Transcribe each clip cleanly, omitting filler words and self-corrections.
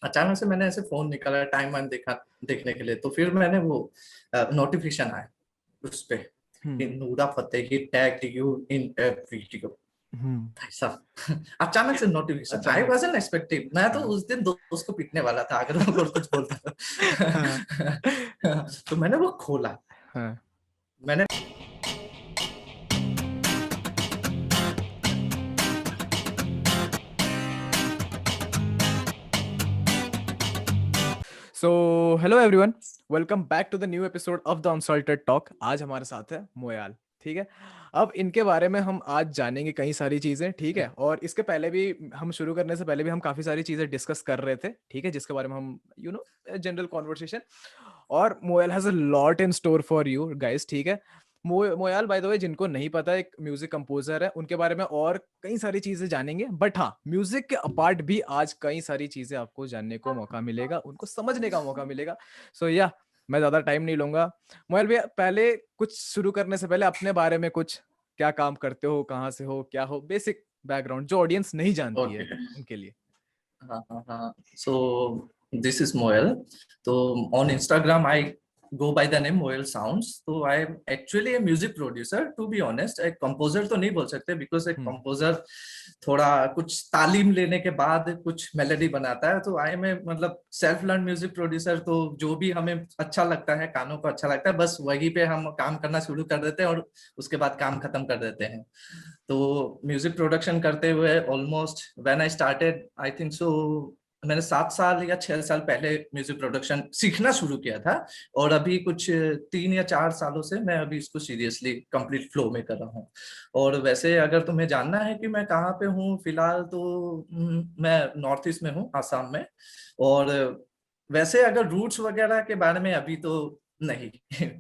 अचानक से मैंने ऐसे फोन निकाला, टाइम वाइम देखा देखने के लिए, तो फिर मैंने वो नोटिफिकेशन आया उस पे कि नूरा Fatehi tagged you in a video. भाई साहब अचानक से नोटिफिकेशन, आई अचानक से। Wasn't expecting. मैं तो हाँ उस दिन दोस्त को पीटने वाला था अगर वो कुछ बोलता हाँ था। तो मैंने वो खोला, हाँ। मैंने so hello everyone, welcome back to the new episode of the unsalted talk. आज हमारे साथ है मोयाल। ठीक है, अब इनके बारे में हम आज जानेंगे कई सारी चीज़ें। ठीक है, और इसके पहले भी हम शुरू करने से पहले भी हम काफ़ी सारी चीज़ें डिस्कस कर रहे थे। ठीक है, जिसके बारे में हम जनरल कॉन्वर्सेशन। और Moyal has a lot in store for you guys. ठीक है, मोयाल बाय द वे जिनको नहीं पता एक म्यूजिक कंपोजर है, उनके बारे में और कई सारी चीजें जानेंगे। बट हाँ, म्यूजिक के अपार्ट भी आज कई सारी चीजें आपको जानने को मौका मिलेगा, उनको समझने का मौका मिलेगा। सो या मैं ज्यादा टाइम नहीं लूंगा। मोयाल भैया, पहले कुछ शुरू करने से पहले अपने बारे में कुछ, क्या काम करते हो, कहाँ से हो, क्या हो, बेसिक बैकग्राउंड जो ऑडियंस नहीं जानती है ओके। उनके लिए। हाँ हाँ हाँ, सो दिस इज मोयल। तो on Instagram I go by the name Moel Sounds. तो I am actually a music producer, to be honest. एक composer तो नहीं बोल सकते, because एक हम्म composer थोड़ा कुछ तालीम लेने के बाद कुछ मेलोडी बनाता है। तो आई में मतलब सेल्फ लर्न म्यूजिक प्रोड्यूसर। तो जो भी हमें अच्छा लगता है, कानों को अच्छा लगता है, बस वही पे हम काम करना शुरू कर देते हैं और उसके बाद काम खत्म कर देते हैं। तो म्यूजिक प्रोडक्शन करते हुए almost when I started, I think so मैंने 7 साल या 6 साल पहले म्यूजिक प्रोडक्शन सीखना शुरू किया था। और अभी कुछ 3 या 4 सालों से मैं अभी इसको सीरियसली कंप्लीट फ्लो में कर रहा हूँ। और वैसे अगर तुम्हें जानना है कि मैं कहाँ पे हूँ फिलहाल, तो मैं नॉर्थ ईस्ट में हूँ, आसाम में। और वैसे अगर रूट्स वगैरह के बारे में अभी तो नहीं,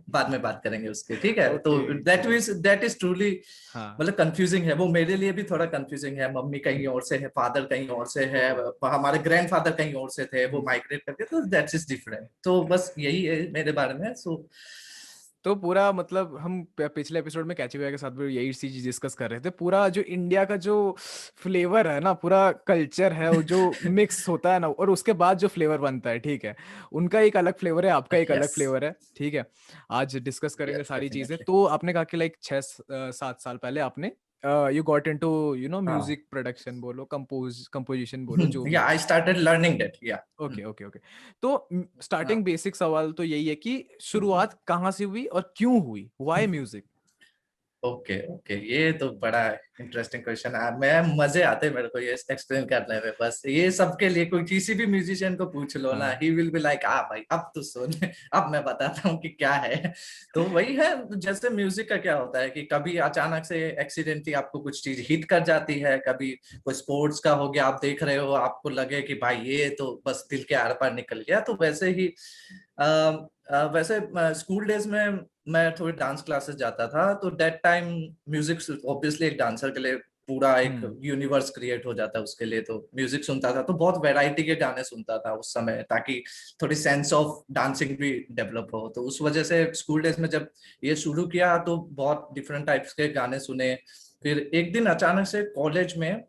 बाद में बात करेंगे उसके, ठीक है। तो ओके ठीक है। दैट इज ट्रूली हाँ मतलब कंफ्यूजिंग है, वो मेरे लिए भी थोड़ा कंफ्यूजिंग है। मम्मी कहीं और से है, फादर कहीं और से है, ओ हमारे ग्रैंडफादर कहीं और से थे, वो हम्म। माइग्रेट करके, तो दैट्स इज डिफरेंट। तो बस यही है मेरे बारे में। सो तो पूरा मतलब हम पिछले एपिसोड में कैची भैया के साथ भी यही चीज डिस्कस कर रहे थे। पूरा जो इंडिया का जो फ्लेवर है ना, पूरा कल्चर है, वो जो मिक्स होता है ना, और उसके बाद जो फ्लेवर बनता है, ठीक है, उनका एक अलग फ्लेवर है, आपका एक अलग यस, फ्लेवर है। ठीक है, आज डिस्कस करेंगे यस सारी चीजें। डेफिनेटली। तो आपने कहा कि लाइक 6-7 साल पहले आपने यू गॉट इनटू हाँ, म्यूजिक प्रोडक्शन बोलो, कंपोजिशन बोलो, जो भी या है। आई स्टार्टेड लर्निंग दैट, या ओके ओके ओके। तो हाँ। स्टार्टिंग बेसिक सवाल तो यही है कि शुरुआत कहाँ से हुई और क्यों हुई, व्हाई म्यूजिक। ओके ओके, ये तो बड़ा इंटरेस्टिंग क्वेश्चन है। मैं मजे आते हैं मेरे को ये एक्सप्लेन करने में। बस ये सबके लिए, कोई किसी भी म्यूजिशियन को पूछ लो ना, हाँ ही विल बी लाइक, आ भाई अब तो सुन, अब मैं बताता हूँ कि क्या है। तो वही है, जैसे म्यूजिक का क्या होता है कि कभी अचानक से एक्सीडेंटली आपको कुछ चीज हिट कर जाती है। कभी कोई स्पोर्ट्स का हो गया, आप देख रहे हो, आपको लगे कि भाई ये तो बस दिल के आर पार निकल गया। तो वैसे ही वैसे स्कूल डेज में मैं थोड़ी डांस क्लासेस जाता था। तो दैट टाइम म्यूजिक ऑब्वियसली एक डांसर के लिए पूरा एक हम्म यूनिवर्स क्रिएट हो जाता है उसके लिए। तो म्यूजिक सुनता था, तो बहुत वैरायटी के गाने सुनता था उस समय, ताकि थोड़ी सेंस ऑफ डांसिंग भी डेवलप हो। तो उस वजह से स्कूल डेज में जब ये शुरू किया तो बहुत डिफरेंट टाइप्स के गाने सुने। फिर एक दिन अचानक से कॉलेज में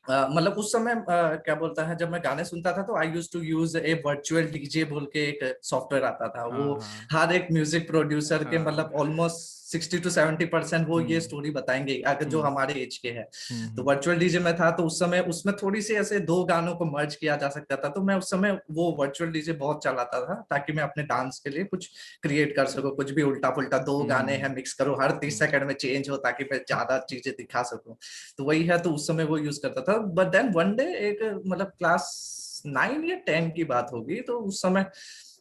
मतलब उस समय क्या बोलता है, जब मैं गाने सुनता था तो I use to use a virtual DJ बोल के एक सॉफ्टवेयर आता था। हाँ वो हाँ हर एक म्यूजिक प्रोड्यूसर के हाँ मतलब ऑलमोस्ट 60 to 70% वो ये हम्म स्टोरी बताएंगे अगर जो हम्म हमारे एज के हैं। तो हम्म वर्चुअल डीजे में था, तो उस समय उसमें थोड़ी सी ऐसे दो गानों को मर्ज किया जा सकता था। तो मैं उस समय वो वर्चुअल डीजे बहुत चलाता था, ताकि मैं अपने डांस के लिए कुछ क्रिएट कर सकूं। कुछ भी उल्टा पुल्टा दो गाने हम्म हैं मिक्स करो, हर तीस हम्म सेकंड में चेंज हो, ताकि मैं ज्यादा चीजें दिखा सकूं। तो वही है, तो उस समय वो यूज करता था। बट देन वन डे एक मतलब क्लास 9 या 10 की बात होगी, तो उस समय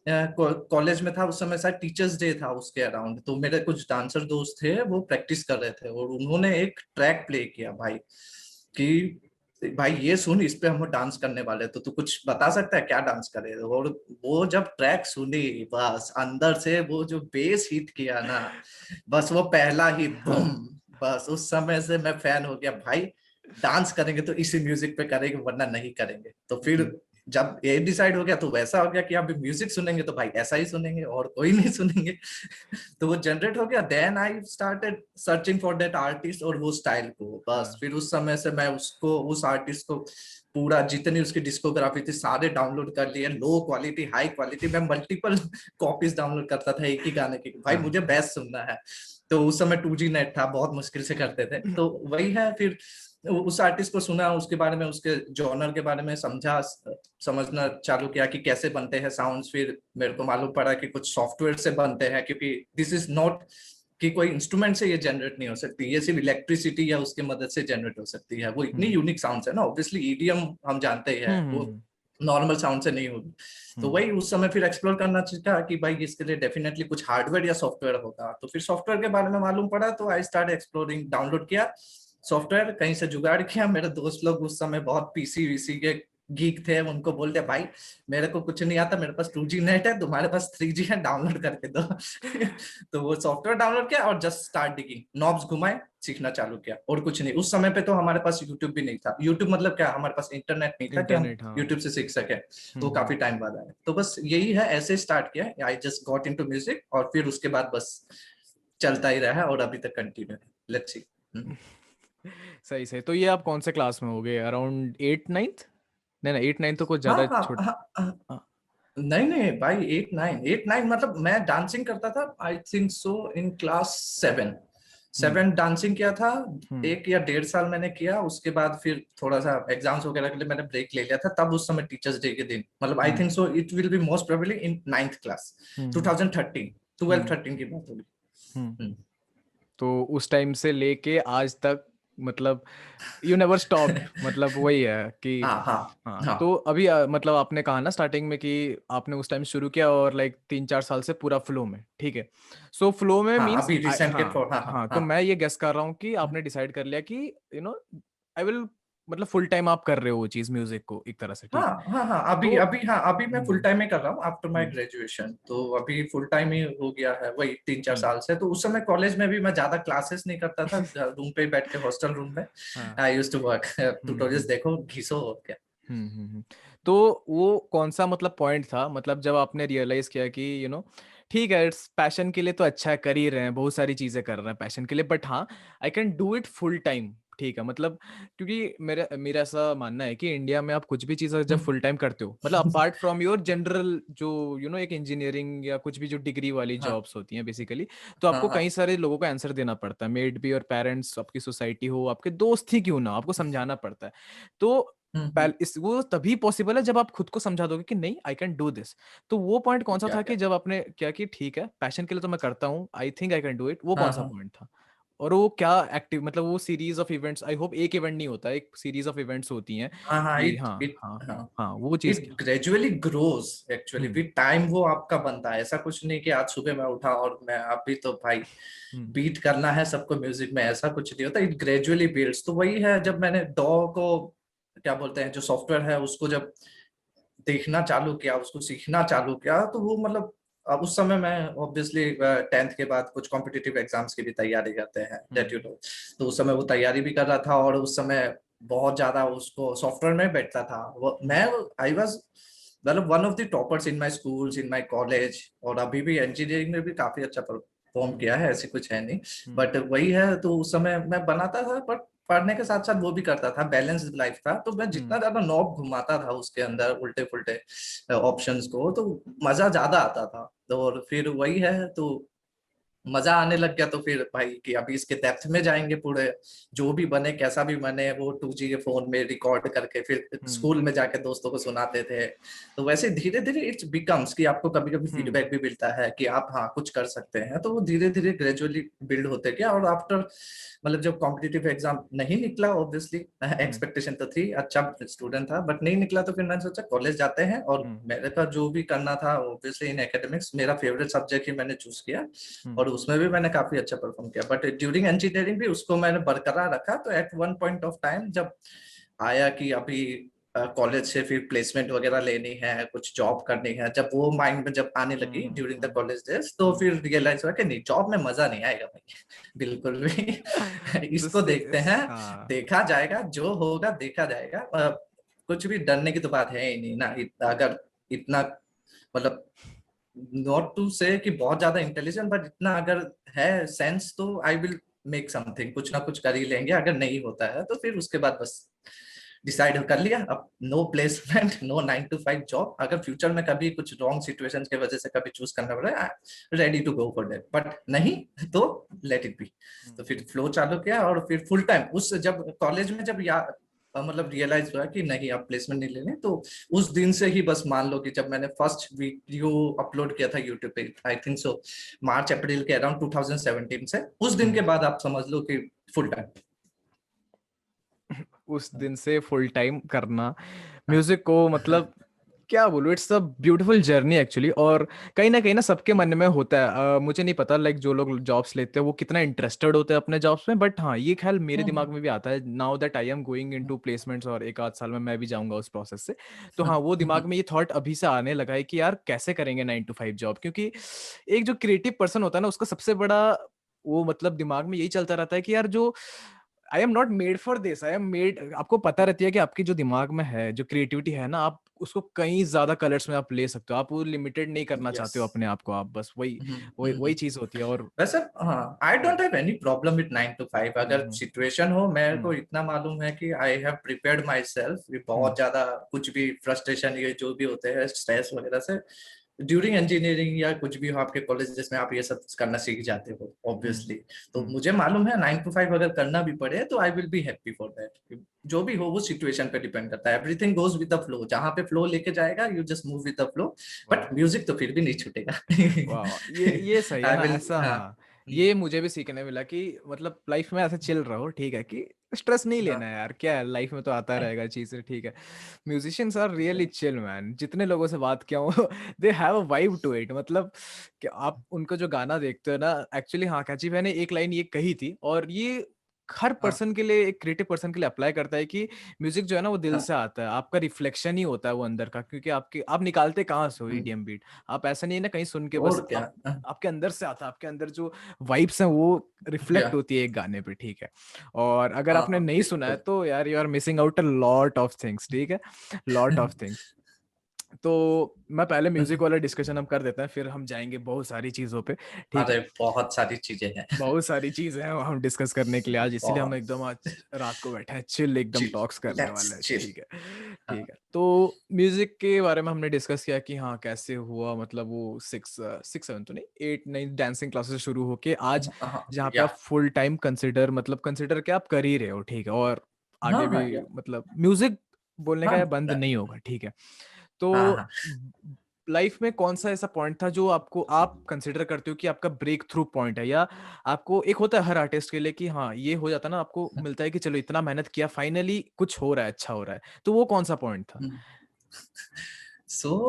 कॉलेज में था। उस समय शायद टीचर्स डे था उसके अराउंड। तो मेरे कुछ डांसर दोस्त थे, वो प्रैक्टिस कर रहे थे, और उन्होंने एक ट्रैक प्ले किया भाई, कि भाई ये सुन, इस पे हम डांस करने वाले, तो तू कुछ बता सकता है क्या डांस करे। और वो जब ट्रैक सुनी, बस अंदर से वो जो बेस हिट किया ना, बस वो पहला ही बूम, हाँ बस उस समय से मैं फैन हो गया भाई। डांस करेंगे तो इसी म्यूजिक पे करेंगे, वरना नहीं करेंगे। तो फिर जी जब ये डिसाइड हो गया तो वैसा हो गया कि अभी म्यूजिक सुनेंगे तो भाई ऐसा ही सुनेंगे और कोई नहीं सुनेंगे। तो वो जनरेट हो गया, then I started searching for that artist और वो स्टाइल को, बस हाँ फिर उस समय से मैं उसको, उस आर्टिस्ट को पूरा जितनी उसकी डिस्कोग्राफी थी सारे डाउनलोड कर लिए, लो क्वालिटी हाई क्वालिटी, मैं मल्टीपल कॉपीज डाउनलोड करता था एक ही गाने की, भाई हाँ मुझे बेस्ट सुनना है। तो उस समय 2G नेट था, बहुत मुश्किल से करते थे, तो वही है। फिर उस आर्टिस्ट को सुना, उसके बारे में, उसके जॉनर के बारे में समझा, समझना चालू किया कि कैसे बनते हैं साउंड्स। फिर मेरे को मालूम पड़ा कि कुछ सॉफ्टवेयर से बनते हैं, क्योंकि दिस इज नॉट कि कोई इंस्ट्रूमेंट से ये जनरेट नहीं हो सकती, ये सिर्फ इलेक्ट्रिसिटी या उसके मदद से जनरेट हो सकती है। वो इतनी यूनिक साउंड्स है ना, ऑब्वियसली ईडीएम हम जानते ही है, वो हम्म नॉर्मल साउंड से नहीं होगी। तो हम्म वही उस समय फिर एक्सप्लोर करना चाहा कि भाई इसके लिए डेफिनेटली कुछ हार्डवेयर या सॉफ्टवेयर होगा। तो फिर सॉफ्टवेयर के बारे में मालूम पड़ा, तो आई स्टार्ट एक्सप्लोरिंग, डाउनलोड किया सॉफ्टवेयर, कहीं से जुगाड़ किया। मेरे दोस्त लोग उस समय बहुत पीसी वीसी के गीक थे, उनको बोलते भाई मेरे को कुछ नहीं आता, मेरे पास 2G नेट है, तुम्हारे पास 3G है, डाउनलोड करके दो। तो वो सॉफ्टवेयर डाउनलोड किया और जस्ट स्टार्ट डिगिंग, नॉब्स घुमाए, सीखना चालू किया, और कुछ नहीं। उस समय पे तो हमारे पास यूट्यूब भी नहीं था, यूट्यूब मतलब क्या, हमारे पास इंटरनेट नहीं था कि हम इंटरनेट हाँ यूट्यूब से सीख सके। तो हम्म काफी टाइम बाद आया, तो बस यही है, ऐसे स्टार्ट किया। I just got into music, और फिर उसके बाद बस चलता ही रहा है और अभी तक कंटिन्यू है। Let's see. सही सही। तो ये आप कौन से क्लास में हो गए, अराउंड 8 9th? नहीं ना, 8 9 तो कुछ हाँ ज्यादा हाँ छोट। हाँ हाँ। हाँ नहीं नहीं भाई, 8 9 मतलब मैं डांसिंग करता था, I think so in class 7। Hmm 7 dancing किया था, हम्म 1 या 1.5 साल मैंने किया। उसके बाद फिर थोड़ा सा एग्जाम्स वगैरह के लिए मैंने ब्रेक ले लिया था, तब उस समय टीचर्स डे के दिन, मतलब I hmm think so it will be most probably in 9th class, hmm 2013, 12 hmm 13 की बात होगी। हम्म। हम्म। तो उस टाइम से लेके आज तक, मतलब यू नेवर स्टॉप्ड, मतलब वही है कि हाँ हाँ हाँ। हाँ तो अभी मतलब आपने कहा ना स्टार्टिंग में कि आपने उस टाइम शुरू किया और लाइक 3 4 साल से पूरा फ्लो में, ठीक है। सो फ्लो में हाँ, मीन्स अभी रिसेंट के हाँ हाँ हाँ हाँ। तो हाँ मैं ये गेस कर रहा हूँ कि आपने डिसाइड कर लिया कि यू नो आई विल, मतलब फुल टाइम आप कर रहे हो वो चीज़ म्यूजिक को एक तरह से, ठीक हाँ है। हाँ हाँ, अभी तो अभी हाँ, अभी मैं फुल हम्म टाइम ही कर रहा हूँ आफ्टर माय हम्म ग्रेजुएशन, तो अभी फुल टाइम ही हो गया है, वही 3 4 हम्म साल से। तो उस समय कॉलेज में भी मैं ज्यादा क्लासेस नहीं करता था, रूम पे ही बैठ के, हॉस्टल रूम में हाँ I used to work, hmm tutorials देखो, घिसो, और क्या। तो वो कौन सा मतलब पॉइंट था, मतलब जब आपने रियलाइज किया कि ठीक है, इट्स पैशन के लिए तो अच्छा है, कर ही रहे हैं, बहुत सारी चीजें कर रहे हैं पैशन के लिए, बट हाँ I can do it full time, ठीक है। मतलब क्योंकि मेरा मेरा ऐसा मानना है कि इंडिया में आप कुछ भी चीज़ जब फुल टाइम करते हो, मतलब अपार्ट फ्रॉम योर जनरल जो एक इंजीनियरिंग या कुछ भी जो डिग्री वाली हाँ जॉब्स होती हैं बेसिकली, तो हाँ आपको हाँ। कई सारे लोगों को आंसर देना पड़ता है, मेड बी योर पेरेंट्स, आपकी सोसाइटी हो, आपके दोस्त ही क्यों ना हो, आपको समझाना पड़ता है। तो इस वो तभी पॉसिबल है जब आप खुद को समझा दोगे कि नहीं आई कैन डू दिस। तो वो पॉइंट कौन सा क्या था क्या। कि जब आपने क्या कि ठीक है पैशन के लिए तो मैं करता हूँ, I think I can do it, वो कौन हाँ सा हाँ पॉइंट था? और वो क्या एक्टिव, मतलब वो series of events, I hope एक इवेंट नहीं होता, एक सीरीज ऑफ इवेंट्स होती हैं हाँ हाँ, कि इट हाँ इट हाँ हाँ, हाँ वो चीज़ इट क्या? Gradually grows actually, hmm with time वो आपका बनता है। ऐसा कुछ नहीं कि आज सुबह मैं उठा और मैं अभी तो भाई हम्म बीट करना है सबको म्यूजिक में, ऐसा कुछ नहीं होता। It gradually builds. तो वही है, जब मैंने डॉ को, क्या बोलते हैं, जो सॉफ्टवेयर है, उसको जब देखना चालू किया, उसको सीखना चालू किया, तो वो मतलब उस समय मैं ऑब्वियसली 10th के बाद कुछ कॉम्पिटिटिव एग्जाम्स की भी तैयारी करते हैं, दैट यू हम्म नो। तो उस समय वो तैयारी भी कर रहा था, और उस समय बहुत ज्यादा उसको सॉफ्टवेयर में बैठता था। वो हम्म मैं, आई वाज मतलब one of the toppers in my schools, in my college, और अभी भी इंजीनियरिंग में भी काफी अच्छा परफॉर्म हम्म किया है, ऐसी कुछ है नहीं। हम्म बट वही है, तो उस समय मैं बनाता था, बट पढ़ने के साथ साथ वो भी करता था, बैलेंस लाइफ था। तो मैं जितना हम्म ज्यादा नॉब घुमाता था उसके अंदर, उल्टे पुल्टे ऑप्शंस को, तो मजा ज्यादा आता था। और फिर वही है, तो मजा आने लग गया। तो फिर भाई कि अभी इसके डेप्थ में जाएंगे पूरे, जो भी बने कैसा भी बने, वो 2G के फोन में रिकॉर्ड करके फिर हम्म स्कूल में जाके दोस्तों को सुनाते थे। तो वैसे धीरे धीरे इट्स बिकम्स कि आपको कभी कभी हम्म फीडबैक भी मिलता है कि आप हाँ कुछ कर सकते हैं। तो वो धीरे धीरे ग्रेजुअली बिल्ड होते गया। और आफ्टर, मतलब जब कॉम्पिटिटिव एग्जाम नहीं निकला, ऑब्वियसली हम्म एक्सपेक्टेशन तो थी, अच्छा स्टूडेंट था, बट नहीं निकला, तो फिर मैंने सोचा कॉलेज जाते हैं। और हम्म मेरे का जो भी करना था, ऑब्वियसली इन एकेडमिक्स मेरा फेवरेट सब्जेक्ट ही मैंने चूज किया, हम्म और उसमें भी मैंने काफी अच्छा परफॉर्म किया। बट ड्यूरिंग इंजीनियरिंग भी उसको मैंने बरकरार रखा। तो at one point of time जब आया कि अभी कॉलेज से फिर प्लेसमेंट वगैरह लेनी है, कुछ जॉब करनी है, जब वो माइंड में जब आने हम्म लगी hmm during the hmm college days, तो हम्म। फिर रियलाइज हुआ कि नहीं, जॉब में मजा नहीं आएगा भाई, बिल्कुल भी। तो इसको देखते हैं, हाँ देखा जाएगा, जो होगा देखा जाएगा। कुछ भी डरने की तो बात है ही नहीं ना। अगर इतना मतलब नॉट टू से कि बहुत ज्यादा इंटेलिजेंट, बट इतना अगर है सेंस तो आई विल मेक समथिंग, कुछ ना कुछ कर ही लेंगे। अगर नहीं होता है तो फिर उसके बाद बस डिसाइड कर लिया, अब no placement, no 9 to 5 job. अगर फ्यूचर में कभी कुछ रॉन्ग सिचुएशन की वजह से कभी चूज करना पड़े, ready to go for that, but नहीं तो लेट इट बी। तो फिर फ्लो चालू किया और फिर फुल टाइम उस जब कॉलेज में जब मतलब रियलाइज हुआ कि नहीं अब प्लेसमेंट नहीं लेने, तो उस दिन से ही बस मान लो कि जब मैंने फर्स्ट वीडियो अपलोड किया था यूट्यूब पे, आई थिंक सो मार्च अप्रैल के अराउंड 2017 से, उस दिन के बाद आप समझ लो कि फुल टाइम। उस दिन से फुल टाइम करना म्यूजिक को, मतलब क्या बोलूं, it's a beautiful journey actually. और कहीं ना सबके मन में होता है। मुझे नहीं पता लाइक जो लोग जॉब्स लेते हैं वो कितना इंटरेस्टेड होते हैं अपने जॉब्स में, बट हाँ ये ख्याल मेरे दिमाग में भी आता है now that I am going into placements, और एक आध साल में मैं भी जाऊंगा उस प्रोसेस से। तो हाँ वो दिमाग में ये थॉट अभी से आने लगा है कि यार कैसे करेंगे 9 to 5 जॉब, क्योंकि एक जो क्रिएटिव पर्सन होता है ना उसका सबसे बड़ा वो मतलब दिमाग में यही चलता रहता है कि यार जो I am not made for this, I am made. आपको पता रहती है कि आपकी जो दिमाग में है जो क्रिएटिविटी है ना, आप उसको कई ज्यादा कलर्स में आप ले सकते हो, आप वो लिमिटेड नहीं करना यस। चाहते हो अपने आप को, आप बस वही वही वही चीज होती है। और वैसे हाँ, I don't have any problem with 9 to 5। अगर हम्म सिचुएशन हो, मेरे को हम्म इतना मालूम है कि I have prepared myself. Hmm बहुत ज्यादा कुछ भी फ्रस्ट्रेशन, ये जो भी होते हैं स्ट्रेस वगैरह से, ड्यूरिंग इंजीनियरिंग या कुछ भी हो आपके कॉलेज जिसमें आप ये सब करना सीख जाते हो हम्म ऑब्वियसली। तो हम्म मुझे मालूम है 9 to 5 अगर करना भी पड़े तो I will be happy for that. जो भी हो वो सिचुएशन पे डिपेंड करता है, everything goes with the flow, जहां पे फ्लो लेके जाएगा you just move with the flow. वाह बट म्यूजिक तो फिर भी नहीं छूटेगा। वाह वाह, ये सही है आई ना विल ऐसा। हाँ। हाँ ये मुझे भी सीखने मिला कि मतलब लाइफ में ऐसे चिल रहो, ठीक है, कि स्ट्रेस नहीं लेना हाँ, है यार, क्या है लाइफ में तो आता रहेगा चीजें, ठीक है। Musicians are really chill man, जितने लोगों से बात किया हूँ they have a vibe to it. मतलब कि आप उनको जो गाना देखते हो ना, एक्चुअली हाँ कैची भाई ने एक लाइन ये कही थी, और ये हर हाँ, पर्सन के लिए, एक क्रिएटिव पर्सन के लिए अप्लाई करता है कि म्यूजिक जो है ना वो दिल हाँ, से आता है, आपका रिफ्लेक्शन ही होता है वो अंदर का, क्योंकि आपके आप निकालते कहाँ से हो हम्म, ईडीएम बीट। आप ऐसा नहीं है ना कहीं सुन के बस और क्या। आप आपके अंदर से आता है, आपके अंदर जो वाइब्स हैं वो या रिफ्लेक्ट होती है एक गाने पे, ठीक है। और अगर आपने नहीं सुना है बिल्कुल। तो यार you are missing out a lot of things, ठीक है, लॉट ऑफ थिंग्स। तो मैं पहले म्यूजिक वाला डिस्कशन हम कर देते हैं, फिर हम जाएंगे बहुत सारी चीजों पे, ठीक है। अरे बहुत सारी चीजें हैं। बहुत सारी चीजें हैं हम डिस्कस करने के लिए आज, इसलिए हम बहुत। एकदम आज रात को बैठे हैं चिल एकदम चिल, टॉक्स करने लेट्स वाले हैं, चिल। ठीक है। ठीक है, तो म्यूजिक के बारे में हमने डिस्कस किया कि हाँ कैसे हुआ, मतलब वो 6 7 तो नहीं 8 9 डांसिंग क्लासेस शुरू होके आज हाँ, जहाँ पे या आप फुल टाइम कंसिडर, मतलब कंसिडर क्या आप कर ही रहे हो, ठीक है। और हाँ, आगे भी हाँ, या मतलब म्यूजिक बोलने का हाँ, ये बंद नहीं होगा, ठीक है। हाँ, तो हाँ, लाइफ में कौन सा ऐसा पॉइंट था जो आपको आप कंसिडर करते हो कि आपका ब्रेक थ्रू पॉइंट है, या आपको एक होता है हर आर्टिस्ट के लिए कि हाँ ये हो जाता है ना, आपको मिलता है कि चलो इतना मेहनत किया फाइनली कुछ हो रहा है, अच्छा हो रहा है, तो वो कौन सा पॉइंट था?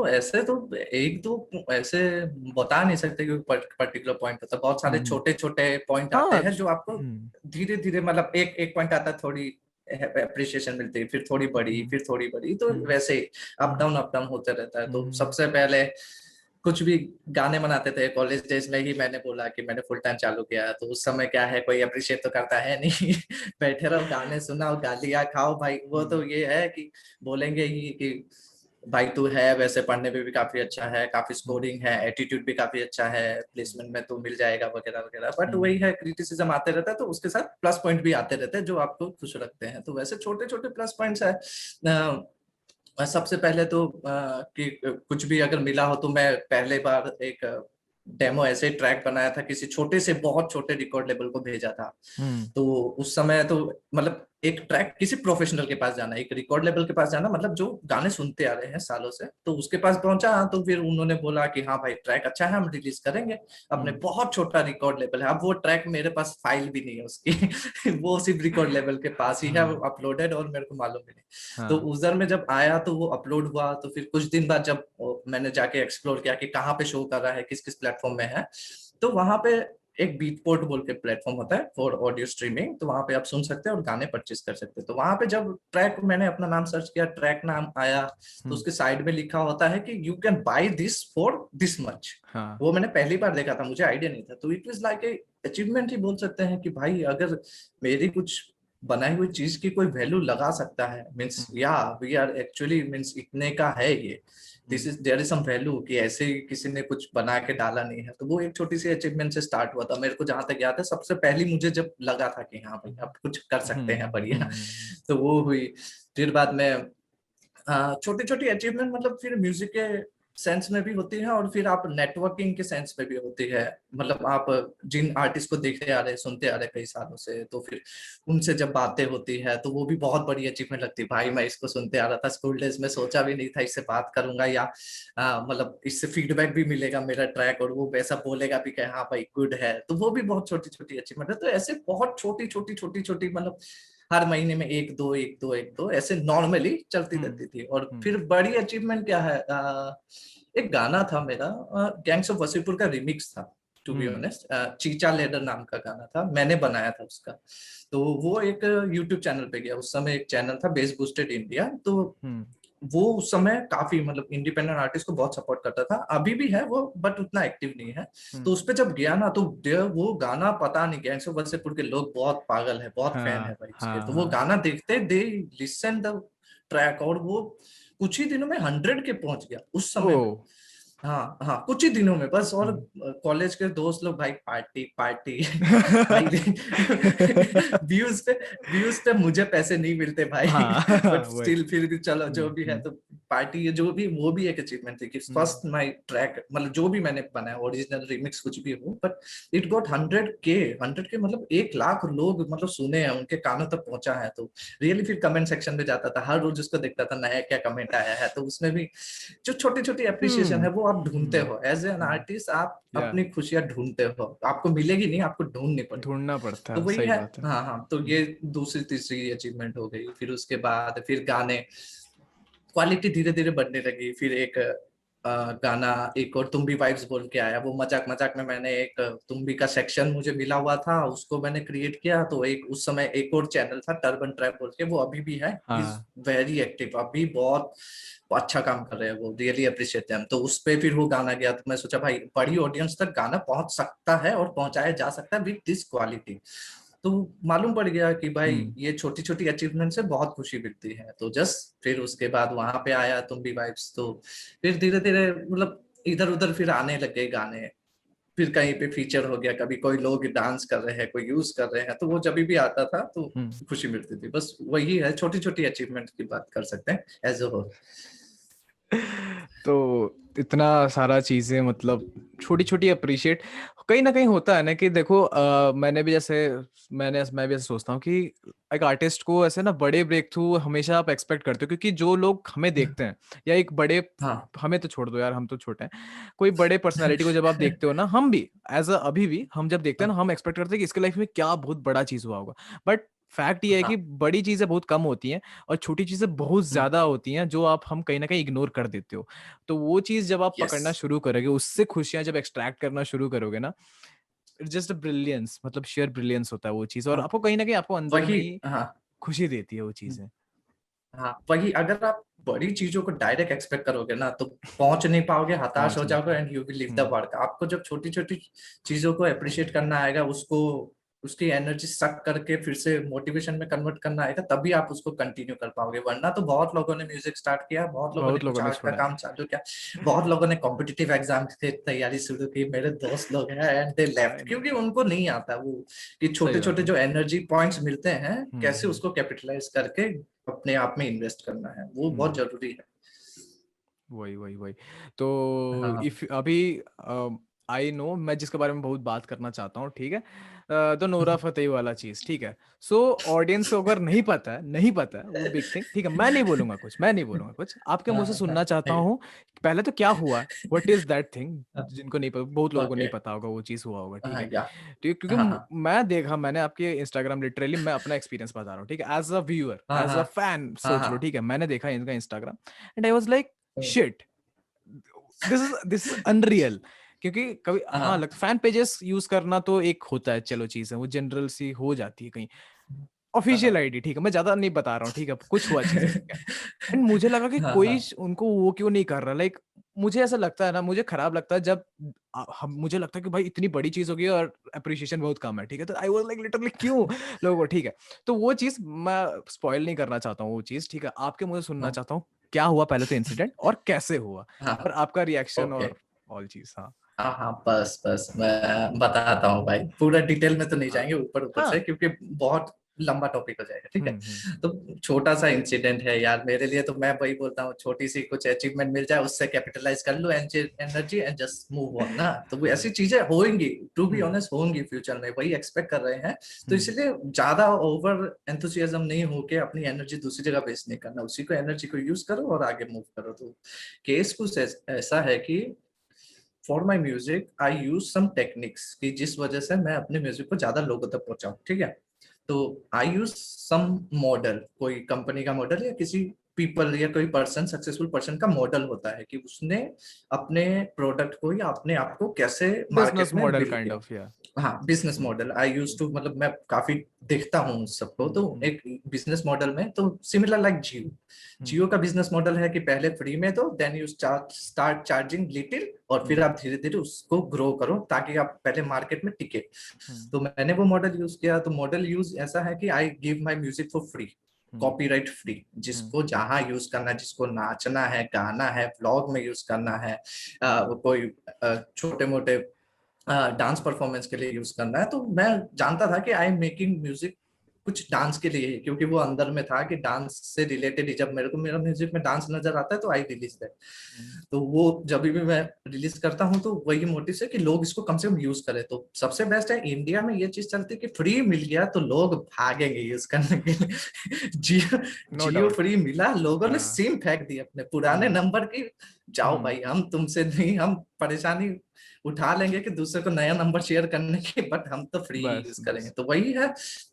ऐसे तो एक दो ऐसे बता नहीं सकते कि पर्टिकुलर पॉइंट होता है। बहुत सारे हम्म छोटे छोटे पॉइंट आते हाँ हैं जो आपको हम्म धीरे धीरे, मतलब एक एक पॉइंट आता है, थोड़ी अप्रिशिएशन मिलती है, फिर थोड़ी बड़ी, हम्म फिर थोड़ी बड़ी, तो हम्म वैसे हम्म अप डाउन होते रहता है। तो हम्म सबसे पहले कुछ भी गाने बनाते थे कॉलेज डेज में ही, मैंने बोला कि मैंने फुल टाइम चालू किया। तो उस समय क्या है, कोई अप्रिशिएट तो करता है नहीं। बैठे रहो, गाने सुनाओ, गालियां खाओ भाई। वो हम्म तो ये है कि बोलेंगे ही कि भाई तू है वैसे पढ़ने में भी काफी अच्छा है, काफी हम्म स्कोरिंग है, एटीट्यूड भी काफी अच्छा है, प्लेसमेंट में तो मिल जाएगा वगैरह वगैरह। बट हम्म वही है, क्रिटिसिज्म आते रहता है, तो उसके साथ प्लस पॉइंट भी आते रहते हैं जो आपको खुश रखते हैं। तो वैसे छोटे छोटे प्लस पॉइंट्स है। सबसे पहले तो कि कुछ भी अगर मिला हो, तो मैं पहले बार एक डेमो ऐसे ट्रैक बनाया था, किसी छोटे से बहुत छोटे रिकॉर्ड लेवल को भेजा था। हम्म तो उस समय तो मतलब एक ट्रैक किसी प्रोफेशनल के पास जाना, एक रिकॉर्ड लेवल के पास जाना, मतलब जो गाने सुनते आ रहे हैं सालों से, तो उसके पास पहुंचा। तो फिर उन्होंने बोला कि हाँ भाई ट्रैक अच्छा है, हम रिलीज करेंगे। अपने हम्म बहुत छोटा रिकॉर्ड लेवल है, अब वो ट्रैक मेरे पास फाइल भी नहीं है उसकी। वो सिर्फ रिकॉर्ड लेवल के पास ही है, वो हाँ अपलोडेड, और मेरे को मालूम भी नहीं। तो हाँ उधर में जब आया तो वो अपलोड हुआ, तो फिर कुछ दिन बाद जब मैंने जाके एक्सप्लोर किया कि कहाँ पे शो कर रहा है, किस किस प्लेटफॉर्म में है, तो वहां पे एक बीटपोर्ट बोल के प्लेटफॉर्म होता है फॉर ऑडियो स्ट्रीमिंग। तो वहां पे आप सुन सकते हैं और गाने परचेज कर सकते हैं। तो वहां पे जब ट्रैक, मैंने अपना नाम सर्च किया, ट्रैक नाम आया, तो हम्म उसके साइड में लिखा होता है कि you can by this for this much. हाँ वो मैंने पहली बार देखा था, मुझे आइडिया नहीं था। तो it was like a achievement ही बोल सकते हैं कि भाई अगर मेरी कुछ बनाई हुई चीज की कोई वैल्यू लगा सकता है, मीन्स या वी आर एक्चुअली मीन्स इतने का है ये, this is there is some value, कि ऐसे ही किसी ने कुछ बना के डाला नहीं है। तो वो एक छोटी सी अचीवमेंट से स्टार्ट हुआ था मेरे को, जहां तक याद है सबसे पहली मुझे जब लगा था कि हाँ भाई अब कुछ कर सकते हैं बढ़िया, तो वो हुई। फिर बाद में छोटी छोटी अचीवमेंट मतलब फिर म्यूजिक के सेंस में भी होती है, और फिर आप नेटवर्किंग के सेंस में भी होती है। मतलब आप जिन आर्टिस्ट को देखते आ रहे सुनते आ रहे कई सालों से, तो फिर उनसे जब बातें होती है तो वो भी बहुत बड़ी अचीवमेंट लगती है। भाई मैं इसको सुनते आ रहा था स्कूल डेज में, सोचा भी नहीं था इससे बात करूंगा, या मतलब इससे फीडबैक भी मिलेगा मेरा ट्रैक, और वो वैसा बोलेगा भी कि हाँ भाई गुड है। तो वो भी बहुत छोटी छोटी अचीवमेंट है। तो ऐसे बहुत छोटी छोटी छोटी छोटी मतलब हर महीने में एक दो एक दो एक दो ऐसे नॉर्मली चलती रहती थी। और फिर बड़ी अचीवमेंट क्या है, एक गाना था मेरा, गैंग्स ऑफ वसीपुर का रिमिक्स था, टू बी ऑनेस्ट। चीचा लेडर नाम का गाना था, मैंने बनाया था उसका। तो वो एक यूट्यूब चैनल पे गया, उस समय एक चैनल था बेस बूस्टेड इंडिया, तो वो उस समय काफी मतलब इंडिपेंडेंट आर्टिस्ट को बहुत सपोर्ट करता था, अभी भी है वो बट उतना एक्टिव नहीं है। तो उस पे जब गया ना, तो वो गाना पता नहीं, गैंग्स ऑफ वसेपुर के लोग बहुत पागल है, बहुत फैन है भाई इसके, तो वो गाना देखते दे लिसन द ट्रैक, और वो कुछ ही दिनों में 100 के पहुंच गया उस समय में। हाँ हाँ, कुछ ही दिनों में बस। और कॉलेज के दोस्त लोग भाई पार्टी पार्टी भाई व्यूज पे मुझे पैसे नहीं मिलते भाई, बट स्टिल फिर भी चलो जो भी है, तो पार्टी जो भी, वो भी एक अचीवमेंट थी कि फर्स्ट माय ट्रैक मतलब जो भी मैंने बनाया ओरिजिनल रिमिक्स कुछ भी हो, बट इट गॉट 100 के मतलब 1 लाख लोग मतलब सुने हैं, उनके कानों तक पहुंचा है। तो रियली फिर कमेंट सेक्शन में जाता था, हर रोज उसको देखता था नया क्या कमेंट आया है, तो उसमें भी जो छोटी छोटी अप्रिसिएशन है वो आप ढूंढते हो एज एन आर्टिस्ट, आप अपनी खुशियां ढूंढते हो, आपको मिलेगी नहीं, आपको ढूंढनी पड़ेगी, ढूंढना पड़ता तो है, वही सही है। बात है। हाँ हाँ, तो ये दूसरी तीसरी अचीवमेंट हो गई। फिर उसके बाद फिर गाने क्वालिटी धीरे धीरे बढ़ने लगी। फिर एक गाना एक और तुम भी वाइब्स बोल के आया, वो मजाक मजाक में मैंने एक तुम भी का सेक्शन मुझे मिला हुआ था, उसको मैंने क्रिएट किया। तो एक उस समय एक और चैनल था टर्बन ट्रैप बोल के, वो अभी भी है, इज वेरी एक्टिव, अभी बहुत अच्छा काम कर रहे हैं वो, रियली अप्रिशिएट देम। तो उस पे फिर वो गाना गया, तो मैं सोचा भाई बड़ी ऑडियंस तक गाना पहुंच सकता है और पहुंचाया जा सकता है विद दिस क्वालिटी। तो मालूम पड़ गया कि भाई ये छोटी छोटी अचीवमेंट से बहुत खुशी मिलती है। तो जस्ट फिर उसके बाद वहां पे आया तुम भी वाइब्स, तो फिर धीरे धीरे मतलब इधर उधर फिर आने लग गए गाने। फिर कहीं पे फीचर हो गया, कभी कोई लोग डांस कर रहे हैं, कोई यूज कर रहे हैं, तो वो जब भी आता था तो खुशी मिलती थी। बस वही है, छोटी छोटी अचीवमेंट की बात कर सकते हैं एज अ होल। तो इतना सारा चीजें मतलब छोटी छोटी अप्रिशिएट कहीं ना कहीं होता है ना कि देखो मैंने भी जैसे मैं भी ऐसे सोचता हूँ कि एक आर्टिस्ट को ऐसे ना बड़े ब्रेक थ्रू हमेशा आप एक्सपेक्ट करते हो, क्योंकि जो लोग हमें देखते हैं या एक बड़े हाँ हमें तो छोड़ दो यार, हम तो छोटे हैं, कोई बड़े पर्सनालिटी को जब आप देखते हो ना, हम भी एज अ अभी भी हम जब देखते हैं ना, हम एक्सपेक्ट करते हैं कि इसके लाइफ में क्या बहुत बड़ा चीज हुआ होगा। बट फैक्ट ये है कि बड़ी चीजें बहुत कम होती हैं और छोटी चीजें बहुत ज्यादा होती हैं जो आप हम कहीं ना कहीं इग्नोर कर देते हो। तो वो चीज जब आप पकड़ना शुरू करोगे, उससे खुशियां जब एक्सट्रैक्ट करना शुरू करोगे ना, इट्स जस्ट अ ब्रिलियंस, मतलब शेयर ब्रिलियंस होता है वो चीज, और आपको कहीं ना कहीं आपको अंदर में वही। ही हाँ खुशी देती है वो चीजें। हाँ, वही अगर आप बड़ी चीजों को डायरेक्ट एक्सपेक्ट करोगे ना, तो पहुंच नहीं पाओगे, हताश पहुंच हो नहीं जाओगे, पाए। And you will leave the work. आपको जब छोटी छोटी चीजों को अप्रिशिएट करना आएगा, उसको उसकी एनर्जी सक करके फिर से मोटिवेशन में कन्वर्ट करना आएगा, तभी आप उसको कंटिन्यू कर पाओगे। वरना तो बहुत लोगों ने म्यूजिक स्टार्ट किया, बहुत लोगों ने बहुत कुछ लोगों ने आर्ट का छोड़ा है। काम चालू किया, बहुत लोगों ने कॉम्पिटिटिव एग्जाम की तैयारी शुरू की, मेरे दोस्त लोग हैं, and they I left, no. क्योंकि उनको नहीं आता वो कि छोटे सही बात छोटे है। जो एनर्जी पॉइंट्स मिलते हैं कैसे उसको कैपिटलाइज करके अपने आप में इन्वेस्ट करना है, वो बहुत जरूरी है। वही वही वही। तो हाँ इफ अभी आई नो मैं जिसके बारे में बहुत बात करना चाहता हूँ, ठीक है, तो नोरा फतेही वाला चीज, ठीक है। सो ऑडियंस को अगर नहीं पता है, नहीं पता है वो बिग थिंग, ठीक है, मैं नहीं बोलूंगा कुछ, मैं नहीं बोलूंगा कुछ, आपके मुंह से सुनना चाहता हूँ पहले तो क्या हुआ, व्हाट इज दैट थिंग, जिनको नहीं पता, बहुत लोगों को नहीं ओके। पता होगा वो चीज हुआ होगा, ठीक हाँ है। या ठीक, क्योंकि हाँ हाँ मैंने आपके इंस्टाग्राम, लिटरली मैं अपना एक्सपीरियंस बता रहा हूँ, ठीक है, एज अ व्यूअर, हाँ एज हाँ अ फैन हाँ सोच लो, हाँ ठीक है, मैंने देखा इनका Instagram and I was like shit, this is unreal. क्योंकि कभी हाँ हाँ फैन पेजेस यूज करना तो एक होता है, चलो चीज है वो जनरल सी हो जाती है कहीं, ऑफिशियल हाँ आईडी, ठीक है, मैं ज्यादा नहीं बता रहा हूँ, ठीक है, कुछ हुआ चीजें, ठीक है। एंड मुझे लगा कि हाँ कोई हाँ उनको वो क्यों नहीं कर रहा, लाइक मुझे ऐसा लगता है ना, मुझे खराब लगता है जब हम मुझे लगता है कि भाई इतनी बड़ी चीज होगी और अप्रिशिएशन बहुत कम है, ठीक है, तो आई वाज लाइक लिटरली क्यों लोगों को, ठीक है, तो वो चीज मैं स्पॉइल नहीं करना चाहता हूँ वो चीज, ठीक है, आपके मुझे सुनना हाँ चाहता हूँ क्या हुआ पहले तो इंसिडेंट और कैसे हुआ हाँ और आपका रिएक्शन ओके। और ऑल चीज। हाँ हाँ हाँ बस बस मैं बताता हूँ भाई, पूरा डिटेल में तो नहीं हाँ जाएंगे, ऊपर ऊपर हाँ। से, क्योंकि बहुत लंबा टॉपिक हो जाएगा, ठीक है। हम्म। तो छोटा सा इंसिडेंट है यार मेरे लिए, तो मैं वही बोलता हूँ, छोटी सी कुछ अचीवमेंट मिल जाए उससे कैपिटलाइज कर low energy and just move on ना। तो वो ऐसी चीजें होंगी, टू बी हम्म ऑनेस्ट होंगी फ्यूचर में, वही एक्सपेक्ट कर रहे हैं। तो हम्म इसलिए ज्यादा ओवर एंथुसियाज्म नहीं होके अपनी एनर्जी दूसरी जगह वेस्ट नहीं करना, उसी को एनर्जी को यूज करो और आगे मूव करो। तो केस कुछ ऐसा है कि for my music I use some techniques की, जिस वजह से मैं अपने म्यूजिक को ज्यादा लोगों तक पहुंचाऊं, ठीक है। तो आई यूज सम मॉडल, कोई कंपनी का मॉडल या किसी पीपल या कोई पर्सन, सक्सेसफुल पर्सन का मॉडल होता है कि उसने अपने प्रोडक्ट को या अपने आप को कैसे बिजनेस मार्केट में मॉडल बिल्ड काइंड किया। ऑफ, या हाँ business model I use to, मतलब मैं काफी देखता हूँ उस सबको, तो हम्म एक बिजनेस मॉडल में तो सिमिलर लाइक जियो। हम्म जियो का बिजनेस मॉडल है कि पहले फ्री में दो, then you start charging little, और फिर हम्म आप धीरे धीरे उसको ग्रो करो ताकि आप पहले मार्केट में टिके। हम्म तो मैंने वो मॉडल यूज किया। तो मॉडल यूज ऐसा है कि I give my music for free, hmm copyright free, hmm जिसको जहां यूज करना है, जिसको नाचना है, गाना है, व्लॉग में यूज करना है, कोई छोटे मोटे डांस परफॉर्मेंस के लिए यूज करना है। तो मैं जानता था कि आई एम मेकिंग म्यूजिक कुछ डांस के लिए ही, क्योंकि वो अंदर में था कि डांस से रिलेटेड ही जब मेरे को मेरा म्यूजिक में डांस नजर आता है तो आई रिलीज दैट। हम्म तो वो जब भी मैं रिलीज करता हूँ तो वही मोटिव है कि लोग इसको कम से कम यूज करें। तो सबसे बेस्ट है, इंडिया में ये चीज चलती है कि फ्री मिल गया तो लोग भागेंगे यूज करने के लिए। जियो नो जियो डाउट। फ्री मिला, लोगों ने हाँ सिम फेंक दी अपने पुराने हम्म नंबर की, जाओ हम्म भाई हम तुमसे नहीं, हम परेशानी उठा लेंगे कि दूसरे को नया नंबर शेयर करने की, बट हम तो फ्री ही बस यूज करेंगे। बस तो वही है,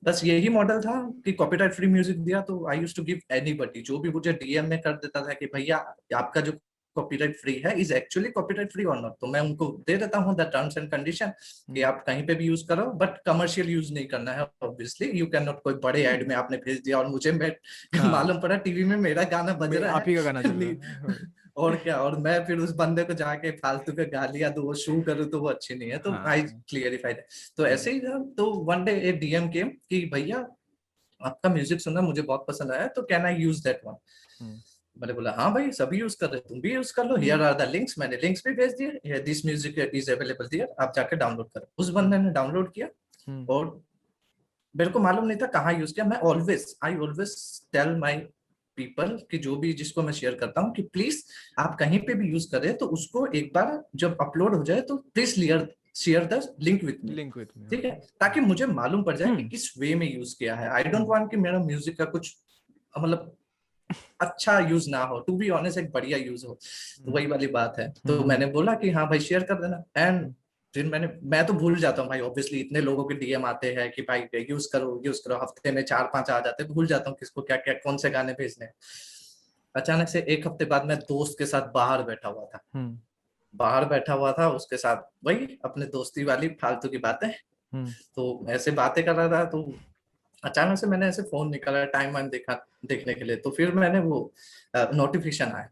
बस यही मॉडल था कि कॉपीराइट फ्री म्यूजिक दिया तो I use to give anybody, जो भी मुझे डीएम में कर देता था कि भैया आपका जो कॉपीराइट फ्री है इज एक्चुअली कॉपीराइट फ्री और नॉट, तो मैं उनको दे देता हूँ द टर्म्स एंड कंडीशन कि हम्म आप कहीं पे भी यूज करो, बट कमर्शियल यूज नहीं करना है। ऑब्वियसली यू कैन नॉट, कोई बड़े एड में आपने भेज दिया और मुझे हाँ मालूम पड़ा टीवी में मेरा गाना बज रहा आप ही का गाना चल है। रहा है वही। और क्या, और मैं फिर उस बंदे को जाके फालतू के गालियां दूं, वो शू करूँ, तो वो अच्छी नहीं है। तो आई हाँ क्लियरिफाइड। तो हम्म ऐसे ही था। तो वन डे ए डीएम केम कि भैया आपका म्यूजिक सुना, मुझे बहुत पसंद आया, तो can I use that one. Hmm मैंने बोला हाँ भाई सभी यूज कर रहे हैं, तुम भी यूज कर लो, हियर आर द लिंक्स। मैंने लिंक्स भी भेज दिए, this music is available here, आप जाके डाउनलोड करो। उस हम्म बंदे ने डाउनलोड किया, हम्म और मेरे को मालूम नहीं था कहाँ यूज किया। मैं I always tell my people कि जो भी जिसको मैं शेयर करता हूँ कि प्लीज आप कहीं पे भी यूज करें तो उसको एक बार जब अपलोड हो जाए तो please share the link with me, link with me. ठीक है, ओके। ताकि मुझे मालूम पड़ जाए कि हम्म किस वे में यूज किया है। आई डोंट हम्म वांट कि मेरा म्यूजिक का कुछ मतलब अच्छा यूज ना हो, टू बी ऑनेस्ट एक बढ़िया यूज हो। तो हम्म वही वाली बात है। तो हम्म मैंने बोला कि हाँ भाई शेयर कर देना। एंड हम्म फिर मैं तो भूल जाता हूँ भाई, ऑब्वियसली इतने लोगों के डीएम आते हैं कि भाई यूज करो यूज करो, हफ्ते में 4-5 आ जाते हैं, भूल जाता हूँ किसको क्या क्या कौन से गाने भेजने हैं। अचानक से एक हफ्ते बाद मैं दोस्त के साथ बाहर बैठा हुआ था, हम्म उसके साथ वही अपने दोस्ती वाली फालतू की बातें। हम्म तो ऐसे बातें कर रहा था, तो अचानक से मैंने ऐसे फोन निकाला टाइम वाइम देखने के लिए, तो फिर मैंने वो नोटिफिकेशन आया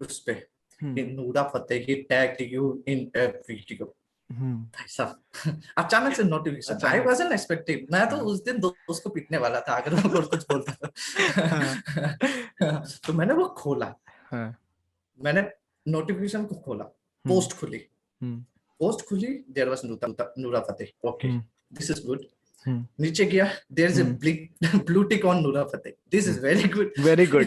उस पे कि hmm Nora Fatehi tagged you in a video. Hmm भाई साहब अचानक से नोटिफिकेशन, आई अचानक से। वाजंट एक्सपेक्टिंग, मैं तो हाँ उस दिन दोस्त को पीटने वाला था अगर वो कुछ बोलता हाँ था। तो मैंने वो खोला, हाँ मैंने नोटिफिकेशन को खोला, हम्म पोस्ट खुली, hmm there was Nora Fatehi, okay hmm this is good. Hmm नीचे गया, there is a hmm blue tick on Nora Fatehi, this is very good. Very good.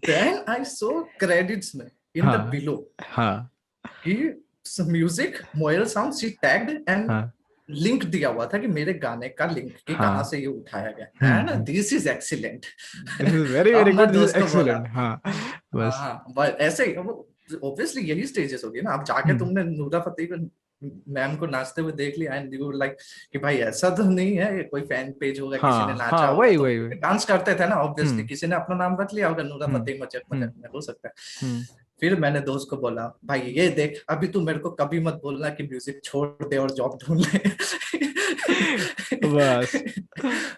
Then I saw credits में in the हाँ below हाँ कि music मोयल sound she tagged and हाँ link दिया हुआ था कि मेरे गाने का लिंक कि कहाँ हाँ से ये उठाया गया, and this is excellent. This is very अब वेरी मैं गुड, दिस इज दोस्त को बोला, एक्सीलेंट। हाँ हाँ बस। हाँ बस ऐसे ही ऑब्वियसली यही स्टेजेस होगी ना। अब जाके हम्म तुमने नूरा फतेही को मैम को नाचते हुए देख लिया एंड यू लाइक कि भाई ऐसा तो नहीं है, ये कोई फैन पेज होगा, किसी ने हाँ नाचा हाँ होगा, वही तो वही वही। डांस करते थे ना, ऑब्वियसली हम्म किसी ने अपना नाम रख लिया होगा नूरा हम्म फतेही मचक हम्म मचक में, हो सकता है। हम्म फिर मैंने दोस्त को बोला भाई ये देख, अभी तू मेरे को कभी मत बोलना कि म्यूजिक छोड़ दे और जॉब ढूंढ ले। बस।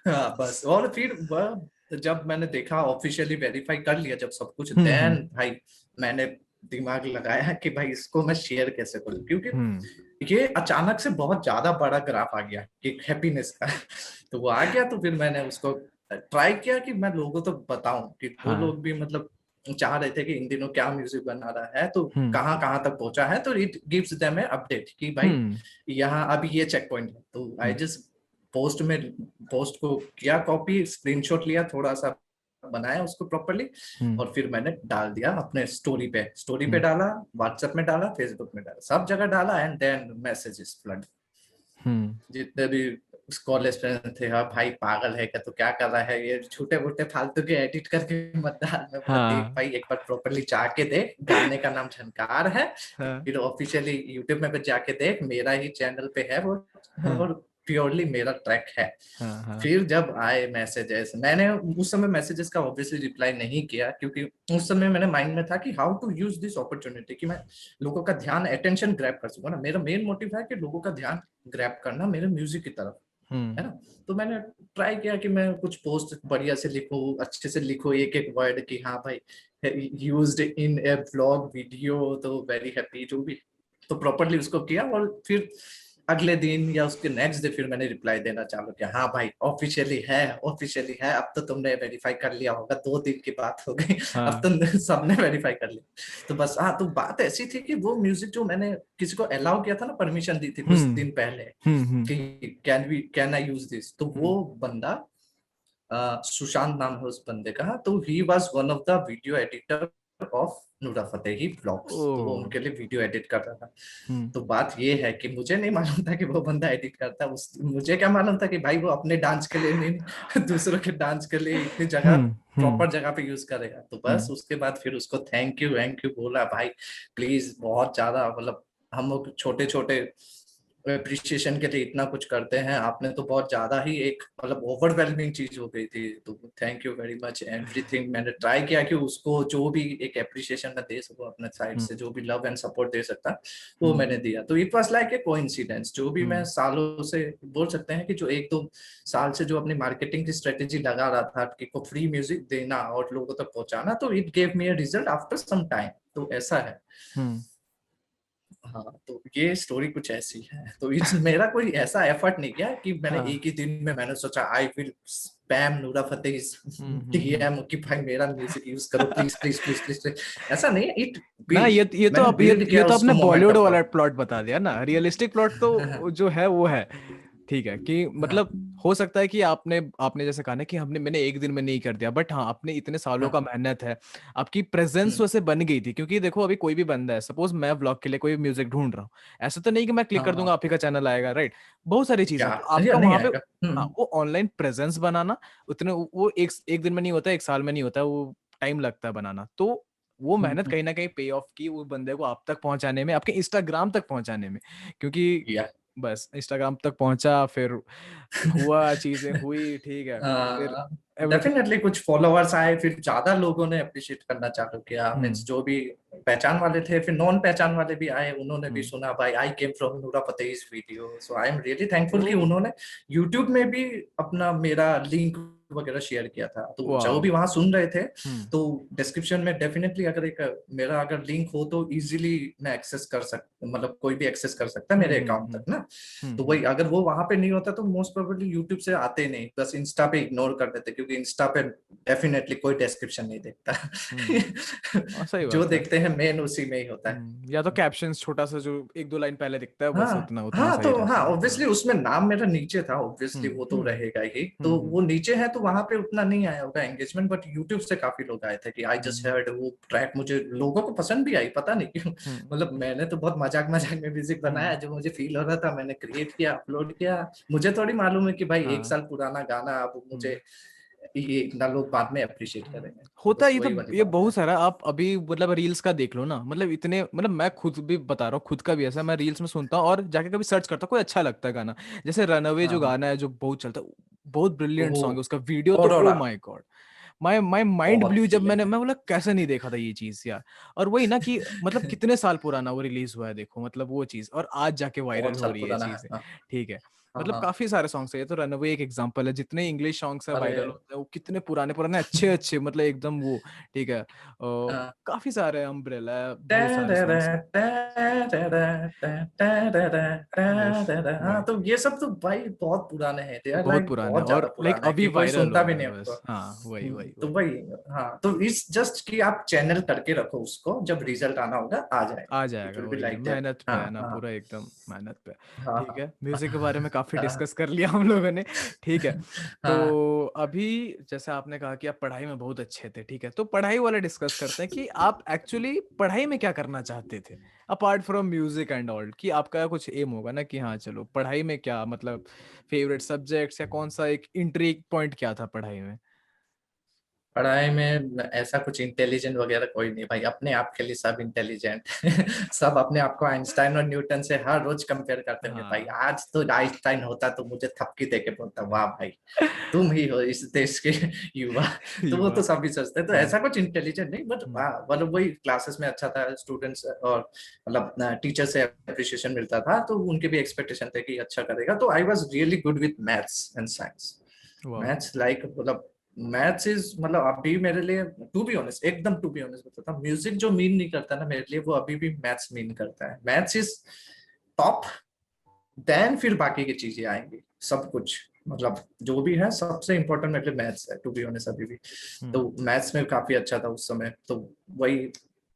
हाँ बस। और फिर वह जब मैंने देखा, ऑफिशियली वेरीफाई कर लिया जब सब कुछ, हम्म देन भाई मैंने दिमाग लगाया कि भाई इसको मैं शेयर कैसे करूं, हम्म क्योंकि ये अचानक से बहुत ज्यादा बड़ा ग्राफ आ गया एक हैप्पीनेस का। तो वो आ गया, तो फिर मैंने उसको ट्राई किया कि मैं लोगों को बताऊं कि वो हाँ लोग भी मतलब चाह रहे थे कि इन दिनों क्या म्यूजिक बना रहा है, तो हम्म कहाँ कहाँ तक पहुंचा है, तो it gives them A update कि भाई हम्म यहाँ अभी ये चेक पॉइंट है। तो आई हम्म जस्ट पोस्ट में पोस्ट को किया कॉपी, स्क्रीनशॉट लिया, थोड़ा सा बनाया उसको प्रॉपरली, हम्म और फिर मैंने डाल दिया अपने स्टोरी पे हम्म डाला, व्हाट्सएप में डाला, फेसबुक में डाला, सब जगह डाला, एंड देन मैसेजेस फ्लड। हम्म जितने भी उस कॉलेज फ्रेंड थे, हाँ भाई पागल है क्या, तो क्या कर रहा है ये, छोटे मोटे फालतू के एडिट करके मत डाल। मैं बोला देख हाँ भाई एक बार प्रॉपरली जाके देख, गाने का नाम झनकार है, हाँ फिर ऑफिशियली यूट्यूब में भी जाके देख, मेरा ही चैनल पे है वो, हाँ और प्योरली मेरा ट्रैक है। हाँ हाँ फिर जब आए मैसेजेस, मैंने उस समय मैसेजेस का ऑब्वियसली रिप्लाई नहीं किया, क्योंकि उस समय मेरे माइंड में था कि how to use this opportunity, कि मैं लोगों का ध्यान, अटेंशन ग्रैब कर सकूं ना। मेरा मेन मोटिव है कि लोगों का ध्यान ग्रैब करना मेरे म्यूजिक की तरफ, हम्म है ना। तो मैंने ट्राई किया कि मैं कुछ पोस्ट बढ़िया से लिखूं, अच्छे से लिखूं, एक एक वर्ड कि हाँ भाई used in A vlog video, तो वेरी हैप्पी जो भी। तो प्रॉपरली उसको किया, और फिर अगले दिन या उसके नेक्स्ट डे फिर मैंने रिप्लाई देना चालू किया, हाँ भाई ऑफिशियली है, ऑफिशियली है, अब तो तुमने वेरीफाई कर लिया होगा, 2 दिन की बात हो गई, अब हाँ तो सबने वेरीफाई कर लिया। तो बस हाँ, तो बात ऐसी थी कि वो म्यूजिक जो मैंने किसी को अलाउ किया था ना, परमिशन दी थी कुछ हम्म दिन पहले हम्म कि कैन आई यूज दिस, तो हम्म वो बंदा सुशांत नाम है उस बंदे का, तो he was one of the video editor of नूरा फतेही ब्लॉग्स, ओ तो वो उनके लिए वीडियो एडिट कर रहा था। हम्म तो बात ये है कि मुझे नहीं मालूम था कि वो बंदा एडिट करता है, उस मुझे क्या मालूम था कि भाई वो अपने डांस के लिए नहीं, दूसरों के डांस के लिए इतनी जगह, हम्म प्रॉपर जगह पे यूज करेगा। तो बस हम्म उसके बाद फिर उसको थैंक यू बोला, भाई प्लीज, बहुत ज्यादा मतलब हम लोग छोटे छोटे अप्रिसिएशन के लिए इतना कुछ करते हैं, आपने तो बहुत ज्यादा ही एक मतलब ओवरवेलमिंग चीज हो गई थी, तो thank you very much everything. मैंने ट्राई किया कि उसको जो भी एक अप्रिसिएशन मैं दे सकूं अपने साइड हम्म से, जो भी लव एंड सपोर्ट दे सकता, वो हम्म मैंने दिया। तो it was like A coincidence, जो भी मैं हम्म सालों से बोल सकते हैं कि जो 1-2 साल से जो अपनी मार्केटिंग की स्ट्रेटेजी लगा रहा था कि को फ्री म्यूजिक देना और लोगों तक पहुंचाना, तो it gave me a result after some time, तो ऐसा है। हम्म हाँ, तो ये स्टोरी कुछ ऐसी है। तो इट्स मेरा कोई ऐसा एफर्ट नहीं किया कि मैंने हाँ एक ही दिन में मैंने सोचा आई विल स्पैम नूरा फतेह हम्म। डीएम कि भाई मेरा म्यूजिक यूज करो प्लीज प्लीज प्लीज प्लीज। ऐसा नहीं है, इट ना बिल्ड, ये तो मैंने अब बिल्ड ये किया तो उसको आपने बॉलीवुड मोमेंटम वाला पर। प्लॉट बता दिया ना। रियलिस्टिक प्लॉट तो जो है वो है, ठीक है कि हाँ मतलब हो सकता है कि आपने आपने जैसे कहा ना कि हमने मैंने एक दिन में नहीं कर दिया, बट हाँ आपने इतने सालों का हाँ मेहनत है, आपकी प्रेजेंस हम्म, वैसे बन गई थी। क्योंकि देखो अभी कोई भी बंदा है, सपोज मैं व्लॉग के लिए कोई म्यूजिक ढूंढ रहा हूँ, ऐसा तो नहीं कि मैं क्लिक कर दूंगा हाँ आप ही का चैनल आएगा, राइट। बहुत सारी क्या, चीजें तो अरे आपका नहीं वहां पे, आएगा। हाँ वो ऑनलाइन प्रेजेंस बनाना उतने वो एक दिन में नहीं होता, एक साल में नहीं होता, वो टाइम लगता है बनाना। तो वो मेहनत हम्म, कहीं ना कहीं पे ऑफ की वो बंदे को आप तक पहुंचाने में, आपके इंस्टाग्राम तक पहुंचाने में। क्योंकि या बस इंस्टाग्राम तक पहुंचा, फिर हुआ, चीजें हुई, ठीक है, फिर एवरीथिंग। डेफिनेटली कुछ फॉलोअर्स आए, फिर ज्यादा लोगों ने अप्रिशिएट करना चालू किया, मीन्स हम्म जो भी पहचान वाले थे, फिर नॉन पहचान वाले भी आए, उन्होंने भी हम्म सुना भाई आई came from Nora Fatehi's video, so I am really thankful कि तो उन्होंने यूट्यूब में भी अपना मेरा लिंक वगैरह शेयर किया था। तो जो वाह। भी वहां सुन रहे थे, हम्म तो डिस्क्रिप्शन में डेफिनेटली अगर एक मेरा अगर लिंक हो तो इजीली मैं एक्सेस कर सकता, मतलब कोई भी एक्सेस कर सकता है मेरे अकाउंट तक ना। तो हम्म वही अगर वो वहां पे नहीं होता तो मोस्ट प्रोबेबली यूट्यूब से आते नहीं, बस इंस्टा पे इग्नोर कर देते, क्योंकि इंस्टा पे डेफिनेटली कोई डिस्क्रिप्शन नहीं सही देखता। जो बात है। देखते हैं मेन उसी में ही होता है। या तो कैप्शन छोटा सा जो एक दो लाइन पहले दिखता है, बस हाँ उतना उतना हाँ, सही तो हाँ रहता है, हाँ। ऑब्वियसली उसमें नाम मेरा नीचे था, ऑब्वियसली वो तो हम्म रहेगा ही, तो हम्म वो नीचे है तो वहां पे उतना नहीं आया होगा एंगेजमेंट, बट यूट्यूब से काफी लोग आए थे कि आई जस्ट हम्म हर्ड, वो ट्रैक मुझे लोगों को पसंद भी आई, पता नहीं क्यों। हम्म मतलब मैंने तो बहुत मजाक मजाक में म्यूजिक बनाया, हम्म, जो मुझे फील हो रहा था मैंने क्रिएट किया, अपलोड किया। मुझे थोड़ी मालूम है कि भाई एक हाँ। साल पुराना गाना अब हम्म मुझे ये इतना लोग बाद में अप्रिशिएट करेंगे, तो होता बस है ये तो, वही वाली ये बात है। बहुत सारा। आप अभी मतलब रील्स का देख लो ना, मतलब इतने, मतलब मैं खुद भी बता रहा हूँ, खुद का भी ऐसा, मैं रील्स में सुनता हूँ और जाके कभी सर्च करता हूँ, कोई अच्छा लगता है गाना, जैसे रनअवे हाँ जो हाँ, गाना है जो बहुत चलता है, बहुत ब्रिलियंट वो सॉन्ग है, उसका वीडियो तो oh aurora my god, my mind बहुत ब्लू। जब फीलिंग मैंने, है, मैं बोला कैसे नहीं देखा था ये चीज यार। और वही ना कि मतलब कितने साल पुराना वो रिलीज हुआ है, देखो मतलब वो चीज, और आज जाके वायरल बहुत हो साल रही है पुराना है। चीजें, हाँ ठीक है। हाँ मतलब हाँ। काफी सारे सॉन्ग्स है, ये तो रनअवे एक एग्जांपल है, जितने इंग्लिश सॉन्ग्स है अरे वायरल होते हैं वो कितने पुराने पुराने अच्छे अच्छे, मतलब एकदम वो, ठीक है, हाँ। काफी सारे, अम्ब्रेला, बहुत सारे सॉन्ग्स हैं। यस, हाँ, वही, तो ये सब तो भाई बहुत पुराने हैं, दे आर बहुत लाइक पुराने बहुत और ज्यादा लाइक पुराना है अभी कि कोई वायरल सुनता हो भी रहा है नहीं बस, होगा। हाँ वही वही तो वही। वही। हाँ, तो इस जस्ट कि आप चैनल करके रखो उसको, जब रिजल्ट आना होगा आ जाएगा। आ इट जाएगा, विल बी वही है, लाइक दैट। मेहनत पे हाँ है ना हाँ पूरा, एकदम मेहनत पे। हाँ ठीक है, हाँ म्यूजिक के बारे में काफी हाँ डिस्कस कर लिया हम लोगों ने, ठीक है। तो हाँ। अभी जैसे आपने कहा कि आप पढ़ाई में बहुत अच्छे थे, ठीक है, तो पढ़ाई वाला डिस्कस करते हैं कि आप एक्चुअली पढ़ाई में क्या करना चाहते थे, apart from music and all, कि आपका कुछ एम होगा ना कि हाँ चलो पढ़ाई में क्या, मतलब फेवरेट सब्जेक्ट्स या कौन सा एक इंट्रीग पॉइंट क्या था पढ़ाई में? पढ़ाई में ऐसा कुछ इंटेलिजेंट वगैरह कोई नहीं भाई, अपने आप के लिए सब इंटेलिजेंट सब अपने आप को आइंस्टाइन और न्यूटन से हर रोज कंपेयर करते होंगे भाई, हाँ। आज तो आइंस्टाइन होता तो मुझे थपकी दे के बोलता वाह भाई तुम ही हो इस देश के युवा। तो वो युवा। तो सभी सोचते हैं, तो हाँ। ऐसा कुछ इंटेलिजेंट नहीं, बट हम्म, मतलब वही क्लासेस में अच्छा था, स्टूडेंट्स और मतलब टीचर से अप्रिशिएशन मिलता था, तो उनके भी एक्सपेक्टेशन थे कि अच्छा करेगा, तो I was really good with maths and science. वाह। मैथ्स लाइक मतलब मैथ्स इज मतलब अभी मेरे लिए, टू बी ऑनेस्ट, एकदम टू बी ऑनेस्ट बताता हूँ, म्यूजिक जो मीन नहीं करता ना मेरे लिए, वो अभी भी मैथ्स मीन करता है। मैथ्स इज टॉप, देन फिर बाकी की चीजें आएंगी, सब कुछ मतलब जो भी है सबसे इम्पोर्टेंट मेरे लिए मैथ्स है, टू बी ऑनेस्ट अभी भी। तो हम्म। मैथ्स में काफी अच्छा था उस समय, तो वही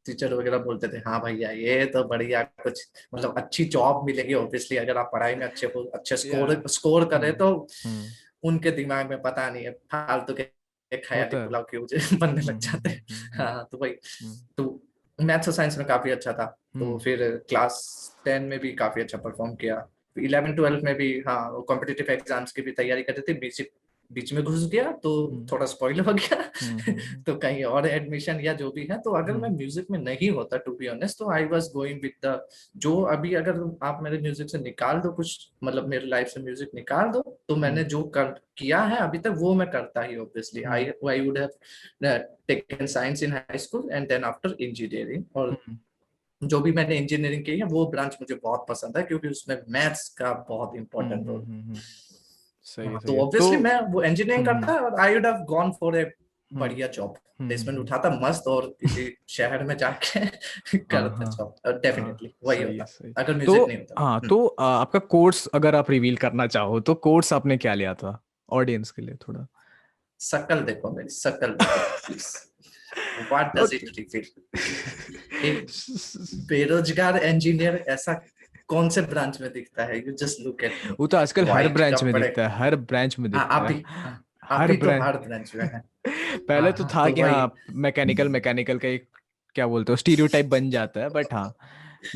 टीचर वगैरह बोलते थे हाँ भैया ये तो बढ़िया कुछ मतलब अच्छी जॉब मिलेगी ऑब्वियसली, अगर आप पढ़ाई में अच्छे हो, अच्छे या। स्कोर स्कोर करें हम्म। तो। हम्म। उनके दिमाग में पता नहीं है फालतू के ख्याली होता है। पुलाव के बनने लग जाते हैं। हाँ, तो वही। हम्म। तो मैथ्स और साइंस में काफी अच्छा था, तो हम्म। फिर क्लास 10 में भी काफी अच्छा परफॉर्म किया। 11 12 में भी हाँ कॉम्पिटिटिव एग्जाम्स की भी तैयारी करते थे, बीच बीच में घुस गया तो हम्म। थोड़ा स्पॉइल हो गया हम्म। तो कहीं और एडमिशन या जो भी है, तो अगर मैं हम्म। म्यूजिक में नहीं होता टू बी ऑनेस्ट, तो I was going with the जो अभी अगर आप मेरे म्यूजिक से निकाल दो कुछ, मतलब मेरी लाइफ से म्यूजिक निकाल दो, तो मैंने हम्म। जो कर किया है अभी तक वो मैं करता ही obviously. I hmm. I would have taken science in high school and then after engineering, और हम्म। जो भी मैंने इंजीनियरिंग की है वो ब्रांच मुझे बहुत पसंद है, क्योंकि उसमें मैथ्स का बहुत इंपॉर्टेंट रोल। सही है, हाँ, सही तो है, तो ऑब्वियसली मैं वो इंजीनियरिंग हम्म। करता और I would have gone for a hmm. बढ़िया जॉब, प्लेसमेंट हम्म। उठाता मस्त और किसी शहर में जाके हाँ करता हाँ जॉब, हाँ, डेफिनेटली वही सही है, होता सही। अगर तो म्यूजिक नहीं होता। हाँ, तो आपका कोर्स अगर आप रिवील करना चाहो तो कोर्स आपने क्या लिया था, ऑडियंस के लिए थोड़ा? शक्ल देखो, मेरी शक्ल देखो please, what does okay. It refill. एक बेरोजगार इंजीनियर ऐसा कौन से ब्रांच में दिखता है? You just look at me, वो तो आजकल हर व्हाइट ब्रांच में कपड़े। दिखता है, हर ब्रांच में हाँ दिखता है, अभी, हाँ, हर अभी तो ब्रांच। हर ब्रांच में है। पहले हाँ तो हाँ, था तो कि वही। हाँ मैकेनिकल मैकेनिकल का एक, क्या बोलते हो, स्टीरियोटाइप बन जाता है, बट हाँ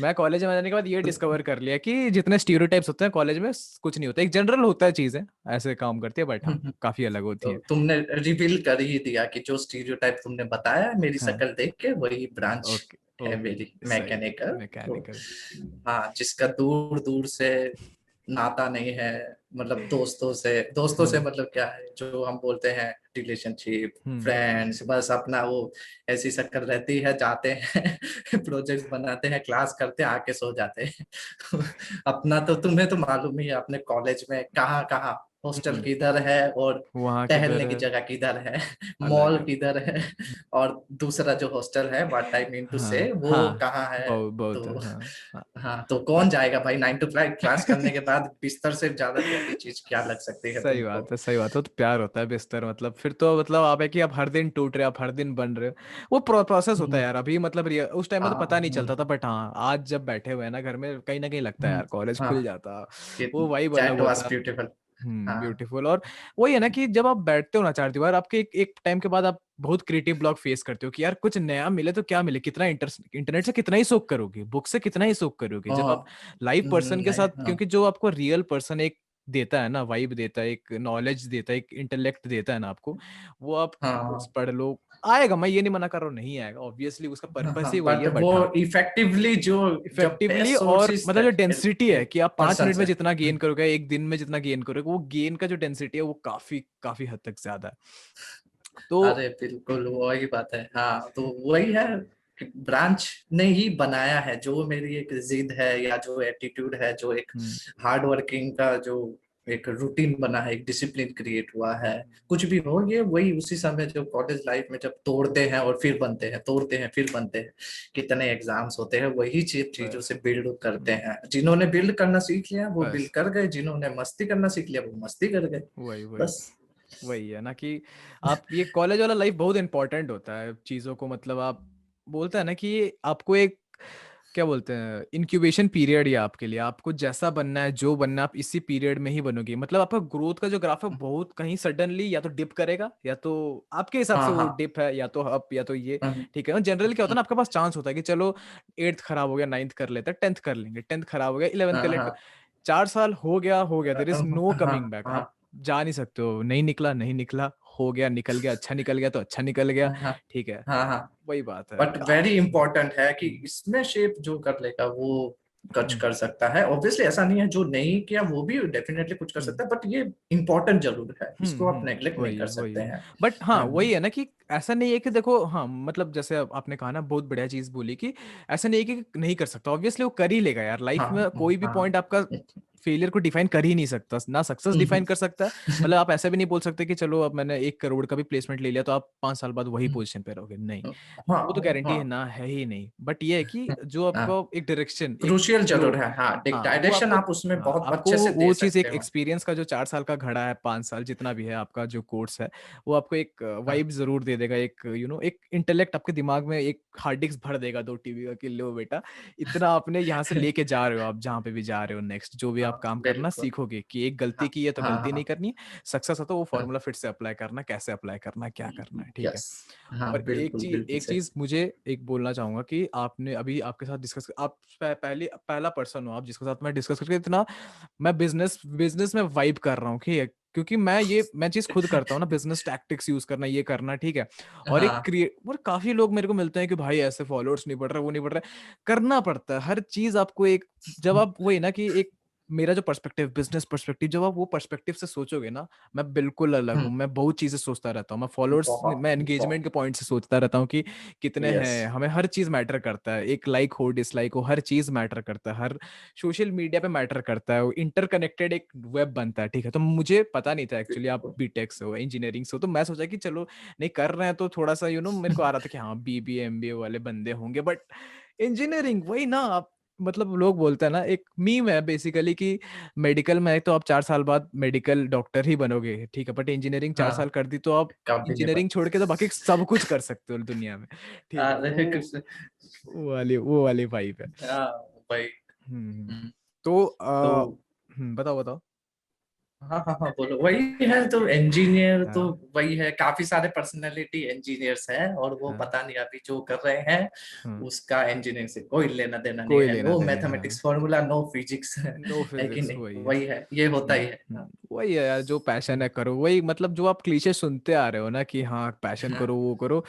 मैं कॉलेज में जाने के बाद ये डिस्कवर कर लिया कि जितने स्टीरियोटाइप्स होते हैं कॉलेज में कुछ नहीं होता, एक जनरल होता है, चीजें ऐसे काम करती है, बट हाँ काफी अलग होती तो है। तुमने रिवील कर ही दिया कि जो स्टीरियोटाइप तुमने बताया मेरी हाँ। शक्ल देख के, वही ब्रांच ओके। है ओके। मेरी, सही है, मैकेनिकल। तो मैकेनिकल। हाँ, जिसका दूर दूर से नाता नहीं है, मतलब दोस्तों से हम्म। मतलब क्या है जो हम बोलते हैं रिलेशनशिप, हम्म। फ्रेंड्स, बस अपना वो ऐसी शक्ल रहती है, जाते हैं प्रोजेक्ट्स बनाते हैं, क्लास करते हैं, आके सो जाते हैं अपना तो तुम्हें तो मालूम ही है अपने कॉलेज में कहाँ कहाँ हॉस्टल हम्म। किधर है, और वहाँ किधर टहलने की है, जगह किधर है, अलग मॉल है। किधर है, और दूसरा जो हॉस्टल है व्हाट आई मीन टू से हाँ वो हाँ, कहाँ है। बहुत बहुत है, तो हाँ हाँ। हाँ, तो कौन बट जाएगा भाई 9 to 5 क्लास करने के बाद बिस्तर से ज्यादा प्यारी चीज क्या लग सकती है सही तुमको? बात है, सही बात है, तो प्यार होता है बिस्तर, मतलब फिर तो मतलब आप है कि आप हर दिन टूट रहे हो, आप हर दिन बन रहे हो, वो प्रोसेस होता है हम्म, यार, अभी मतलब उस टाइम में तो हाँ पता नहीं चलता था, बट हाँ आज जब बैठे हुए हैं ना घर में, कहीं ना कहीं लगता है हम्म, यार कॉलेज खुल हाँ, जाता, वो वाइब अलग दैट वाज होता। ब्यूटीफुल। हाँ ब्यूटीफुल। और वही है ना कि जब आप बैठते हो ना चार दीवार, आपके एक टाइम के बाद आप बहुत क्रिएटिव ब्लॉक फेस करते हो कि यार कुछ नया मिले तो क्या मिले, कितना इंटरनेट से कितना ही सोख करोगे, बुक से कितना ही सोख करोगे, जब आप हाँ लाइव पर्सन के नहीं साथ, हाँ क्योंकि जो आपको रियल पर्सन एक देता है ना, वाइब देता है, एक नॉलेज देता है, एक इंटेलेक्ट देता है ना आपको, वो आप बुक्स हाँ पढ़ लो, आएगा, मैं ये नहीं मना कर रहा हूँ नहीं आएगा, ऑब्वियसली उसका हाँ पर्पस हाँ, ही वही बट है, वो बट हाँ इफेक्टिवली जो जब इफेक्टिवली, बेस्ट और सोर्सेज मतलब जो थे डेंसिटी है कि आप पांच पर्सन मिनट में से। जितना गेन करोगे, एक दिन में जितना गेन करोगे, वो गेन का जो डेंसिटी है वो काफी काफी हद तक ज्यादा है। तो अरे बिल्कुल वही बात है, हाँ, तो वही है, ब्रांच ने ही बनाया है जो मेरी एक जिद है, या जो एटीट्यूड है, जो एक हम्म। हार्ड वर्किंग का जो एक रूटीन बना है, एक डिसिप्लिन क्रिएट हुआ है। कुछ भी हो, ये वही उसी समय जो कॉलेज लाइफ में जब तोड़ते हैं और फिर बनते हैं, तोड़ते हैं फिर बनते हैं, कितने एग्जाम्स होते हैं, वही चीजों से बस बिल्ड करते हैं। जिन्होंने बिल्ड करना सीख लिया वो बिल्ड बस कर गए, जिन्होंने मस्ती करना सीख लिया वो मस्ती कर गए। वही वही बस। वही है ना कि आप ये कॉलेज वाला लाइफ बहुत इंपॉर्टेंट होता है चीज़ों को, मतलब आप बोलते हैं ना कि ये आपको एक क्या बोलते हैं इंक्यूबेशन पीरियड, या आपके लिए आपको जैसा बनना है जो बनना है आप इसी पीरियड में ही बनोगे। मतलब आपका ग्रोथ का जो ग्राफ है बहुत कहीं सडनली या तो डिप करेगा, या तो आपके हिसाब से हाँ वो हाँ। डिप है, या तो अप, या तो ये हम्म, ठीक है ना। जनरली क्या होता है ना, आपके पास चांस होता है कि चलो एट्थ खराब हो गया, नाइन्थ कर लेते हैं, टेंथ कर लेंगे, टेंथ खराब हो गया, इलेवेंथ कर हाँ लेंगे। हाँ 4 साल हो गया, देयर इज नो हाँ कमिंग बैक। हाँ आप जा नहीं सकते हो, नहीं निकला नहीं निकला, हो गया निकल गया, अच्छा निकल गया तो अच्छा निकल गया, हाँ हाँ ठीक है। हाँ हाँ। वही बात है बट वेरी इंपॉर्टेंट है कि हम्म, इसमें शेप जो कर लेगा वो कुछ हम्म, कर सकता है। ऑब्वियसली ऐसा नहीं है जो नहीं किया वो भी डेफिनेटली कुछ कर हम्म, सकता है, बट ये इंपॉर्टेंट जरूर है, इसको आप नेग्लेक्ट नहीं वही कर वही सकते हैं। बट हाँ हाँ वही है ना कि ऐसा नहीं है कि देखो, हाँ मतलब जैसे आपने कहा ना, बहुत बढ़िया चीज बोली कि ऐसा नहीं है कि नहीं कर सकता, ऑब्वियसली वो कर ही लेगा यार। हाँ लाइफ में कोई भी हाँ। पॉइंट आपका फेलियर को डिफाइन कर ही नहीं सकता ना, सक्सेस डिफाइन कर सकता है। मतलब आप ऐसा भी नहीं बोल सकते कि चलो अब मैंने 1 करोड़ का भी प्लेसमेंट ले लिया तो आप 5 साल बाद वही पोजीशन पे रहोगे, नहीं, हाँ वो तो गारंटी है हाँ ना, है ही नहीं। बट ये है कि जो हाँ। आपको एक डायरेक्शन, एक क्रूशियल फ्लो, जरूर है, हाँ, हाँ वो डायरेक्शन आपको, आप उसमें हाँ बहुत आपको अच्छे से वो दे चीज़, सकते एक हो। एक्सपीरियंस का जो 4 साल का घड़ा है, 5 साल जितना भी है आपका जो कोर्स है, वो आपको एक हाँ वाइब जरूर दे देगा, एक एक इंटेलेक्ट आपके दिमाग में, एक हार्ड डिस्क भर देगा 2 TB का कि लो बेटा, इतना आपने यहाँ से लेके जा रहे हो, आप जहाँ पे भी जा रहे हो नेक्स्ट जो भी हाँ आप काम करना बिल्कुल। सीखोगे कि एक गलती हाँ की है तो हाँ गलती नहीं हाँ करनी है, सक्सेस है तो वो हाँ। फॉर्मूला फिर से अप्लाई करना, कैसे अप्लाई करना है, क्या करना है, ठीक है। यस। हाँ और बिल्कुल बिल्कुल एक सही। चीज मुझे एक बोलना चाहूंगा कि आपने अभी आपके साथ डिस्कस, आप पहला पर्सन हो आप जिसके साथ मैं डिस्कस करके इतना मैं बिजनेस में वाइब कर रहा हूँ, ठीक है, क्योंकि मैं चीज खुद करता हूँ ना, बिजनेस टैक्टिक्स यूज करना, ये करना, ठीक है। और एक हाँ क्रिएट और काफी लोग मेरे को मिलते हैं कि भाई ऐसे फॉलोअर्स नहीं बढ़ रहे, वो नहीं बढ़ रहे, करना पड़ता है हर चीज आपको एक, जब आप वही ना कि एक मेरा जो पर्सपेक्टिव, बिजनेस पर्सपेक्टिव, जब आप वो पर्सपेक्टिव से सोचोगे ना, मैं बिल्कुल अलग हूँ, मैं बहुत चीजें सोचता रहता हूँ, मैं फॉलोअर्स, बहुत मैं एंगेजमेंट बहुत। के पॉइंट से सोचता रहता हूँ कि कितने यस। हैं, हमें हर चीज मैटर करता है, एक लाइक हो डिसलाइक हो हर चीज मैटर करता है, हर सोशल मीडिया पे मैटर करता है, वो इंटरकनेक्टेड एक वेब बनता है, ठीक है। तो मुझे पता नहीं था एक्चुअली आप बिल्कुल। बीटेक से हो, इंजीनियरिंग से हो, तो मैं सोचा कि चलो नहीं कर रहे हैं तो थोड़ा सा मेरे को आ रहा था कि हाँ बीबीए एमबीए वाले बंदे होंगे, बट इंजीनियरिंग वही ना आप, मतलब लोग बोलते हैं ना, एक मीम है बेसिकली कि मेडिकल में तो आप 4 साल बाद मेडिकल डॉक्टर ही बनोगे, ठीक है, बट इंजीनियरिंग 4 साल हाँ कर दी तो आप कभी नहीं इंजीनियरिंग बन। छोड़ के तो बाकी सब कुछ कर सकते हो दुनिया में, ठीक है। अरे कृष्ण। वो वाली वाइब है। हाँ भाई। हम्म। हम्म, तो तो बताओ बताओ। हाँ हाँ हाँ बोलो। वही है तो इंजीनियर तो हाँ वही है, काफी सारे पर्सनालिटी इंजीनियर्स हैं और वो हाँ पता नहीं अभी जो कर रहे हैं हाँ उसका इंजीनियरिंग से कोई लेना देना नहीं कोई है। लेना नो देना है, हाँ mathematics formula, no physics no है कि फिजिक्स, नहीं, वही है। वही है, ये होता ही है। हाँ वही है यार, जो पैशन है करो, वही मतलब जो आप क्लीशे सुनते आ रहे हो ना कि हाँ पैशन हाँ करो वो करो,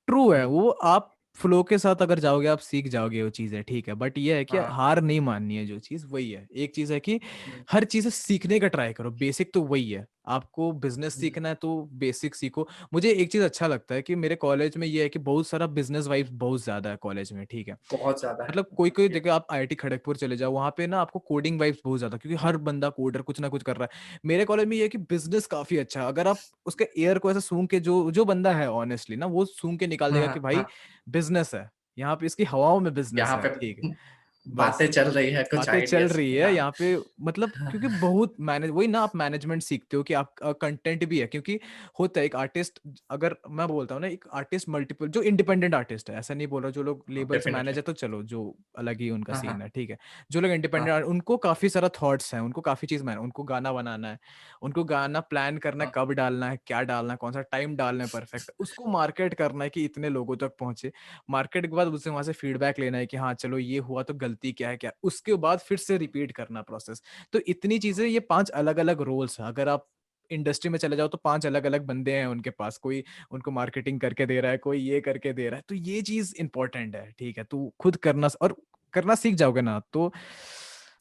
ट्रू है हम्म, वो, आप फ्लो के साथ अगर जाओगे आप सीख जाओगे वो चीज़ें, ठीक है। बट ये है कि हाँ हार नहीं माननी है, जो चीज़ वही है, एक चीज़ है कि हम्म, हर चीज़ सीखने का ट्राई करो, बेसिक तो वही है। आपको बिजनेस हम्म, सीखना है तो बेसिक सीखो। मुझे एक चीज़ अच्छा लगता है कि मेरे कॉलेज में ये है कि बहुत सारा बिजनेस वाइब्स बहुत ज़्यादा है कॉलेज में, ठीक है। बहुत ज्यादा है। मतलब कोई कोई जगह आप आईआईटी खड़गपुर चले जाओ, वहां पे ना आपको कोडिंग वाइब्स बहुत ज्यादा, क्योंकि हर बंदा कोडर कुछ ना कुछ कर रहा है। मेरे कॉलेज में ये है कि बिजनेस काफी अच्छा है, अगर आप उसके एयर को ऐसे सूंघ के, जो जो बंदा है ऑनेस्टली ना, वो सूंघ के निकाल देगा कि हाँ भाई हाँ। बिजनेस है, यहाँ पे इसकी हवाओं में बिजनेस यहाँ है, पे ठीक है। बस बातें चल रही है, कुछ बातें चल आइडियाज। रही है हाँ यहाँ पे, मतलब क्योंकि बहुत मैनेज, वही ना आप मैनेजमेंट सीखते हो कि आप कंटेंट भी है, क्योंकि होता है एक आर्टिस्ट, अगर मैं बोलता हूँ ना एक आर्टिस्ट मल्टीपल, जो इंडिपेंडेंट आर्टिस्ट है, ऐसा नहीं बोल रहा जो लोग लेबल से मैनेज डेफिनेटली। है तो चलो जो अलग ही उनका हाँ सीन हाँ है, ठीक है। जो लोग इंडिपेंडेंट, हाँ उनको काफी सारा थॉट्स हैं, उनको काफी चीज उनको गाना बनाना है, उनको गाना प्लान करना है, हाँ कब डालना है, क्या डालना है, कौन सा टाइम डालना है परफेक्ट, उसको मार्केट करना है कि इतने लोगों तक पहुंचे, मार्केट के बाद उससे वहां से फीडबैक लेना है कि हाँ चलो ये हुआ तो गलती क्या है, क्या उसके बाद फिर से रिपीट करना प्रोसेस। तो इतनी चीजें, ये 5 अलग अलग रोल्स है, अगर आप इंडस्ट्री में चले जाओ तो 5 अलग अलग बंदे हैं उनके पास, कोई उनको मार्केटिंग करके दे रहा है, कोई ये करके दे रहा है, तो ये चीज इंपॉर्टेंट है, ठीक है। तू खुद करना और करना सीख जाओगे ना, तो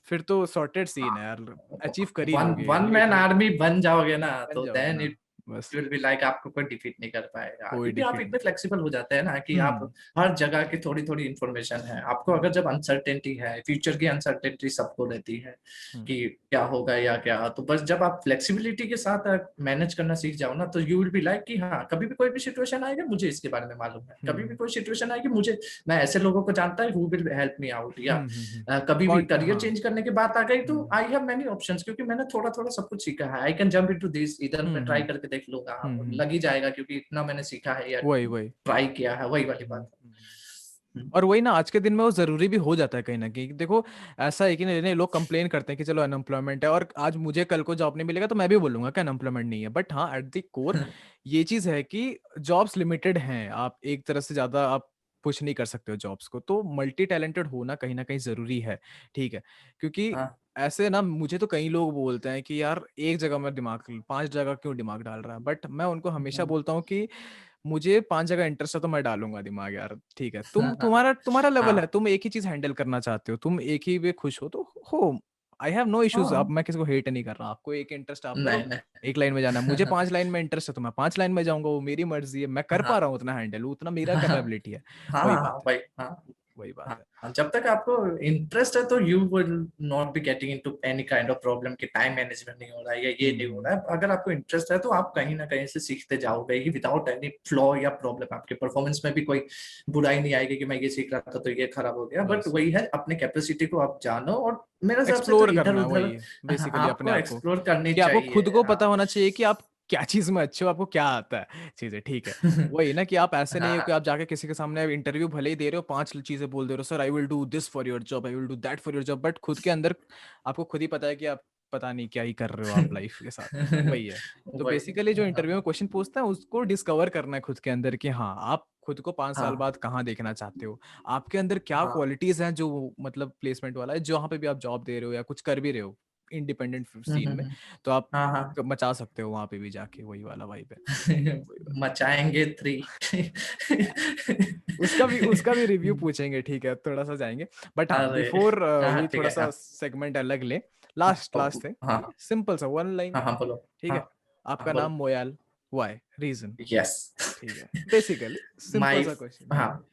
फिर तो सॉर्टेड सीन है यार, अचीव कर ही वन लोगे, वन मैन लिटरली आर्मी बन जाओगे ना बन तो जाओगे देन ना। इट बस विल बी लाइक आपको कोई डिफीट नहीं कर पाएगा, कोई क्योंकि आप डिफीट इतने नहीं। फ्लेक्सिबल हो जाते हैं ना कि आप हर जगह की थोड़ी थोड़ी इंफॉर्मेशन है आपको। अगर जब अनसर्टेनिटी है, फ्यूचर की अनसर्टेनिटी सबको रहती है हम्म कि क्या होगा या क्या, तो बस जब आप फ्लेक्सिबिलिटी के साथ मैनेज करना सीख जाओ ना, तो यू विल बी लाइक कि हाँ कभी भी कोई भी सिचुएशन आएगा मुझे इसके बारे में मालूम है, कभी भी हम्म कोई सिचुएशन आएगी मुझे, मैं ऐसे लोगों को जानता है who will help me out, या हम्म। कभी भी करियर हाँ। चेंज करने की बात आ गई तो हम्म आई हैव मेनी ऑप्शंस, क्योंकि मैंने थोड़ा थोड़ा सब कुछ सीखा है। I can jump into this, इधर मैं ट्राई हम्म करके देख लूंगा, हम्म। लग ही जाएगा क्योंकि इतना मैंने सीखा है या वही वही। ट्राई किया है, वही वाली हम्म, बात हम्म। है। और वही ना, आज के दिन में वो जरूरी भी हो जाता है कहीं ना कहीं। देखो ऐसा है कि नहीं, लोग कंप्लेन करते हैं कि चलो अनएम्प्लॉयमेंट है, और आज मुझे कल को जॉब नहीं मिलेगा तो मैं भी बोलूंगा कि अनएम्प्लॉयमेंट नहीं है। बट हाँ, एट द कोर ये चीज है कि जॉब्स लिमिटेड हैं, आप एक तरह से ज्यादा आप पुश नहीं कर सकते हो जॉब्स को, तो मल्टी टैलेंटेड होना कहीं ना कहीं जरूरी है। ठीक है, क्योंकि हाँ ऐसे ना मुझे तो कई लोग बोलते हैं कि यार एक जगह में दिमाग, 5 जगह क्यों दिमाग डाल रहा है, बट मैं उनको हमेशा बोलता हूँ कि मुझे 5 जगह इंटरेस्ट है तो मैं डालूंगा दिमाग यार। ठीक है, तुम्हारा तुम्हारा लेवल है, हाँ तुम एक ही चीज हैंडल करना चाहते हो, तुम एक ही में खुश हो तो हो। I have no issues. अब हाँ, मैं किसी को हेट नहीं कर रहा, आपको एक इंटरेस्ट आप करो, नहीं एक लाइन में जाना, मुझे नहीं 5 लाइन में इंटरेस्ट है तो मैं 5 लाइन में जाऊंगा, वो मेरी मर्जी है, मैं कर पा हाँ रहा हूँ उतना हैंडल, उतना मेरा हाँ कैपेबिलिटी है। हाँ वही हाँ बात है, भाई हाँ वही बात है। हाँ। जब तक आपको इंटरेस्ट है तो you will not be getting into any kind of problem कि टाइम मैनेजमेंट नहीं हो रहा है या ये नहीं हो हम्म। रहा है। अगर आपको इंटरेस्ट है तो आप कहीं ना कहीं से सीखते जाओगे ही विदाउट एनी फ्लॉ या प्रॉब्लम। आपके परफॉर्मेंस में भी कोई बुराई नहीं आएगी कि मैं ये सीख रहा था तो ये खराब हो गया। बट बस वही है, अपने कैपेसिटी को आप जानो, और मेरे हिसाब से तो एक्सप्लोर इधर करना है, उधर वही बेसिकली अपने आपको आप को, एक्सप्लोर करनी कि आपको खुद चाहिए। को पता होना चाहिए कि आप क्या चीज में अच्छे हो, आपको क्या आता है चीजें। ठीक है, वही ना कि आप ऐसे नहीं हो कि हाँ आप जाके किसी के सामने इंटरव्यू भले ही दे रहे हो, 5 चीजें बोल दे रहे हो, sir I will do this for your job, I will do that for your job, but खुद के अंदर आपको खुद ही पता है कि आप पता नहीं क्या ही कर रहे हो आप लाइफ के साथ में। वही है। तो वही बेसिकली जो इंटरव्यू में हाँ क्वेश्चन पूछता है उसको डिस्कवर करना है खुद के अंदर, कि हाँ आप खुद को 5 साल हाँ बाद कहाँ देखना चाहते हो, आपके अंदर क्या हाँ क्वालिटीज हैं जो मतलब प्लेसमेंट वाला है, जहाँ पे भी आप जॉब दे रहे हो या कुछ कर भी रहे हो इंडिपेंडेंट सीन में, हम्म। तो आप हाँ हाँ मचा सकते हो वहां पे भी जाके। वही वाला वाइब है, वही वाला। मचाएंगे 3। उसका भी रिव्यू पूछेंगे, ठीक है, थोड़ा सा जाएंगे। बट हाँ, अरे बिफोर हाँ वी ठीक थोड़ा है सा हाँ सेगमेंट अलग ले, लास्ट लास्ट थिंग, हाँ ठीक है, सिंपल सा 1 लाइन। हाँ हाँ बोलो। ठीक हाँ है, हाँ आपका नाम बोलो। मोयाल, व्हाई, रीजन। यस। ठीक है, बेसिकली सिंपल माय सा क्वेश्चन है। हाँ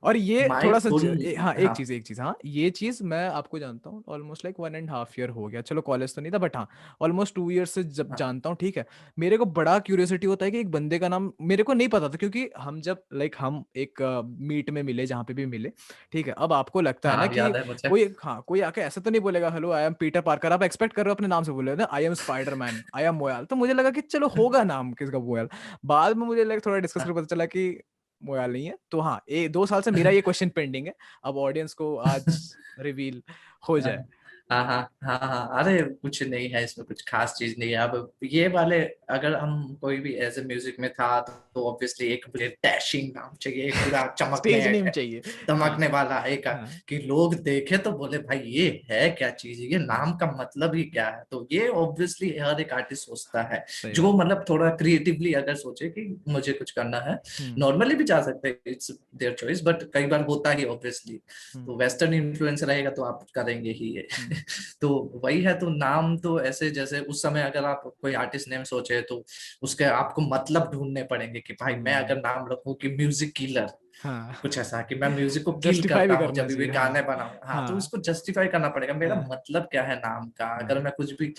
और ये माय थोड़ा सा फुल हाँ, हाँ एक चीज, हाँ ये चीज मैं आपको जानता हूँ ऑलमोस्ट लाइक 1.5 ईयर हो गया, चलो कॉलेज तो नहीं था बट हाँ ऑलमोस्ट 2 ईयर से जब हाँ जानता हूँ। ठीक है, मेरे को बड़ा क्यूरियोसिटी होता है कि एक बंदे का नाम मेरे को नहीं पता था, क्योंकि हम जब लाइक हम एक मीट में मिले, जहाँ पे भी मिले, ठीक है, अब आपको लगता है ना हाँ कि याद है मुझे। कोई, हाँ कोई आके ऐसा तो नहीं बोलेगा hello I am Peter Parker, आप एक्सपेक्ट कर रहे हो अपने नाम से बोले ना I am Spiderman, I am Moyal, तो मुझे लगा कि चलो होगा नाम किसका मोयाल। बाद में मुझे लाइक थोड़ा डिस्कस करके हाँ पता चला कि मोयाल नहीं है। तो हाँ, 2 साल से मेरा ये क्वेश्चन पेंडिंग है, अब ऑडियंस को आज रिवील हो हाँ जाए। हाँ हाँ हाँ हाँ, अरे कुछ नहीं है इसमें, कुछ खास चीज नहीं है। अब ये वाले अगर हम कोई भी एज ए म्यूजिक में था तो ऑब्वियसली एक डैशिंग नाम चाहिए, एक पूरा चमकने स्टेज नेम चाहिए। हाँ दमकने वाला एक, हाँ, कि लोग देखे तो बोले भाई ये है क्या चीज, ये नाम का मतलब ही क्या है। तो ये ऑब्वियसली हर एक आर्टिस्ट सोचता है, सही जो बात। मतलब थोड़ा क्रिएटिवली अगर सोचे कि मुझे कुछ करना है। हम्म नॉर्मली भी जा सकते हैं, इट्स देयर चॉइस, बट कई बार होता ही ऑब्वियसली। हम्म तो वेस्टर्न इन्फ्लुएंस रहेगा तो आप करेंगे ही ये। हम्म तो वही है। तो नाम तो ऐसे जैसे उस समय अगर आप कोई आर्टिस्ट नेम सोचे तो उसके आपको मतलब ढूंढने पड़ेंगे कि भाई मैं हम्म, अगर नाम रखूं कि म्यूजिक किलर, हाँ कुछ ऐसा कि मैं म्यूजिक को किल जस्टिफाई करता भी हूँ करना जब भी चाहिए, हाँ गाने बनाऊं, हाँ तो हाँ उसको जस्टिफाई करना पड़ेगा, मेरा हाँ मतलब क्या है नाम का। अगर हाँ मैं कुछ भी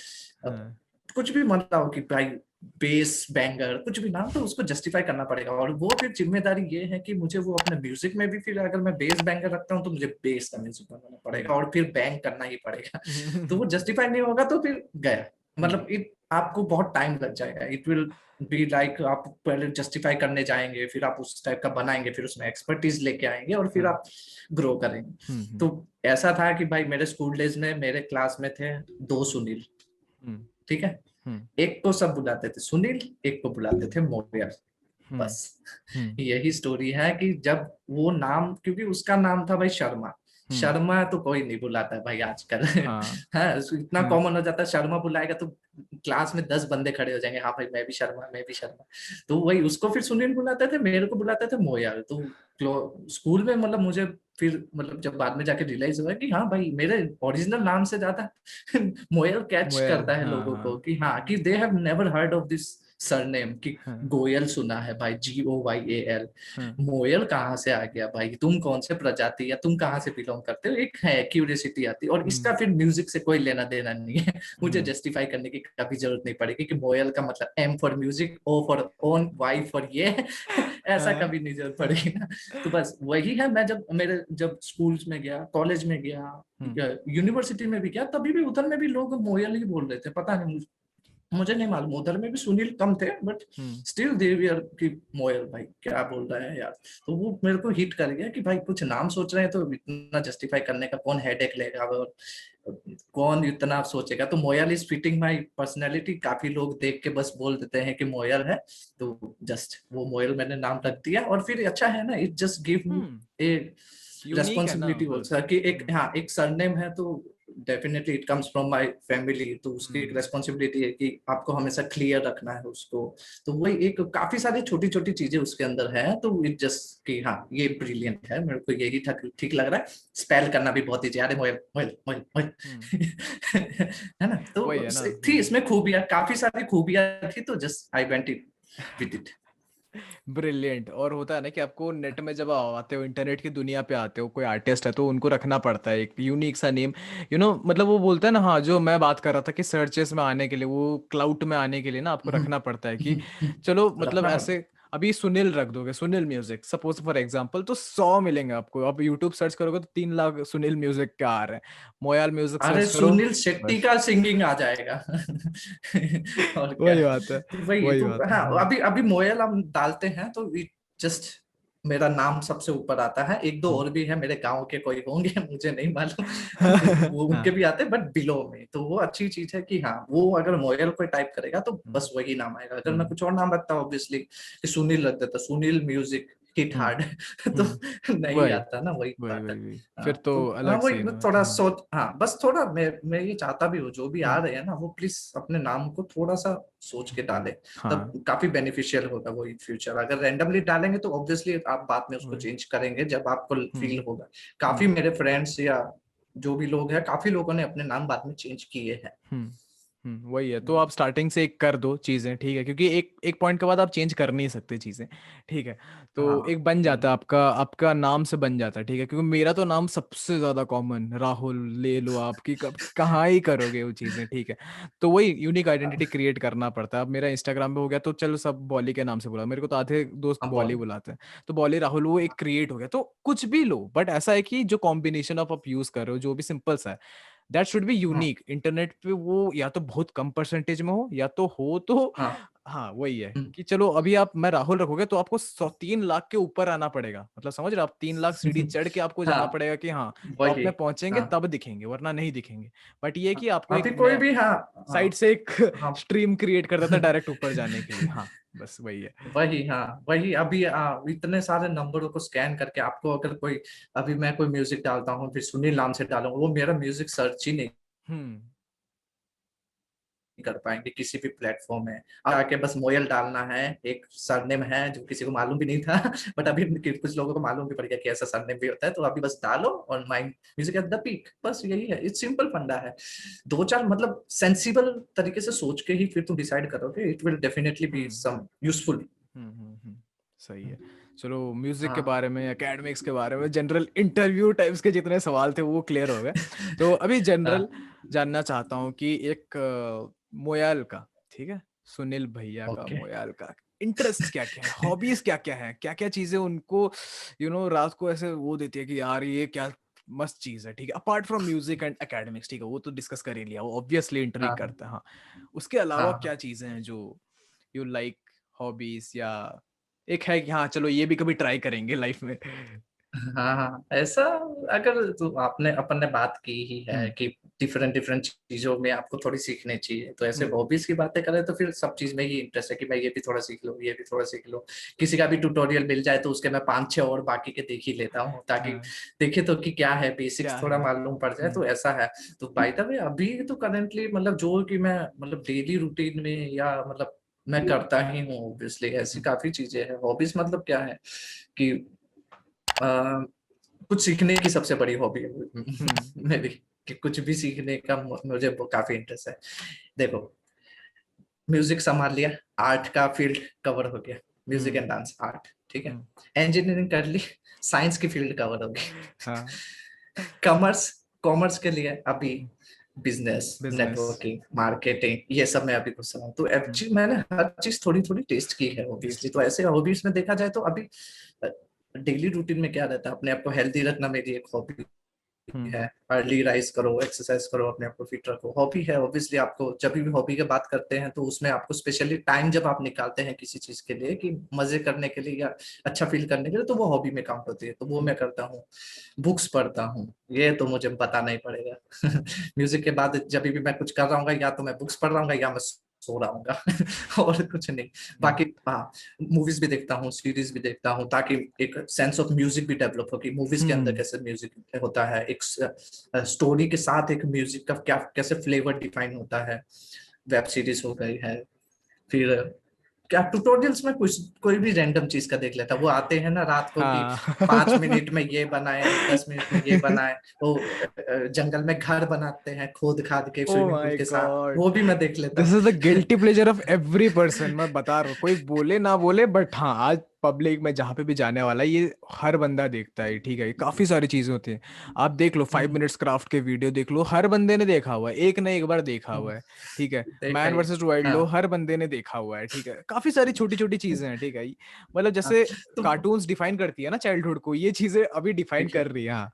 हाँ। कुछ भी मतलब कि भाई बेस बैंगर कुछ भी नाम, तो उसको जस्टिफाई करना पड़ेगा। और वो फिर जिम्मेदारी ये है कि मुझे वो अपने म्यूजिक में भी, फिर अगर मैं बेस बैंगर रखता हूँ तो मुझे बेस का म्यूजिक बनाना पड़ेगा और फिर बैंग करना ही पड़ेगा। तो वो जस्टिफाई नहीं होगा तो फिर गया, हम्म मतलब इट आपको बहुत टाइम लग जाएगा। इट विल बी लाइक आप पहले जस्टिफाई करने जाएंगे, फिर आप उस टाइप का बनाएंगे, फिर उसमें एक्सपर्टीज लेके आएंगे और फिर हाँ आप ग्रो करेंगे। हम्म तो ऐसा था कि भाई मेरे स्कूल डेज में मेरे क्लास में थे 2 सुनील, हम्म ठीक है। हम्म एक को सब बुलाते थे सुनील, एक को बुलाते थे मोरियल, हम्म बस। हम्म यही स्टोरी है कि जब वो नाम, क्योंकि उसका नाम था भाई शर्मा, हम्म, शर्मा तो कोई नहीं बुलाता है भाई आजकल। हाँ है इतना हम्म कॉमन हो जाता है, शर्मा बुलाएगा तो क्लास में 10 बंदे खड़े हो जाएंगे, हाँ भाई मैं भी शर्मा मैं भी शर्मा। तो वही उसको फिर सुनील बुलाते थे, मेरे को बुलाते थे मोयाल। तो स्कूल में मतलब मुझे फिर मतलब जब बाद में जाके रियलाइज हुआ कि हाँ भाई मेरे ओरिजिनल नाम से ज्यादा मोयल कैच मोयल, करता है हाँ लोगों हाँ को, कि हाँ कि they have never heard of this surname कि हाँ, गोयल सुना है भाई, GOYAL। हाँ, मोयल कहाँ से आ गया भाई, तुम कौन से प्रजाति या तुम कहाँ से बिलोंग करते हो, एक है क्यूरियोसिटी आती है। और इसका फिर म्यूजिक से कोई लेना देना नहीं है। मुझे हम्म, जस्टिफाई करने की कभी जरूरत नहीं पड़ेगी कि मोयल का मतलब M for music, O for own, Y for ये ऐसा हाँ, कभी नहीं जरूरत पड़ेगी ना। तो बस वही है। मैं जब स्कूल्स में गया, कॉलेज में गया, हम्म, यूनिवर्सिटी में भी गया, तभी भी उधर में भी लोग मोयल ही बोल रहे थे। पता नहीं, मुझे नहीं मालूम, उधर में भी सुनील कम थे, बट हम्म, स्टिल देवियर की मोयल भाई क्या बोल रहा है यार। तो वो मेरे को हिट कर गया कि भाई कुछ नाम सोच रहे हैं तो इतना जस्टिफाई करने का कौन हेडेक लेगा, और कौन इतना सोचेगा। तो Moyal is fitting my personality. काफी लोग देख के बस बोल देते हैं कि मोयल है, तो जस्ट वो मोयल मैंने नाम रख दिया। और फिर अच्छा है ना, it just give me hmm, a unique है ना रेस्पॉन्सिबिलिटी बस। ऑल्सो कि एक, हाँ, एक सरनेम है तो definitely it comes from my family, तो उसकी एक हम्म, रेस्पॉन्सिबिलिटी है कि आपको हमेशा क्लियर रखना है उसको। तो वही एक काफी सारी छोटी छोटी चीजें उसके अंदर है। तो इट जस्ट कि हाँ ये ब्रिलियंट है, मेरे को यही ठीक लग रहा है। स्पेल करना भी बहुत ईजी, अरे मोयल मोयल मोयल हम्म, मोयल है ना। वही तो है ना। थी इसमें खूबियां, काफी सारी खूबियां थी, तो just I went it with it. Brilliant. और होता है ना कि आपको नेट में जब आते हो, इंटरनेट की दुनिया पे आते हो, कोई आर्टिस्ट है तो उनको रखना पड़ता है एक यूनिक सा नेम। मतलब वो बोलता है ना, हाँ, जो मैं बात कर रहा था कि सर्चेस में आने के लिए, वो क्लाउड में आने के लिए ना आपको रखना पड़ता है कि चलो, मतलब रखना पड़ता। ऐसे अभी सुनील रख दोगे, Sunil music suppose for example, तो 100 मिलेंगे आपको। आप यूट्यूब सर्च करोगे तो 3 लाख सुनील म्यूजिक के आ रहे हैं। मोयाल म्यूजिक अरे सर्च करो, सुनील शेट्टी बस। का सिंगिंग आ जाएगा। और क्या। वही बात है, तो वही वही तो, बात है। हाँ, अभी अभी मोयल हम डालते हैं तो जस्ट मेरा नाम सबसे ऊपर आता है। एक दो हम्म। और भी है मेरे गांव के कोई होंगे, मुझे नहीं मालूम। वो उनके हाँ, भी आते हैं बट बिलो में। तो वो अच्छी चीज है कि हाँ, वो अगर मोयल कोई टाइप करेगा तो हम्म, बस वही नाम आएगा। अगर मैं हम्म, कुछ और नाम रखता हूँ ऑब्वियसली, कि सुनील रख देता, सुनील म्यूजिक हिट हम्म, हार्ड तो हम्म, नहीं वही आता ना, वही वही बात है। वही वही, फिर हाँ, तो तो हाँ अलग वही सीन मैं है। थोड़ा सोच, हाँ बस थोड़ा मैं ये चाहता भी हूँ, जो भी आ हम्म, रहे हैं ना वो प्लीज अपने नाम को थोड़ा सा सोच के डाले। हाँ, तब काफी बेनिफिशियल होगा वो इन फ्यूचर। अगर रैंडमली डालेंगे तो ऑब्वियसली आप बाद में उसको वही, चेंज करेंगे जब आपको हम्म, फील होगा। काफी हम्म, मेरे फ्रेंड्स या जो भी लोग हैं, काफी लोगों ने अपने नाम बाद में चेंज किए हैं। हम्म, वही है। तो आप स्टार्टिंग से एक कर दो चीजें, ठीक है, क्योंकि एक एक पॉइंट के बाद आप चेंज कर नहीं सकते चीजें, ठीक है। तो हाँ। एक बन जाता है, हम्म। आपका आपका नाम से बन जाता है, ठीक है, क्योंकि मेरा तो नाम सबसे ज्यादा कॉमन राहुल ले लो आपकी, कब कहाँ ही करोगे वो चीजें, ठीक है। तो वही यूनिक आइडेंटिटी हाँ, क्रिएट करना पड़ता है। अब मेरा इंस्टाग्राम पे हो गया तो चलो सब बॉली के नाम से बुला, मेरे को तो आधे दोस्त हम बॉली बोले। बुलाते हैं। तो बॉली राहुल वो एक क्रिएट हो गया, तो कुछ भी लो, बट ऐसा है कि जो कॉम्बिनेशन आप यूज कर रहे हो, जो भी सिंपल सा है, दैट शुड बी हाँ। यूनिक। इंटरनेट पे वो या तो बहुत कम परसेंटेज में हो, या तो हो तो हाँ। हाँ, वही है हम्म। कि चलो अभी आप मैं राहुल रखोगे तो आपको 3 लाख के ऊपर आना पड़ेगा, मतलब समझ रहे हो आप, 3 लाख सीढ़ी चढ़ के आपको जाना हाँ पड़ेगा कि हाँ, टॉप वही। में पहुंचेंगे हाँ, तब दिखेंगे, वरना नहीं दिखेंगे। बट ये है कि आपको एक अभी कोई नया भी, हाँ। हाँ। साइड से एक हाँ। स्ट्रीम क्रिएट कर देता है डायरेक्ट ऊपर जाने के लिए। हाँ, बस वही है। वही, हाँ वही। अभी इतने सारे नंबरों को स्कैन करके आपको अगर कोई, अभी मैं कोई म्यूजिक डालता हूँ फिर सुनील नाम से डालूंगा, वो मेरा म्यूजिक सर्च ही नहीं हम्म, कर पाएंगे किसी भी प्लेटफॉर्म में। आके बस मोयल डालना है, एक सरनेम है जो किसी को मालूम भी नहीं था बट अभी कुछ लोगों को मालूम भी पड़ गया कि ऐसा सरनेम भी होता है। तो अभी बस डालो और mind music at the peak, बस यही है। इट्स सिंपल फंडा है। दो चार मतलब सेंसिबल तरीके से सोच के ही फिर तुम डिसाइड करोगे, it will definitely be hmm, some useful. सही है। चलो, म्यूजिक के हाँ। बारे में, एकेडमिक्स के बारे में, जनरल इंटरव्यू टाइप्स के जितने सवाल थे वो क्लियर हो गए। तो अभी जनरल हाँ। जानना चाहता हूँ कि एक मोयाल का, ठीक है, सुनील भैया का, ओके। मोयाल का इंटरेस्ट क्या क्या है, हॉबीज क्या क्या है, क्या क्या चीजें उनको रात को ऐसे वो देती है कि यार ये क्या मस्त चीज है, ठीक है, apart from music and academics, ठीक है, वो तो डिस्कस कर ही लिया, वो ऑब्वियसली इंटर ही हाँ। करता है, हाँ। उसके अलावा हाँ। क्या चीजें हैं जो यू लाइक, हॉबीज, या एक है कि हाँ चलो ये भी कभी ट्राई करेंगे लाइफ में। हाँ। हाँ, ऐसा अगर तो आपने अपन ने बात की ही है हम्म, कि डिफरेंट डिफरेंट चीजों में आपको थोड़ी सीखनी चाहिए, तो ऐसे हम्म, हॉबीज की बातें करें तो फिर सब चीज में ही इंटरेस्ट है कि मैं ये भी थोड़ा सीख लूँ, ये भी थोड़ा सीख लूँ। किसी का भी ट्यूटोरियल मिल जाए तो उसके मैं 5 6 और बाकी के देख ही लेता हूँ, ताकि हाँ, देखे तो कि क्या है, क्या बेसिक्स थोड़ा है। मालूम पड़ जाए, हम्म, तो ऐसा है। तो बाय द वे अभी तो करेंटली मतलब जो कि मैं मतलब डेली रूटीन में या मतलब मैं करता ही हूँ, ऑब्वियसली ऐसी हम्म, काफी चीजें हैं। हॉबीज मतलब क्या है कि कुछ सीखने की सबसे बड़ी हॉबी है हम्म, मेरी, कि कुछ भी सीखने का मुझे काफी इंटरेस्ट है। देखो, म्यूजिक संभाल लिया, आर्ट का फील्ड कवर हो गया, music and hmm. Dance art, ठीक है। हम्म। इंजीनियरिंग कर ली, साइंस की फील्ड कवर हो गई। हाँ। कॉमर्स, कॉमर्स के लिए अभी बिजनेस, बिजनेस। नेटवर्किंग, मार्केटिंग, ये सब मैं अभी घुसा हूँ। तो एक्चुअली मैंने हर चीज थोड़ी थोड़ी टेस्ट की है ऑब्वियसली। टेस्ट तो की। ऐसे हॉबीज में देखा जाए तो अभी डेली रूटीन में क्या रहता है, अपने आप को हेल्दी रखना मेरी एक हॉबी हम्म। है। अर्ली राइज करो, एक्सरसाइज करो, अपने आप को फिट रखो, हॉबी है ऑब्वियसली। आपको जब भी हॉबी की बात करते हैं तो उसमें आपको स्पेशली टाइम जब आप निकालते हैं किसी चीज के लिए, कि मजे करने के लिए या अच्छा फील करने के लिए, तो वो हॉबी में काउंट होती है। तो वो मैं करता हूँ। बुक्स पढ़ता हूँ, ये तो मुझे बताना ही पड़ेगा। म्यूजिक के बाद जब भी मैं कुछ कर रहा हूँ, या तो मैं बुक्स पढ़ रहा हूँ या मैं सो रहा हूँ। और कुछ नहीं। हम्म। बाकी हाँ, मूवीज भी देखता हूँ, सीरीज भी देखता हूँ, ताकि एक सेंस ऑफ म्यूजिक भी डेवलप हो, कि मूवीज के अंदर हम्म। कैसे म्यूजिक होता है, एक स्टोरी के साथ एक म्यूजिक का क्या कैसे फ्लेवर डिफाइन होता है। वेब सीरीज हो गई है, फिर क्या ट्यूटोरियल्स में कुछ कोई भी रैंडम चीज का देख लेता। वो आते हैं ना रात को, कि हाँ। 5 मिनट में ये बनाए, 10 मिनट में ये बनाए। वो जंगल में घर बनाते हैं खोद खाद के ओ स्विमिंग पूल माय के साथ, गॉड, वो भी मैं देख लेता दिस इज द हूँ। Guilty pleasure of every person. मैं बता रहा हूँ, कोई बोले ना बोले, बट हाँ, आज पब्लिक में जहाँ पे भी जाने वाला है, ये हर बंदा देखता है। ठीक है, ये काफी सारी चीजें होती हैं। आप देख लो, 5 मिनट्स क्राफ्ट के वीडियो देख लो, हर बंदे ने देखा हुआ है, एक ना एक बार देखा हुआ है। ठीक है, देखा मैन ही। वर्सेस वाइल्ड लो, हाँ हर बंदे ने देखा हुआ है। ठीक है, काफी सारी छोटी छोटी चीजें हैं। ठीक है, मतलब हाँ। जैसे तो कार्टून्स डिफाइन करती है ना चाइल्डहुड को, ये चीजें अभी डिफाइन ठीक है। कर रही है। हाँ।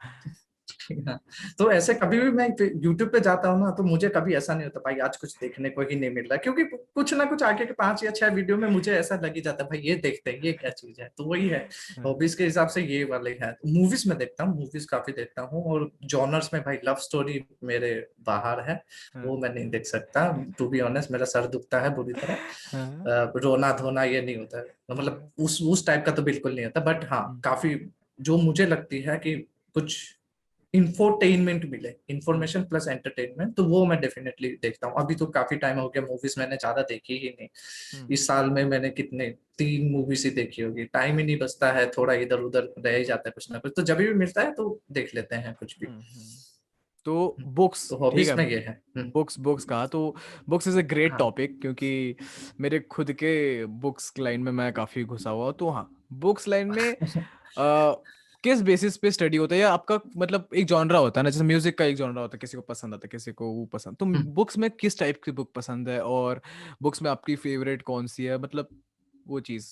हाँ। तो ऐसे कभी भी मैं यूट्यूब पे जाता हूँ ना, तो मुझे कभी ऐसा नहीं होता भाई आज कुछ देखने को ही नहीं मिल रहा, क्योंकि कुछ ना कुछ आगे के 5 या 6 वीडियो में मुझे ऐसा लग ही जाता है भाई ये देखते हैं, ये क्या चीज है। तो वही है, हाँ। हॉबीज के हिसाब से ये वाले है। मूवीज में देखता हूँ, मूवीज काफी देखता हूँ। और जॉनर्स में भाई लव स्टोरी मेरे बाहर है, हाँ। वो मैं नहीं देख सकता। टू बी ऑनेस्ट, मेरा सर दुखता है बुरी तरह। हाँ। रोना धोना ये नहीं होता है, मतलब हाँ। उस टाइप का तो बिल्कुल नहीं होता। बट हाँ, हम्म। काफी जो मुझे लगती है कि कुछ इंफोटेनमेंट मिले, हम्म। इंफॉर्मेशन प्लस एंटरटेनमेंट, तो वो मैं डेफिनेटली देखता हूँ। अभी तो काफी टाइम हो गया, मूवीज मैंने ज्यादा देखी ही नहीं। हम्म। इस साल में मैंने कितने 3 मूवीज ही देखी होगी। टाइम ही नहीं बचता है, थोड़ा इधर उधर रह ही जाता है कुछ ना कुछ। तो जब भी मिलता है तो देख लेते हैं कुछ भी। तो बुक्स, तो ठीक हॉबीज है, में ये है। बुक्स बुक्स कहा तो बुक्स इज अ ग्रेट हाँ। टॉपिक, क्योंकि मेरे खुद के बुक्स लाइन में मैं काफ़ी घुसा हुआ हूं। तो हाँ, बुक्स लाइन में किस बेसिस पे स्टडी होता है, या आपका मतलब एक जॉनरा होता है ना, जैसे म्यूजिक का एक जॉनरा होता है, किसी को पसंद आता है, किसी को वो पसंद, तो बुक्स में किस टाइप की बुक पसंद है, और बुक्स में आपकी फेवरेट कौन सी है, मतलब वो चीज़।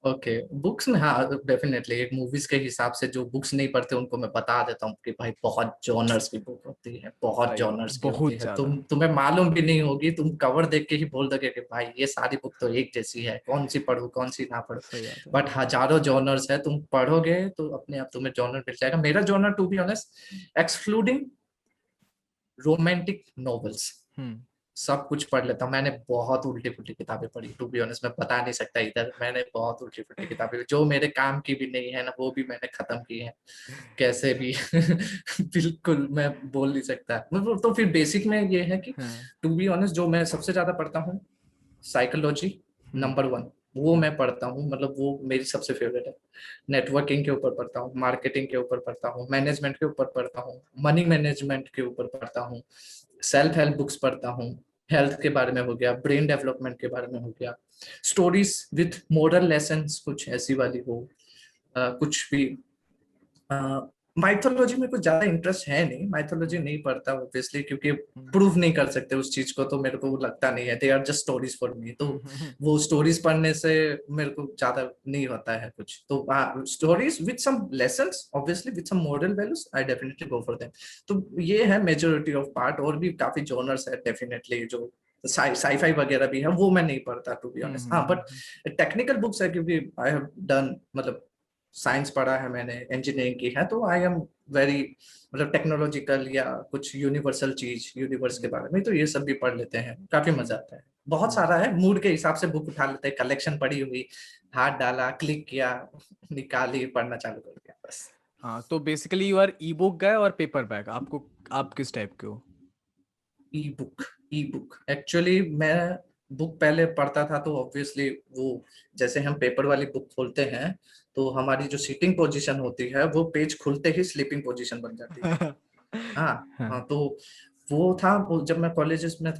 ओके, बुक्स में हाँ डेफिनेटली एक मूवीज के हिसाब से जो बुक्स नहीं पढ़ते उनको मैं बता देता हूँ कि भाई बहुत जॉनर्स की बुक होती है, बहुत सही बात, जॉनर्स की होती बहुत है। ज़्यादा। तुम्हें मालूम भी नहीं होगी, तुम कवर देख के ही बोल दोगे कि भाई ये सारी बुक तो एक जैसी है, कौन सी पढ़ूं कौन सी ना पढ़ूं। सही बात है। बट हजारों जॉनर्स है, तुम पढ़ोगे तो अपने आप तुम्हें जॉनर मिल जाएगा। मेरा genre to be honest, excluding romantic novels, hmm. सब कुछ पढ़ लेता हूँ। मैंने बहुत उल्टी पुल्टी किताबें पढ़ी, टू बी ऑनेस्ट मैं बता नहीं सकता इधर। मैंने बहुत उल्टी पुल्टी किताबें जो मेरे काम की भी नहीं है ना, वो भी मैंने खत्म की है कैसे भी। बिल्कुल मैं बोल नहीं सकता। मतलब तो फिर बेसिक में ये है कि हाँ। टू बी ऑनेस्ट जो मैं सबसे ज्यादा पढ़ता हूँ, साइकोलॉजी हम्म। नंबर 1, वो हम्म। मैं पढ़ता हूँ। मतलब वो मेरी सबसे फेवरेट है। नेटवर्किंग के ऊपर पढ़ता हूँ, मार्केटिंग के ऊपर पढ़ता हूँ, मैनेजमेंट के ऊपर पढ़ता हूँ, मनी मैनेजमेंट के ऊपर पढ़ता हूँ, सेल्फ हेल्प बुक्स पढ़ता हूँ, हेल्थ के बारे में हो गया, ब्रेन डेवलपमेंट के बारे में हो गया, स्टोरीज विथ मोरल लेसन्स कुछ ऐसी वाली हो, कुछ भी। माइथोलॉजी में कुछ ज्यादा इंटरेस्ट है नहीं, माइथोलॉजी हम्म। नहीं पढ़ता ऑब्वियसली, क्योंकि हम्म। प्रूव नहीं कर सकते उस चीज को, तो मेरे को लगता नहीं है। They are just stories for me. तो हम्म। वो स्टोरीज पढ़ने से मेरे को ज्यादा नहीं होता है कुछ। तो stories with some lessons obviously, with some moral values, I definitely go for them. तो ये है मेजोरिटी ऑफ पार्ट। और भी काफी जॉनर्स है डेफिनेटली, जो साईफाई वगैरह भी है, वो मैं नहीं पढ़ता टू बी ऑनेस्ट। हाँ बट टेक्निकल बुक्स है, क्योंकि आई हैव डन, मतलब साइंस पढ़ा है मैंने, इंजीनियरिंग की है, तो आई एम वेरी, मतलब टेक्नोलॉजिकल या कुछ यूनिवर्सल चीज यूनिवर्स के बारे में, तो ये सब भी पढ़ लेते हैं, काफी मजा आता है। बहुत हम्म। सारा है, मूड के हिसाब से बुक उठा लेते हैं, कलेक्शन पड़ी हुई, हाथ डाला, क्लिक किया, निकाली, पढ़ना चालू कर दिया बस। हाँ, तो basically you are e book guy और पेपर बैग, आपको आप किस टाइप के हो। E book, e book actually मैं बुक पहले पढ़ता था, तो ऑब्वियसली वो जैसे हम पेपर वाली बुक खोलते हैं, तो हमारी जो सीटिंग पोजीशन होती है वो पेज खुलते ही स्लीपिंग पोजीशन बन जाती है। हाँ हाँ। हाँ। तो वो था, वो जब मैं कॉलेज में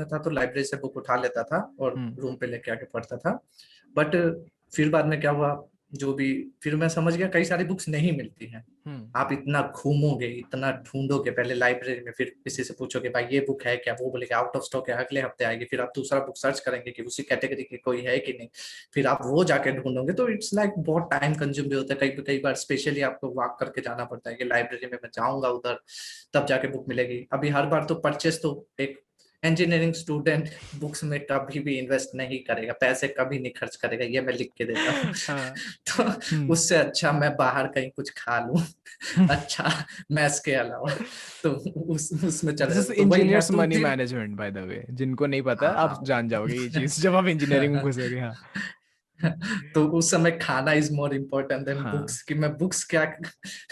था तो लाइब्रेरी से बुक उठा लेता था और रूम पे लेके आके पढ़ता था। बट फिर बाद में क्या हुआ, जो भी, फिर मैं समझ गया कई सारी बुक्स नहीं मिलती हैं। आप इतना घूमोगे, इतना ढूंढोगे पहले लाइब्रेरी में, फिर किसी से पूछोगे भाई ये बुक है क्या, वो बोलेगा आउट ऑफ स्टॉक है, अगले हफ्ते आएगी। फिर आप दूसरा बुक सर्च करेंगे कि उसी कैटेगरी की कोई है कि नहीं, फिर आप वो जाके ढूंढोगे। तो इट्स लाइक बहुत टाइम कंज्यूम भी होता है। कई बार स्पेशली आपको वॉक करके जाना पड़ता है कि लाइब्रेरी में मैं जाऊंगा उधर, तब जाके बुक मिलेगी। अभी हर बार तो परचेस तो एक इंजीनियरिंग स्टूडेंट बुक्स में कभी भी इन्वेस्ट नहीं करेगा, पैसे कभी नहीं खर्च करेगा, ये मैं लिख के देता हूँ। तो उससे अच्छा मैं बाहर कहीं कुछ खा लूं अच्छा, मैथ्स के अलावा, तो उसमें चले दिस इज जाता, तो वही है। इंजीनियर्स तो मनी फिर मैनेजमेंट बाय द वे, जिनको नहीं पता आप हाँ जान जाओगे ये चीज जब आप इंजीनियरिंग में घुसोगे। हाँ। तो उस समय खाना इज मोर इम्पोर्टेंट देन हाँ। बुक्स, कि मैं बुक्स क्या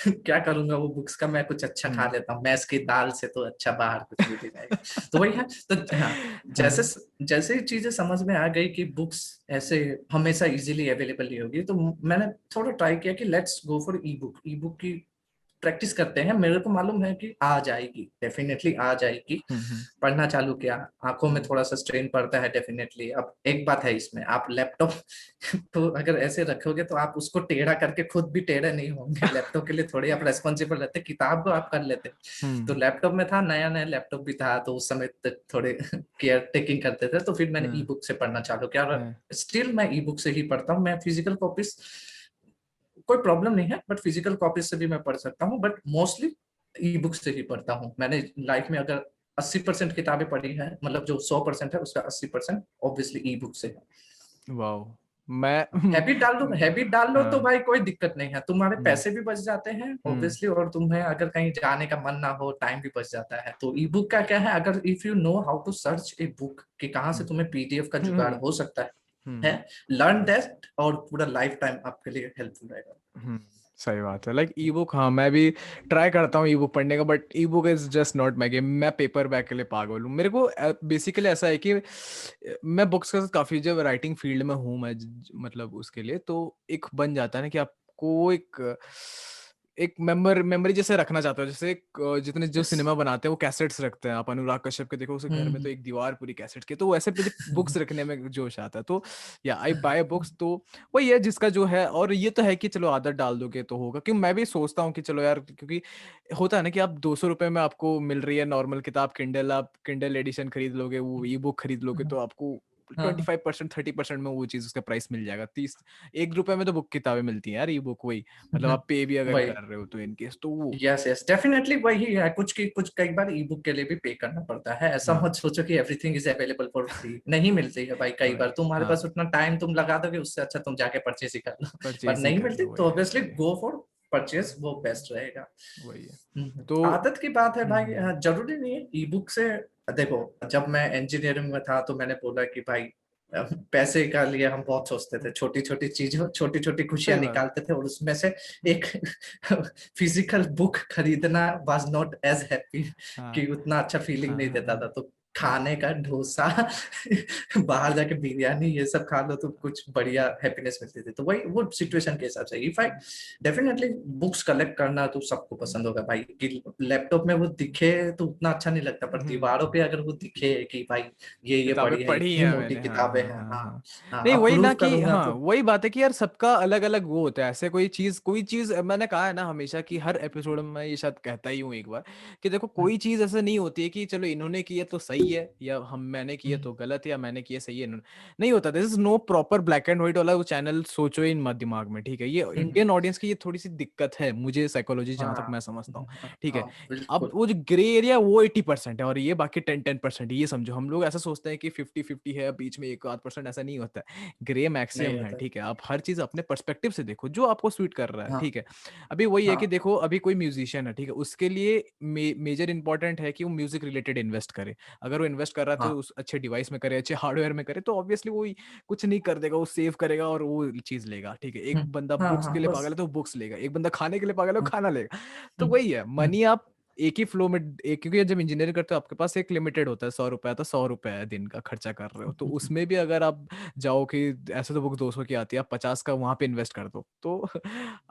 क्या करूंगा वो बुक्स का, मैं कुछ अच्छा खा लेता हूँ, मैस की दाल से तो अच्छा बाहर कुछ भी नहीं जाएगा। तो वही है। तो हाँ, जैसे हाँ। जैसे चीजें समझ में आ गई कि बुक्स ऐसे हमेशा इजीली अवेलेबल नहीं होगी, तो मैंने थोड़ा ट्राई किया कि let's go for E book. E book की प्रैक्टिस करते हैं, मेरे को मालूम है कि आ जाएगी, डेफिनेटली आ जाएगी। पढ़ना चालू किया, आंखों में थोड़ा सा स्ट्रेन पड़ता है डेफिनेटली। अब एक बात है इसमें, आप लैपटॉप तो अगर ऐसे रखोगे तो आप उसको टेढ़ा करके खुद भी टेढ़े नहीं होंगे। लैपटॉप के लिए थोड़े आप रेस्पॉन्सिबल रहते, किताब को आप कर लेते। तो लैपटॉप में था, नया नया लैपटॉप भी था, तो उस समय तक थोड़े केयर टेकिंग करते थे, तो फिर मैंने ई बुक से पढ़ना चालू किया। और स्टिल मैं ई बुक से ही पढ़ता हूँ। मैं फिजिकल कॉपीज कोई प्रॉब्लम नहीं है, बट फिजिकल कॉपी से भी मैं पढ़ सकता हूँ, बट मोस्टली ई बुक से ही पढ़ता हूँ। मैंने लाइफ में अगर 80% किताबें पढ़ी है, मतलब जो 100% है उसका 80% ऑब्वियसली ई बुक से है। वाओ। मैं हैबिट डाल लो तो हाँ। भाई कोई दिक्कत नहीं है, तुम्हारे पैसे भी बच जाते हैं ऑब्वियसली, और तुम्हें अगर कहीं जाने का मन ना हो, टाइम भी बच जाता है। तो ई बुक का क्या है, अगर if you know how to search a book, कि कहाँ से तुम्हें पीडीएफ का जुगाड़ हो सकता है, लर्न दैट, और पूरा लाइफ टाइम आपके लिए हेल्पफुल रहेगा। सही बात है। लाइक ई बुक, हाँ मैं भी ट्राई करता हूँ ई बुक पढ़ने का, but E book is just not my game. मैं पेपर बैक के लिए पागल हूँ। मेरे को बेसिकली ऐसा है कि मैं बुक्स का काफ़ी, जब राइटिंग फील्ड में हूँ मैं, मतलब उसके लिए तो एक बन जाता है ना कि आपको एक मेमोरी जैसे रखना चाहते हो। जैसे जितने जो यस। सिनेमा बनाते हैं वो कैसेट्स रखते हैं, आप अनुराग कश्यप के देखो, उसे घर में तो एक दीवार पूरी कैसेट्स की, तो वैसे मुझे बुक्स रखने में जोश आता है। तो या आई बाय बुक्स, तो वही है जिसका जो है। और ये तो है कि चलो आदत डाल दोगे तो होगा, क्योंकि मैं भी सोचता हूँ कि चलो यार, क्योंकि होता है ना कि आप 200 रुपए में आपको मिल रही है नॉर्मल किताब किंडल, आप किंडल एडिशन खरीद लोगे, वो ई बुक खरीद लोगे, तो आपको हाँ 25% 30% में वो चीज उसका प्राइस मिल जाएगा। 30 1 रुपए में तो बुक किताबें मिलती हैं यार, ई बुक। वही मतलब आप पे भी अगर वही। कर रहे हो तो इनकेस तो वो। यस यस, डेफिनेटली वही है। कुछ कई बार ई बुक के लिए भी पे करना पड़ता है। ऐसा हाँ। मत सोचो कि everything is available for free, नहीं मिलती है भाई। कई बार तुम्हारे हाँ, पास उतना टाइम तुम लगा दोगे, उससे अच्छा तुम जाके परचेज ही कर लो। पर परचेज ही नहीं कर मिलती लो, तो वही है ऑब्वियसली वही है गो फॉर परचेज, वो बेस्ट रहेगा। वही है। तो आदत की बात है भाई। हम्म जरूरी नहीं है ई बुक से। देखो, जब मैं इंजीनियरिंग में था तो मैंने बोला कि भाई पैसे का लिए हम बहुत सोचते थे, छोटी छोटी चीजों, छोटी छोटी खुशियां सही बात। निकालते थे, और उसमें से एक फिजिकल बुक खरीदना वाज नॉट एज हैप्पी, हाँ कि उतना अच्छा फीलिंग हाँ नहीं हाँ देता हाँ था। तो खाने का डोसा बाहर जाके बिरयानी ये सब खा लो तो कुछ बढ़िया हैप्पीनेस मिलती थी। तो वही वो सिचुएशन के हिसाब से, if I definitely books collect करना तो सबको पसंद होगा भाई। कि लैपटॉप में वो दिखे तो उतना अच्छा नहीं लगता, पर दीवारों पे अगर वो दिखे कि भाई ये किताबें पढ़ी है, पढ़ी इतनी है मोटी मैंने। हाँ किताबें हाँ हैं, हाँ हाँ हाँ। हाँ, नहीं अब वही ना प्रूफ कि, करूंगा हाँ तो। वही बात है कि यार सबका अलग अलग वो होता है। ऐसे कोई चीज मैंने कहा है ना हमेशा कि हर एपिसोड में मैं ये शायद कहता ही हूँ एक बार, कि देखो कोई चीज ऐसा नहीं होती है कि चलो इन्होंने की है तो सही है, या मैंने की है तो गलत है, या मैंने की है सही है इन्होंने। नहीं होता, this is no proper black and white वाला वो चैनल, सोचो इन मत दिमाग में, ठीक है। ये इंडियन ऑडियंस की ये थोड़ी सी दिक्कत है, मुझे साइकोलॉजी जहां तक हाँ मैं समझता हूँ, हाँ ठीक हाँ, है। अब बिल्कुल। वो जो ग्रे एरिया वो 80% है, और ये बाकी 10% ये समझो। हम लोग ऐसा सोचते हैं कि 50-50 है, बीच में 1-8%, ऐसा नहीं होता है। ग्रे नहीं मैक्सिमम है, होता। ठीक है। आप हर चीज अपने पर्सपेक्टिव से देखो जो आपको सूट कर रहा है, हाँ ठीक है। अभी वही है कि हाँ देखो, अभी कोई म्यूजिशियन है, ठीक है, उसके लिए मेजर इंपॉर्टेंट है कि वो म्यूजिक रिलेटेड इन्वेस्ट करे। अगर वो इन्वेस्ट कर रहा है तो हाँ। उस अच्छे डिवाइस में करे, अच्छे हार्डवेयर में करे, तो ऑब्वियसली वो कुछ नहीं कर देगा, वो सेव करेगा और वो चीज लेगा, ठीक है। एक बंदा हाँ बुक्स हाँ के लिए बस। पागल है तो बुक्स लेगा, एक बंदा खाने के लिए पागल है वो हाँ, खाना लेगा। तो हम्म, वही है, हम्म, मनी आप एक ही फ्लो में क्योंकि जब इंजीनियरिंग करते हो आपके पास एक लिमिटेड होता है, 100 रुपए, तो 100 रुपए है दिन का खर्चा कर रहे हो, तो उसमें भी अगर आप जाओ कि ऐसे तो बुक 200 की आती है, आप 50 का वहां पे इन्वेस्ट कर दो, तो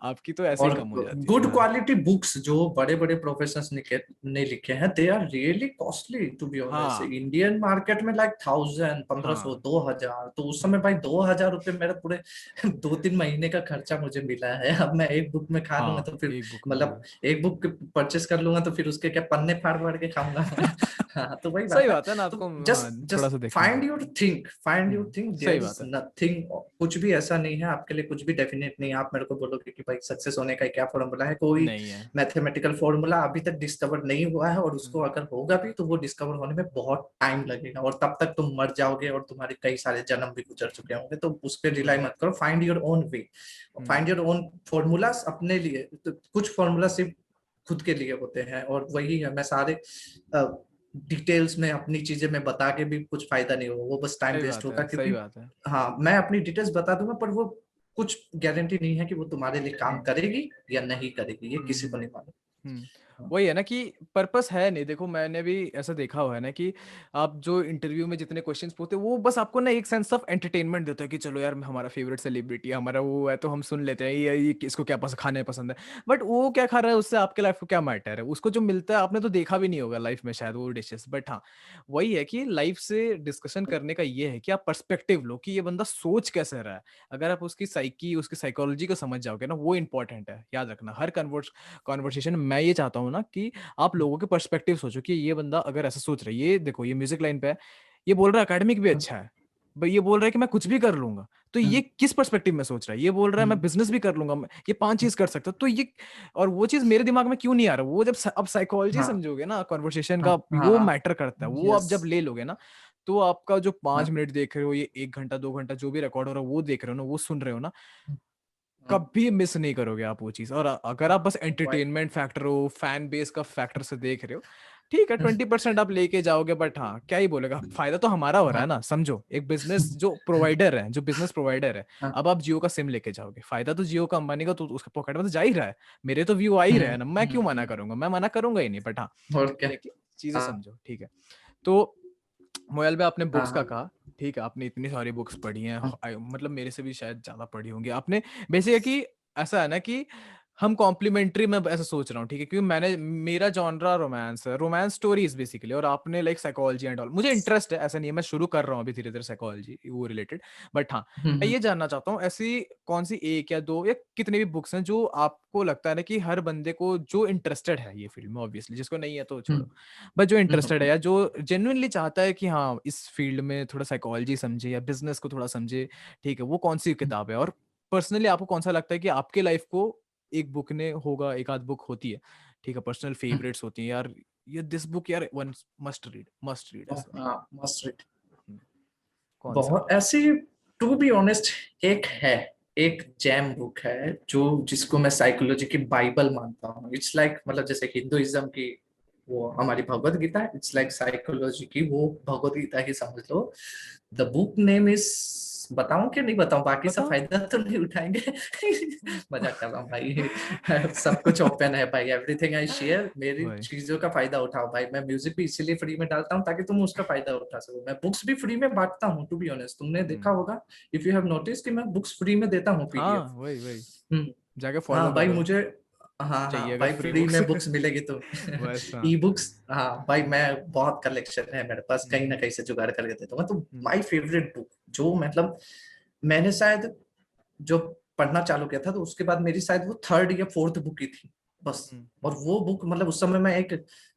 आपकी तो ऐसे ही और कम हो जाती है। गुड हाँ क्वालिटी बुक्स जो बड़े बड़े प्रोफेसर ने लिखे हैं, they are really costly to be honest. हाँ इंडियन मार्केट में लाइक 1000, 1500, हाँ 2000, तो उस समय भाई 2000 रुपये मेरा पूरे 2-3 महीने का खर्चा मुझे मिला है। अब मैं एक बुक में खा लूंगा हाँ, तो फिर एक बुक में मतलब एक बुक परचेस कर लूंगा तो फिर उसके क्या पन्ने फाड़ फाड़ के खाऊंगा मैं। हाँ, तो वही सही बात है। बात है ना, तो आपको हाँ जस्ट थोड़ा जस्ट सा देखना फाइंड पड़ता योर थिंग, फाइंड योर है। थिंग, सही देयर इज बात है। नथिंग। कुछ भी ऐसा नहीं है आपके लिए, कुछ भी डेफिनेट नहीं है। आप मेरे को बोलोगे कि भाई सक्सेस होने का क्या फॉर्मूला है, कोई नहीं है। मैथमेटिकल फॉर्मूला अभी तक डिस्कवर नहीं हुआ है, और उसको हम्म, अगर होगा भी तो वो डिस्कवर होने में बहुत टाइम लगेगा, और तब तक तुम मर जाओगे और तुम्हारे कई सारे जन्म भी गुजर चुके होंगे। तो उस पर रिलाई वही। मत करो, find your own way, hmm, find your own formulas अपने लिए। तो कुछ फॉर्मूला सिर्फ खुद के लिए होते हैं, और वही है। मैं सारे डिटेल्स में अपनी चीजें मैं बता के भी कुछ फायदा नहीं होगा, वो बस टाइम सही वेस्ट बात होगा, है, सही क्योंकि बात है। हाँ मैं अपनी डिटेल्स बता दूंगा पर वो कुछ गारंटी नहीं है कि वो तुम्हारे लिए काम करेगी या नहीं करेगी, ये हम्म किसी को हम्म नहीं मालूम। हम्म, हाँ। वही है ना कि पर्पस है नहीं। देखो मैंने भी ऐसा देखा हुआ है ना कि आप जो इंटरव्यू में जितने क्वेश्चंस पूछते हो वो बस आपको ना एक सेंस ऑफ एंटरटेनमेंट देता है कि चलो यार हमारा फेवरेट सेलिब्रिटी है, हमारा वो है, तो हम सुन लेते हैं ये किसको क्या पसंद, खाने पसंद है। बट वो क्या खा रहा है, उससे आपके लाइफ को क्या मैटर है, उसको जो मिलता है आपने तो देखा भी नहीं होगा लाइफ में शायद वो डिशेस। बट हाँ, वही है कि लाइफ से डिस्कशन करने का ये है कि आप पर्सपेक्टिव लो कि ये बंदा सोच कैसे रहा है। अगर आप उसकी साइकी, उसकी साइकोलॉजी को समझ जाओगे ना, वो इंपॉर्टेंट है। याद रखना, हर कॉन्वर्सेशन मैं ये चाहता हूँ ना कि आप लोगों के पर्सपेक्टिव सोचो कि ये बंदा अगर ऐसा सोच रहा है, ये देखो ये म्यूजिक लाइन पे है, ये बोल रहा है एकेडमिक भी अच्छा है, भाई ये बोल रहा है कि मैं कुछ भी कर लूंगा, तो ये किस पर्सपेक्टिव में सोच रहा है। ये बोल रहा है मैं बिजनेस भी कर लूंगा, ये 5 चीज कर सकता हूं, तो ये, और वो चीज मेरे दिमाग में क्यों नहीं आ रहा, वो जब अब साइकोलॉजी हाँ समझोगे ना कॉन्वर्सेशन का, हाँ वो हाँ। मैटर करता है। वो आप यस। जब ले लोगे ना, तो आपका जो पांच हाँ मिनट देख रहे हो, ये 1 घंटा 2 घंटा जो भी रिकॉर्ड हो रहा है वो देख रहे हो ना, वो सुन रहे हो ना, हाँ, कभी मिस नहीं करोगे आप वो चीज। और अगर आप बस भाई। एंटरटेनमेंट फैक्टर हो, फैन बेस का फैक्टर से देख रहे हो, ठीक है 20% आप लेके जाओगे, बट हाँ क्या ही बोलेगा, फायदा तो हमारा हो रहा है हाँ ना। समझो एक बिजनेस जो प्रोवाइडर है, जो बिजनेस प्रोवाइडर है, हाँ। अब आप जियो का सिम लेके जाओगे, फायदा तो जियो का, अंबानी का तो उसके पॉकेट में तो जा ही रहा है, मेरे तो व्यू आ ही रहे हैं ना, मैं क्यों मना हम्म। करूंगा, मैं मना करूंगा ही नहीं। बट हाँ, और क्या। ये है कि चीजें हाँ समझो, ठीक है। तो मोबाइल में आपने हाँ बुक्स का हाँ कहा, ठीक है, आपने इतनी सारी बुक्स पढ़ी हैं, हाँ मतलब मेरे से भी शायद ज्यादा पढ़ी होंगी आपने। बेसिक है कि ऐसा है ना कि हम कॉम्प्लीमेंट्री में ऐसा सोच रहा हूँ, ठीक है, क्योंकि मैंने, मेरा जॉनरा रोमांस है, रोमांस स्टोरीज बेसिकली, और आपने लाइक साइकोलॉजी एंड ऑल। मुझे इंटरेस्ट है, ऐसा नहीं है, मैं शुरू कर रहा हूँ अभी धीरे धीरे साइकोलॉजी वो रिलेटेड। बट हाँ, मैं हम्म, ये जानना चाहता हूँ ऐसी कौन सी एक या दो या कितने भी बुक्स हैं जो आपको लगता है ना कि हर बंदे को जो इंटरेस्टेड है ये फील्ड में, ऑब्वियसली जिसको नहीं है तो छोड़ो, हम्म, बट जो हम्म, इंटरेस्टेड है या जो जेन्युइनली चाहता है कि हाँ इस फील्ड में थोड़ा साइकोलॉजी समझे या बिजनेस को थोड़ा समझे, ठीक है, वो कौन सी किताब है। और पर्सनली आपको कौन सा लगता है कि आपके लाइफ को एक बुक ने होगा, एक आध बुक होती है, ठीक है, पर्सनल फेवरेट्स होती हैं यार, ये दिस बुक यार वन मस्ट रीड ऐसा। हाँ मस्ट रीड। हम्म, कौन सा। बहुत ऐसी, टू बी ऑनेस्ट, एक है, एक जैम बुक है जो, जिसको मैं साइकोलॉजी की बाइबल मानता हूँ। इट्स लाइक मतलब जैसे हिंदुइज्म की वो हमारी Bhagavad Gita, it's like psychology की वो भगवत गीता ही समझ लो। द बुक नेम इज, बताऊं कि नहीं बताऊं, बाकी सब बताओ। फायदा तो नहीं उठाएंगे। मजाक कर रहा हूँ भाई। सब कुछ ओपन है भाई, एवरीथिंग आई शेयर, मेरी वही। चीजों का फायदा उठाओ भाई। मैं म्यूजिक भी इसीलिए फ्री में डालता हूँ ताकि तुम उसका फायदा उठा सको। मैं बुक्स भी फ्री में बांटता हूँ, टू बी ऑनेस्ट, तुमने देखा हम्म, होगा, इफ यू हैव नोटिस, कि मैं बुक्स फ्री में देता हूँ, हाँ पीडीएफ। वही वही, हम्म। जाके फॉलो हाँ भाई करो, मुझे, हाँ चाहिए हाँ अगर भाई फ्री फ्री बुक्स। में बुक्स मिलेगी तो। बस हाँ। ई बुक्स, हाँ भाई मैं बहुत कलेक्शन है मेरे पास, कहीं हम्म ना कहीं से जुगाड़ करके देता हूँ। तो हम्म माय फेवरेट बुक जो मतलब मैंने शायद जो पढ़ना चालू किया था तो उसके बाद मेरी शायद वो थर्ड या फोर्थ बुक ही थी बस। और हम्म वो बुक मतलब उस समय मैं एक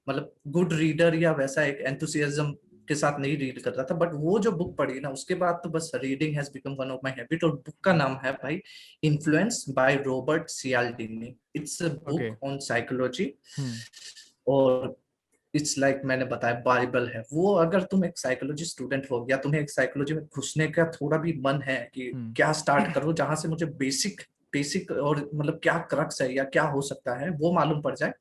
मतलब गुड रीडर या वैसा एक एंथुसियाज्म के साथ नहीं रीड कर रहा था, बट वो जो बुक पढ़ी ना उसके बाद तो बस reading has become one of my habit. और बुक का नाम है भाई influence by Robert Cialdini. It's a okay. Book on psychology. Hmm और इट्स लाइक मैंने बताया बाइबल है वो। अगर तुम एक साइकोलॉजी स्टूडेंट हो या तुम्हें एक साइकोलॉजी में घुसने का थोड़ा भी मन है कि हम्म क्या स्टार्ट करो जहां से मुझे बेसिक बेसिक और मतलब क्या क्रक्स है या क्या हो सकता है वो मालूम पड़ जाए,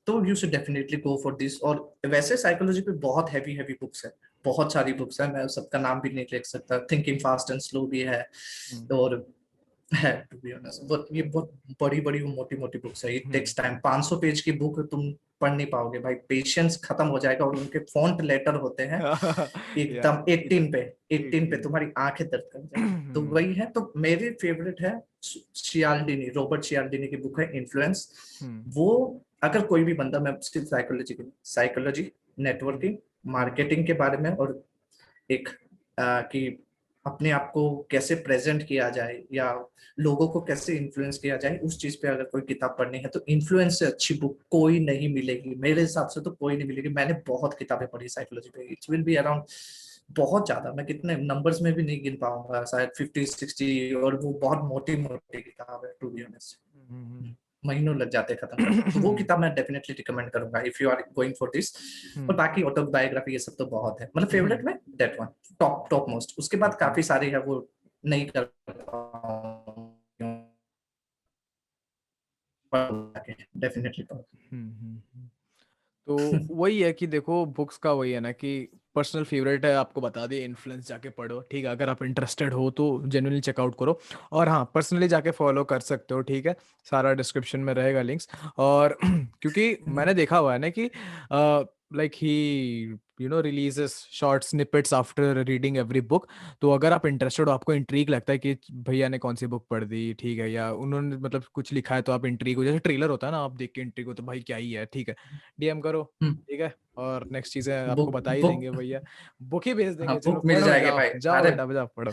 तो you should definitely go for this. और वैसे साइकोलॉजी पे बहुत हैवी हैवी बुक्स है, बहुत सारी बुक्स है, मैं सबका नाम भी नहीं लिख सकता। थिंकिंग फास्ट एंड स्लो भी है, हम्म और है टू बी ऑनेस्ट, बट ये बहुत बड़ी बड़ी मोटी मोटी बुक्स है। It hmm takes time. 500 page की बुक तुम पढ़ नहीं पाओगे भाई, पेशेंस खत्म हो जाएगा। और उनके फॉन्ट लेटर होते हैं या एकदम 18 पे, 18 पे 18 तुम्हारी आंखें दर्द कर जाएगी। तो वही है। तो मेरी फेवरेट है शियाल्डिनी, रॉबर्ट शियाल्डिनी की बुक है इन्फ्लुएंस। वो अगर कोई भी बंदा, मैं सिर्फ साइकोलॉजी, नेटवर्किंग, मार्केटिंग के बारे में, और एक कि अपने आप को कैसे प्रेजेंट किया जाए या लोगों को कैसे इन्फ्लुएंस किया जाए, उस चीज पे अगर कोई किताब पढ़नी है तो इन्फ्लुएंस से अच्छी बुक कोई नहीं मिलेगी मेरे हिसाब से, तो कोई नहीं मिलेगी। मैंने बहुत किताबें पढ़ी साइकोलॉजी पे, इट विल बी अराउंड बहुत ज्यादा, मैं कितने नंबर्स में भी नहीं गिन पाऊंगा, शायद 50-60। और वो बहुत मोटी मोटी किताब है टू बी ऑनेस्ट, महीनों लग जाते हैं खत्म करने में। तो वो किताब मैं डेफिनेटली रिकमेंड करूंगा if you are going for this. और बाकी ऑटोबायोग्राफी ये सब तो बहुत है, मतलब फेवरेट में दैट वन, टॉप मोस्ट। उसके बाद काफी सारे है वो नहीं कर डेफिनेटली। तो वही है कि देखो बुक्स का वही है ना कि पर्सनल फेवरेट है, आपको बता दिए, इन्फ्लुएंस जाके पढ़ो, ठीक है। अगर आप इंटरेस्टेड हो तो जेन्युइनली चेकआउट करो। और हाँ, पर्सनली जाके फॉलो कर सकते हो, ठीक है। सारा डिस्क्रिप्शन में रहेगा लिंक्स। और क्योंकि मैंने देखा हुआ है ना कि like he releases short snippets after reading every book. तो अगर आप इंटरेस्टेड हो, आपको इंट्रीग लगता है कि भैया ने कौन सी बुक पढ़ दी, ठीक है, या उन्होंने मतलब कुछ लिखा है तो आप इंट्रीग हो, जैसे ट्रेलर होता है ना, आप देख के इंट्रीग हो तो भाई क्या ही है, ठीक है, डीएम करो, ठीक है। और नेक्स्ट चीजें आपको बुक बता ही देंगे बुक भैया, बुक ही भेज हाँ, देंगे, चलो बुक मिल पढ़ो, जाएगी जाओ भाई। जाओ अरे बेटा जाओ पढ़ो।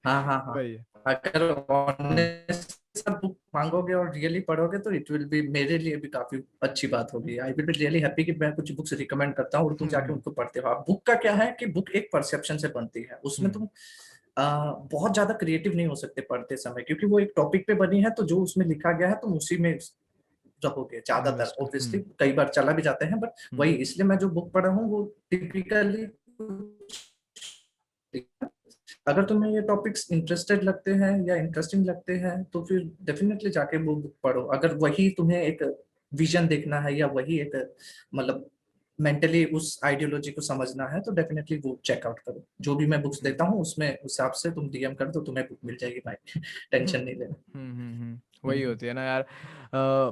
हाँ हाँ हाँ, वही है। अगर ऑनेस्ट सब बुक मांगोगे और रियली पढ़ोगे तो इट विल बी, मेरे लिए भी काफी अच्छी बात होगी। I will be really happy कि मैं कुछ बुक्स रिकमेंड करता हूँ और तुम जाके उनको पढ़ते हो। अब बुक का क्या है कि बुक एक परसेप्शन से बनती है, उसमें तुम बहुत ज्यादा क्रिएटिव नहीं हो सकते पढ़ते समय, क्योंकि वो एक टॉपिक पे बनी है, तो जो उसमें लिखा गया है तुम उसी में रहोगे ज्यादातर। इन्वेस्ट। ऑब्वियसली कई बार चला भी जाते हैं, बट वही, इसलिए मैं जो बुक पढ़ा हूँ वो टिपिकली, अगर तुम्हें ये टॉपिक्स इंटरेस्टेड लगते हैं या इंटरेस्टिंग लगते हैं तो फिर डेफिनेटली जाके वो बुक पढ़ो। अगर वही तुम्हें एक विजन देखना है या वही एक मतलब मेंटली उस आइडियोलॉजी को समझना है, तो डेफिनेटली वो चेकआउट करो। जो भी मैं बुक्स देता हूँ उसमें उस हिसाब से तुम डीएम कर दो, तुम्हें बुक मिल जाएगी भाई। टेंशन नहीं लेना। वही होती है ना यार।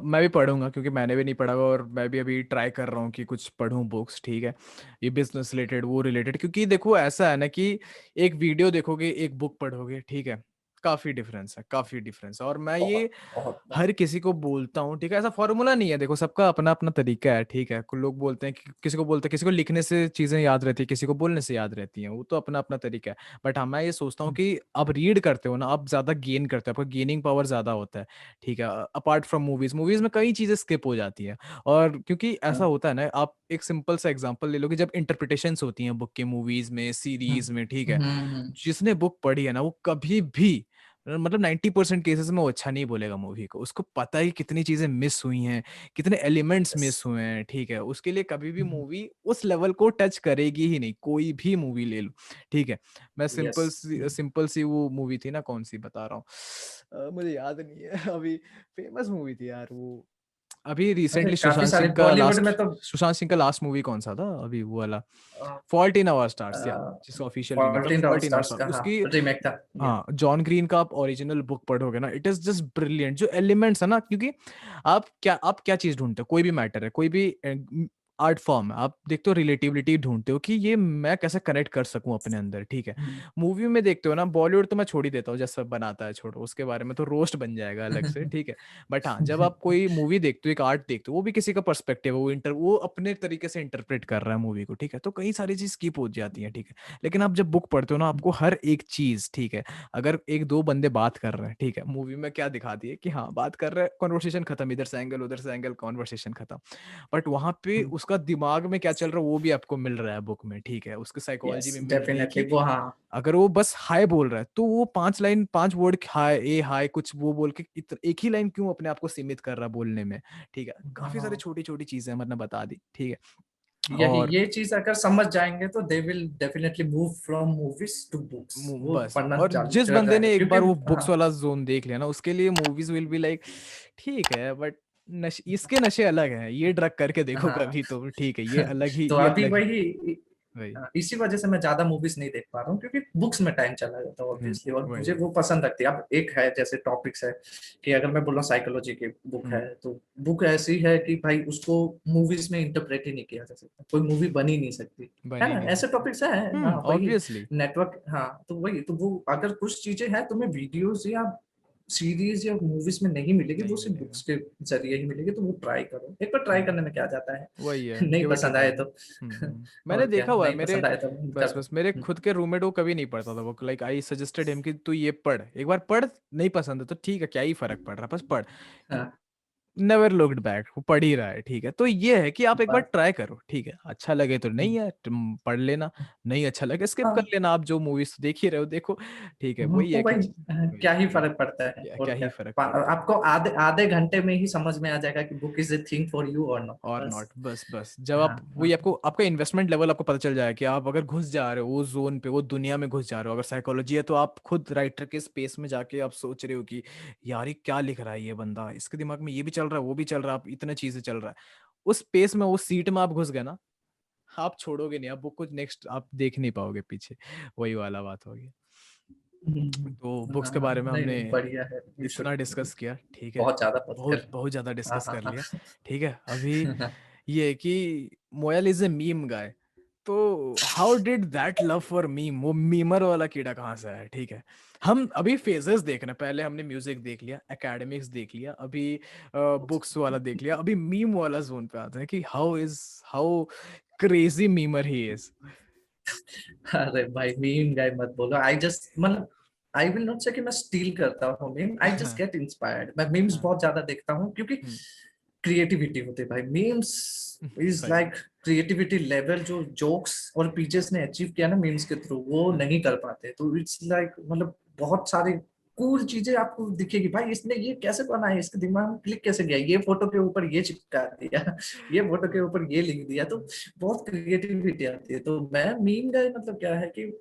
मैं भी पढ़ूंगा क्योंकि मैंने भी नहीं पढ़ा हुआ, और मैं भी अभी ट्राई कर रहा हूँ कि कुछ पढूं बुक्स, ठीक है। ये बिजनेस रिलेटेड, वो रिलेटेड, क्योंकि देखो ऐसा है ना कि एक वीडियो देखोगे, एक बुक पढ़ोगे, ठीक है, काफी डिफरेंस है, काफी डिफरेंस है। और मैं ये बहुत बहुत बहुत। हर किसी को बोलता हूँ, ठीक है, ऐसा फॉर्मूला नहीं है, देखो सबका अपना अपना तरीका है, ठीक है। कुछ लोग बोलते हैं कि किसी को बोलते हैं, किसी को लिखने से चीजें याद रहती है, किसी को बोलने से याद रहती हैं, वो तो अपना अपना तरीका है। बट हाँ, मैं ये सोचता हूँ कि आप रीड करते हो ना, आप ज्यादा गेन करते हो, आपका गेनिंग पावर ज्यादा होता है, ठीक है। अपार्ट फ्रॉम मूवीज, मूवीज में कई चीजें स्किप हो जाती है। और क्योंकि ऐसा होता है ना, आप एक सिंपल सा एग्जांपल ले लो कि जब इंटरप्रिटेशंस होती हैं बुक के, मूवीज में, सीरीज में, ठीक है, हम्म। जिसने बुक पढ़ी है ना, वो कभी भी मतलब 90% केसेस में वो अच्छा नहीं बोलेगा मूवी को। उसको पता है कि कितनी चीजें मिस हुई हैं, कितने एलिमेंट्स यस। मिस हुए हैं, ठीक है। उसके लिए कभी भी मूवी उस लेवल को टच करेगी ही नहीं, कोई भी मूवी ले लो, ठीक है। मैं यस। सिंपल सी वो मूवी थी ना, कौन सी बता रहा हूँ, मुझे याद नहीं है अभी। फेमस मूवी थी यार वो, अभी अरे रिसेंटली काफी सारे बॉलीवुड में तो सुशांत सिंह का लास्ट मूवी कौन सा था अभी, वो वाला फॉल्ट इन आवर स्टार्स, या जिसका ऑफिशियल रीमेक था fault in our fault in our stars star, का, हाँ, उसकी। रीमेक था। या हाँ, जॉन ग्रीन का आप ओरिजिनल बुक पढ़ोगे ना, इट इज जस्ट ब्रिलियंट। जो एलिमेंट्स है ना, क्योंकि आप क्या चीज ढूंढते हो, कोई भी मैटर है, कोई भी आर्ट फॉर्म है, आप देखते हो रिलेटिविटी ढूंढते हो कि ये मैं कैसे कनेक्ट कर सकूं अपने अंदर, ठीक है। मूवी में देखते हो ना, बॉलीवुड तो मैं छोड़ ही देता हूँ, जैसा बनाता है छोड़ो, उसके बारे में तो रोस्ट बन जाएगा अलग से, ठीक है। बट हाँ, जब आप कोई मूवी देखते हो, एक आर्ट देखते हो, वो भी किसी का पर्सपेक्टिव है, वो अपने तरीके से इंटरप्रेट कर रहा है मूवी को, ठीक है, तो कई सारी चीज स्किप हो जाती है, ठीक है। लेकिन आप जब बुक पढ़ते हो ना, आपको हर एक चीज, ठीक है, अगर एक दो बंदे बात कर रहे हैं, ठीक है, मूवी में क्या दिखा दिए कि हाँ बात कर रहे हैं, कॉन्वर्सेशन खत्म, इधर से एंगल, उधर से एंगल, कॉन्वर्सेशन खत्म। बट वहां पे उसका दिमाग में क्या चल रहा है वो भी आपको मिल रहा है बुक में, ठीक है, उसकी साइकोलॉजी यस, में मिल रही है डेफिनेटली कि वो, हाँ। अगर वो बस हाय बोल रहा है तो वो 5 लाइन, 5 वर्ड, हाय, ए हाय, कुछ वो बोल के एक ही लाइन क्यों अपने आप को सीमित कर रहा है बोलने में, ठीक है। काफी सारी हाँ, छोटी छोटी चीजें मैंने बता दी, ठीक है। यही और ये चीज अगर समझ जाएंगे तो they will definitely move from movies to books, वो बस, पढ़ना और चालू जिस कर बंदे जाएंगे, ने एक क्योंकि बार वो बुक्स हाँ। वाला जोन देख लिया ना, उसके लिए मूवीज विल बी लाइक ठीक है, बट इसके नशे अलग हैं, ये ड्रग करके देखो हाँ कभी तो, ठीक है, ये अलग ही, तो ये अभी अलग ही। वही वही। इसी वजह से मैं ज्यादा मूवीज नहीं देख पा रहा हूँ, क्योंकि बुक्स में टाइम चला जाता है ऑब्वियसली, और मुझे वही। वो पसंद लगती है। अब एक है जैसे टॉपिक्स है कि अगर मैं बोल रहा हूँ साइकोलॉजी की बुक है, तो बुक ऐसी है कि भाई उसको मूवीज में इंटरप्रेट ही नहीं किया जा सकता, कोई मूवी बन ही नहीं सकती, बन है ही ना, नहीं ऐसे सकती। टॉपिक्स है। हाँ वही, ऑब्वियसली। नेटवर्क, हाँ तो वही, तो वो अगर कुछ चीजें हैं तुम्हें वीडियोस या सीरीज या मूवीज में नहीं मिलेगी, वो नहीं सिर्फ बुक्स मिलेगा। के जरिए ही मिलेगी, तो वो ट्राई करो, एक बार ट्राई करने में क्या जाता है। वही है, नहीं गिव इट अ पसंद आए ट्राई। तो मैंने और क्या, देखा हुआ है नहीं मेरे, पसंद आए तो कर बस दो। बस मेरे खुद के रूममेट वो कभी नहीं पढ़ता था, वो लाइक आई सजेस्टेड हिम कि तू ये पढ़ एक बार, पढ़, नहीं पसंद है तो ठीक है, क्या ही फर्क पड़ रहा है, बस पढ़। हाँ, नेवर लुक्ड बैक, वो पढ़ ही रहा है, ठीक है। तो ये है कि आप एक बार बस, ट्राई करो, ठीक है, अच्छा लगे तो नहीं है तुम पढ़ लेना, नहीं अच्छा लगे स्किप कर हाँ, लेना, आप जो मूवीज देख ही रहे हो देखो, ठीक है। वही तो है कि वही, वही क्या ही वही, फर्क पड़ता है, क्या और ही क्या। फर्क पड़ता है। आपको आधे आधे घंटे में ही समझ में आ जाएगा कि book is a thing for you और नॉट, और बस। नॉट, बस बस जब हाँ, आप वही, हाँ, आपको आपका इन्वेस्टमेंट लेवल आपको पता चल जाए कि आप अगर घुस जा रहे हो वो जोन पे, वो दुनिया में घुस जा रहे हो, अगर साइकोलॉजी है तो आप खुद राइटर के स्पेस में जाके आप सोच रहे हो कि यार ये क्या लिख रहा है ये बंदा, इसके दिमाग में ये भी चल रहा है वो भी चल रहा है, आप इतने चीजें चल रहा है, उस स्पेस में, उस सीट में आप घुस गए ना, आप छोड़ोगे नहीं, आप बुक कुछ नेक्स्ट आप देख नहीं पाओगे पीछे, वही वाला बात होगी। तो बुक्स के बारे में नहीं हमने नहीं, बढ़िया है, यू शुड। इतना डिस्कस किया, ठीक है, बहुत ज्यादा बात बहुत कर। बहुत ज्यादा हाँ, डिस्कस हाँ, कर हाँ। लिया, ठीक है। अभी ये है कि मोयल इज ए मीम गाय, तो how did that love for meme, वो मीमर वाला कीड़ा कहाँ से आया, ठीक है। हम अभी फेजेस देख रहे हैं, पहले हमने म्यूजिक देख लिया, एकेडमिक्स देख लिया, अभी बुक्स वाला देख लिया, अभी मीम वाला जोन पे आते हैं कि how crazy memer he is. अरे भाई, मीम गाय मत बोलो, आई जस्ट मतलब, आई विल नॉट से कि मैं स्टील करता हूँ मीम, आई जस्ट हाँ गेट इंस्पायर्ड। मैं मीम्स हाँ। बहुत ज्यादा देखता हूँ, क्योंकि हम्म, क्रिएटिविटी होती है भाई, मीम्स इज सही लाइक बात। क्रिएटिविटी लेवल, जो जोक्स और पीचेस ने अचीव किया ना मीम्स के थ्रू, वो हम्म, नहीं कर पाते। तो इट्स लाइक मतलब बहुत सारी कूल चीजें आपको दिखेगी, भाई इसने ये कैसे बनाया, इसके दिमाग में क्लिक कैसे गया, ये फोटो के ऊपर ये चिपका दिया, ये फोटो के ऊपर ये लिख दिया, तो बहुत क्रिएटिविटी आती है। तो मैं मीम का मतलब क्या है कि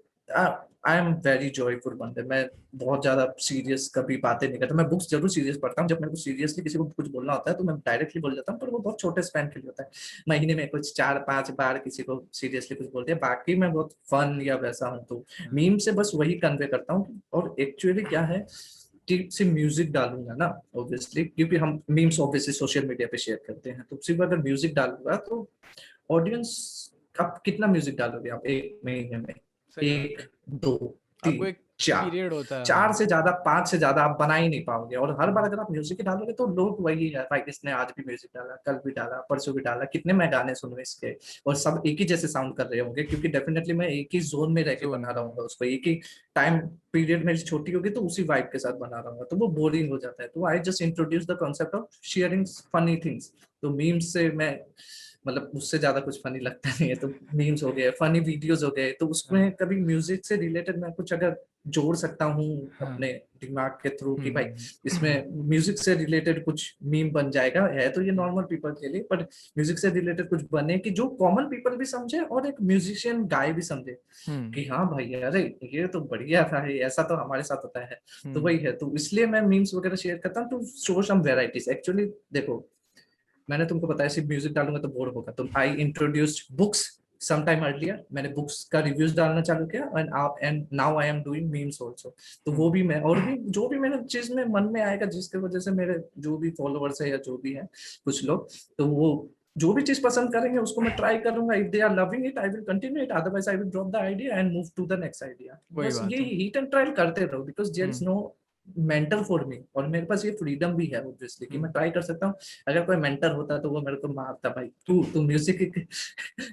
आई एम वेरी जॉयफुल बंदे, मैं बहुत ज्यादा सीरियस कभी बातें नहीं करता। मैं बुक्स जरूर सीरियस पढ़ता हूँ, जब मेरे को सीरियसली किसी को कुछ बोलना होता है तो मैं डायरेक्टली बोल जाता हूँ, पर वो बहुत छोटे स्पैन के लिए होता है, महीने में कुछ 4-5 बार किसी को सीरियसली कुछ बोल दिया, बाकी मैं बहुत फन या वैसा हूँ। तो हाँ, मीम से बस वही कन्वे करता हूँ। और एक्चुअली क्या है कि सिर्फ म्यूजिक डालूंगा ना, ऑब्वियसली, क्योंकि हम मीम्स ऑब्वियसली सोशल मीडिया पे शेयर करते हैं, तो सिर्फ अगर म्यूजिक डालूंगा तो ऑडियंस, आप कितना म्यूजिक डालोगे आप एक महीने में, सही बात एक, है। दो, आपको तीन, एक चार, पीरियड होता है, चार हाँ। से ज्यादा, पांच से ज्यादा आप बना ही नहीं पाओगे। और हर बार हम्म, अगर आप म्यूजिक ही डालोगे तो लोग वही है, भाई इसने आज भी म्यूजिक डाला, कल भी डाला, परसों भी डाला, कितने मैं गाने सुनूं इसके, और सब एक ही जैसे साउंड कर रहे होंगे, क्योंकि डेफिनेटली मैं एक ही जोन में रह के जोन बना में, रहा हूँ उसको, एक ही टाइम पीरियड मेरी छोटी होगी तो उसी वाइब के साथ बना रहा हूँ, तो वो बोरिंग हो जाता है। तो I just introduce the concept of sharing funny things. तो मीम्स से मैं मतलब उससे ज्यादा कुछ फनी लगता नहीं है, तो मीम्स हो गए, फनी वीडियोस हो गए, तो उसमें हाँ कभी म्यूजिक से रिलेटेड मैं कुछ अगर जोड़ सकता हूँ हाँ। अपने दिमाग के थ्रू कि भाई हम्म, इसमें म्यूजिक से रिलेटेड कुछ मीम बन जाएगा, है तो ये नॉर्मल पीपल के लिए, पर म्यूजिक से रिलेटेड कुछ बने कि जो कॉमन पीपल भी समझे और एक म्यूजिशियन गाय भी समझे हम्म, कि हाँ भाई, अरे ये तो बढ़िया था, ये ऐसा तो हमारे साथ होता है। तो हम्म, वही है, तो इसलिए मैं मीम्स वगैरह शेयर करता हूँ to show some varieties. Actually देखो, मैंने तुमको बताया सिर्फ म्यूजिक डालूंगा तो बोर होगा, तो I introduced books some time earlier, मैंने बुक्स का रिव्यूज डालना चालू किया, and now I am doing memes also. तो वो हम्म, भी मैं, और भी जो भी मेरे चीज में मन में आएगा, जिसके वजह से मेरे जो भी फॉलोअर्स है या जो भी है कुछ लोग, तो वो जो भी चीज पसंद करेंगे उसको मैं ट्राई करूंगा, if they are loving it I will continue it, otherwise I will drop the idea and move to the next idea. वही बस ये बात है। हीट एंड ट्रायल करते रहो, because there is hmm, no mentor for me, और मेरे पास ये फ्रीडम भी है ऑब्वियसली कि मैं हम्म, ट्राई कर सकता हूँ। अगर कोई मेंटर होता तो वो मेरे को मारता, भाई तू म्यूजिक वही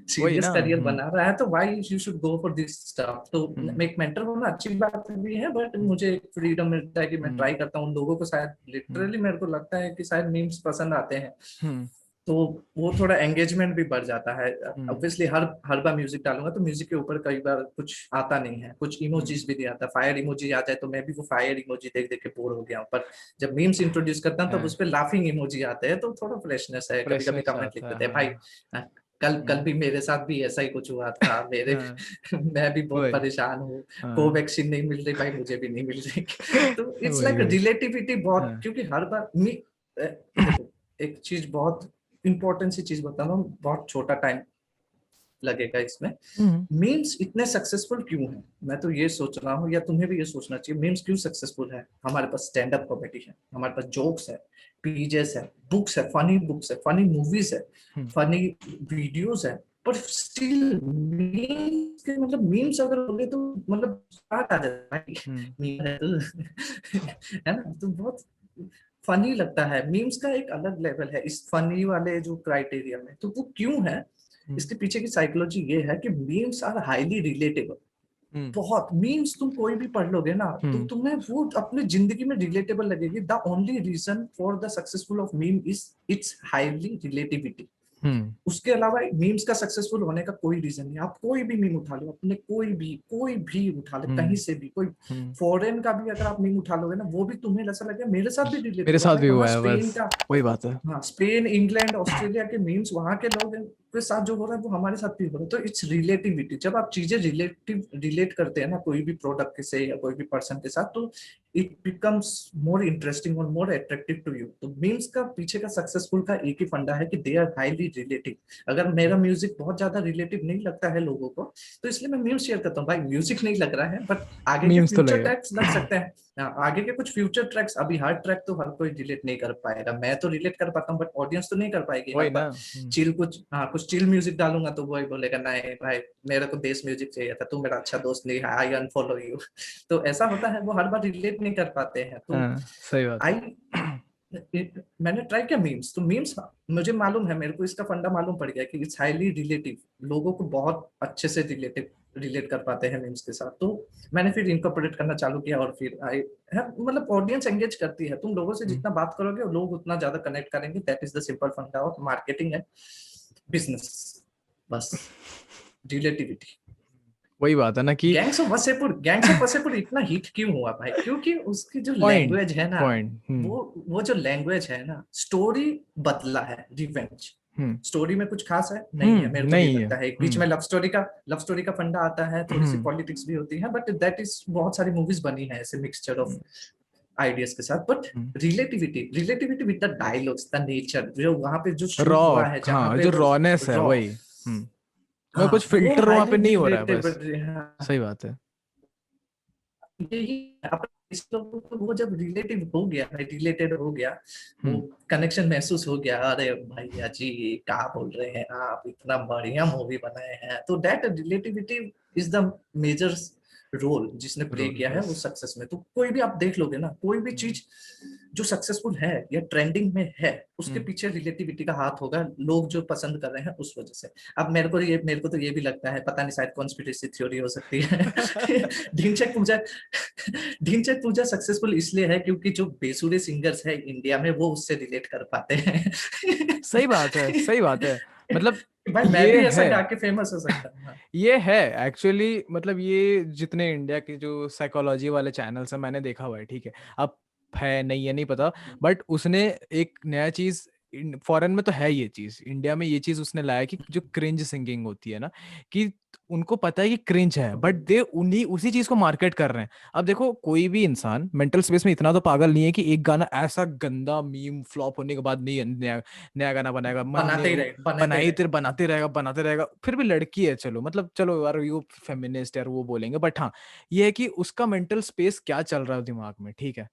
सीरियस ना। करियर बना रहा है तो why you should go for this stuff. तो हम्म, एक मेंटर होना अच्छी बात भी है, बट हम्म, मुझे फ्रीडम मिलता है कि मैं हम्म, ट्राई करता हूँ। लोगों को शायद हम्म, लिटरली मेरे को लगता है कि शायद मीम्स पसंद आते हैं, हम्म, तो वो थोड़ा एंगेजमेंट भी बढ़ जाता है। हम्म, ऑब्वियसली हर बार म्यूजिक डालूंगा तो म्यूजिक के ऊपर कई बार कुछ आता नहीं है, कुछ हम्म, इमोजीज भी नहीं आता, फायर इमोजी आ जाए तो मैं भी वो फायर इमोजी देख देख के बोर हो गया हूँ, पर जब मीम्स इंट्रोड्यूस करता हूँ तब उस हाँ, पर लाफिंग इमोजी आते हैं, तो थोड़ा फ्रेशनेस है। कभी कभी फ्रेशनेस कमेंट लिख आता है, देते हैं, भाई हाँ। कल कल हम्म, भी मेरे साथ भी ऐसा ही कुछ हुआ था, मेरे हाँ मैं भी बहुत वही, परेशान हूँ, हाँ कोवैक्सीन नहीं मिल रही भाई, मुझे भी नहीं मिल रही। तो इट्स वही लाइक वही, रिलेटिविटी बहुत, हाँ क्योंकि हर बार देखो, एक चीज बहुत इंपॉर्टेंट सी चीज बता रहा हूँ, बहुत छोटा टाइम लगेगा इसमें। हम्म मीम्स इतने सक्सेसफुल क्यों हैं, मैं तो ये सोच रहा हूँ, या तुम्हें भी ये सोचना चाहिए, मीम्स क्यों सक्सेसफुल है। हमारे पास स्टैंड अप कॉमेडी है, हमारे पास जोक्स है, पीजेस है, बुक्स है, फनी मूवीज है, हम्म फनी वीडियोस है, पर स्टिल मीम्स के मतलब मीम्स अगर बोले तो मतलब स्टार्ट आ जाता है हम्म मीम है तो है ना, तो बहुत फनी लगता है। मीम्स का एक अलग लेवल है इस फनी वाले जो क्राइटेरिया में, तो वो क्यों है, हम्म इसके पीछे की साइकोलॉजी ये है कि मीम्स आर हाईली रिलेटेबल। हम्म बहुत मीम्स तुम कोई भी पढ़ लोगे ना, तो हम्म तुम्हें वो अपनी जिंदगी में रिलेटेबल लगेगी। The only reason for the successful of meme is its highly relativity. Hmm उसके अलावा मीम्स का सक्सेसफुल होने का कोई रीजन नहीं। आप कोई भी मीम उठा लो, अपने कोई भी उठा ले, कहीं हम्म से भी कोई हम्म। फॉरेन का भी अगर आप मीम उठा लोगे ना, वो भी तुम्हें ऐसा लगेगा मेरे साथ भी रिलेट मेरे होगा साथ भाई। भी वहां हुआ है, स्पेन बस का, वही बात है। हाँ स्पेन, इंग्लैंड, ऑस्ट्रेलिया के मीम्स वहां के लोग के साथ जो हो रहा है वो हमारे साथ भी हो रहा है। तो इट्स रिलेटिविटी। जब आप चीजें रिलेट करते हैं ना कोई भी प्रोडक्ट से या कोई भी पर्सन के साथ, तो इट बिकम्स मोर इंटरेस्टिंग और मोर अट्रैक्टिव टू यू। तो मीम्स का पीछे का सक्सेसफुल का एक ही फंडा है कि दे आर हाईली रिलेटिव। अगर मेरा म्यूजिक बहुत ज्यादा रिलेटिव नहीं लगता है लोगों को, तो इसलिए मैं मीम्स शेयर करता हूँ। भाई म्यूजिक नहीं लग रहा है, बट आगे के मीम्स तो फ्यूचर लगेगा। टैग्स लग सकते हैं। हाँ, आगे के कुछ फ्यूचर ट्रैक्स, अभी हर ट्रैक तो हर कोई रिलेट नहीं कर पाएगा। मैं तो रिलेट कर पाता हूँ, बट ऑडियंस तो नहीं कर पाएगी हर वही ना। बार। चिल कुछ, हाँ कुछ चिल म्यूजिक डालूंगा तो वही बोलेगा नहीं भाई मेरे को बेस म्यूजिक चाहिए था, तू मेरा अच्छा दोस्त नहीं है, आई अनफॉलो यू। तो ऐसा होता है, वो हर बार रिलेट नहीं कर पाते हैं। तो हाँ सही बात आई है। मैंने ट्राई किया मीम्स, तो मीम्स मुझे मालूम है, मेरे को इसका फंडा मालूम पड़ गया कि इट्स हाईली रिलेटिव। लोगों को बहुत अच्छे से रिलेट कर पाते हैं मीम्स के साथ। तो मैंने फिर इनकॉर्पोरेट करना चालू किया, और फिर आई है, मतलब ऑडियंस एंगेज करती है। तुम लोगों से हम्म, जितना बात करोगे लोग उतना ज्यादा कनेक्ट करेंगे। दैट इज द सिंपल फंडा ऑफ मार्केटिंग एंड बिजनेस, बस रिलेटिविटी। वही बात है ना कि गैंग्स ऑफ वसेपुर इतना हिट क्यों हुआ भाई, क्योंकि उसकी जो पॉइंट लैंग्वेज है ना, पॉइंट। वो जो लैंग्वेज है ना, स्टोरी बदला है, रिवेंज। हम्म स्टोरी में कुछ खास है नहीं है, मेरे को नहीं नहीं है। लगता है। एक बीच में लव स्टोरी का फंडा आता है, थोड़ी सी हम्म पॉलिटिक्स भी होती है, बट दैट इज बहुत सारी मूवीज बनी है ऐसे मिक्सचर ऑफ आइडियाज के साथ। But relativity, relativity with the dialogues, the nature, जो वहां पे जो शूट रॉ, हुआ है, जहाँ हाँ पे जो वो रॉनेस है रॉ, वही। मैं हाँ कुछ वो फिल्टर वहां पे हाईली नहीं हो रहा है बस। रिलेटेबल। सही बात है। यही अपन इस लोगों को, वो जब रिलेटिव हो गया, रिलेटेड हो गया, वो हम्म कनेक्शन महसूस हो गया, अरे भैया जी क्या बोल रहे हैं आप, इतना बढ़िया मूवी बनाए हैं, तो that relativity is the major role जिसने प्ले रोल किया है बस। वो सक्सेस में। तो कोई भी आप देख लोगे ना, कोई भी हम्म चीज जो सक्सेसफुल है या ट्रेंडिंग में है, उसके हम्म पीछे रिलेटिविटी का हाथ होगा, लोग जो पसंद कर रहे हैं उस वजह से। अब मेरे को तो ये भी लगता है, पता नहीं शायद कॉन्स्पिरेसी थ्योरी हो सकती है ढिंचैक पूजा ढिंचैक पूजा सक्सेसफुल इसलिए है क्योंकि जो बेसुरे सिंगर्स है इंडिया में वो उससे रिलेट कर पाते हैं सही बात है, सही बात है। मतलब भाई मैं ये भी ऐसा है गा के फेमस हो सकता हूँ। हाँ। ये है एक्चुअली। मतलब ये जितने इंडिया के जो साइकोलॉजी वाले चैनल्स हैं मैंने देखा हुआ है, ठीक है। अब है नहीं है नहीं पता, बट उसने एक नया चीज, फॉरेन में तो है ये चीज, इंडिया में ये चीज उसने लाया कि जो क्रिंज सिंगिंग होती है ना, कि उनको पता है कि क्रिंज है, बट दे उन्हीं उसी चीज को मार्केट कर रहे हैं। अब देखो कोई भी इंसान मेंटल स्पेस में इतना तो पागल नहीं है कि एक गाना ऐसा गंदा मीम फ्लॉप होने के बाद नहीं नया नया गाना बनाएगा। मन ने वो बनाते ही रहे। बनाते रहेगा। फिर भी लड़की है, चलो मतलब चलो यार यू फेमिनिस्ट यार वो बोलेंगे, बट हाँ ये है कि उसका मेंटल स्पेस क्या चल रहा है दिमाग में, ठीक है।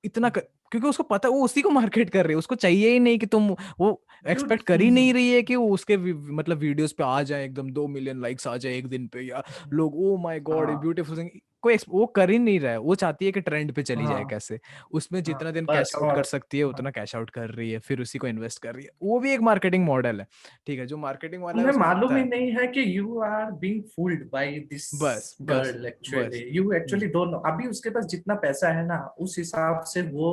क्योंकि उसको पता है वो उसी को मार्केट कर रही है, उसको चाहिए ही नहीं कि तुम वो Dude, एक्सपेक्ट कर ही नहीं रही है कि वो उसके मतलब वीडियोस पे आ जाए एकदम 2 मिलियन लाइक्स आ जाए एक दिन पे, या लोग ओ माय गॉड हाँ ब्यूटीफुल। कोई वो कर ही नहीं रहा है, वो चाहती है कि ट्रेंड पे चली जाए हाँ कैसे। उसमें हाँ जितना दिन कैश बस। आउट कर और सकती है हाँ, उतना कैश आउट कर रही है, फिर उसी को इन्वेस्ट कर रही है। वो भी एक मार्केटिंग मॉडल है, ठीक है। जो मार्केटिंग वाला है तुम्हें उसको मालूम पता ही है। नहीं है कि you are being fooled by this बस बस गर्ल। एक्चुअली बस। You actually don't know. अभी उसके पास जितना पैसा है ना, उस हिसाब से वो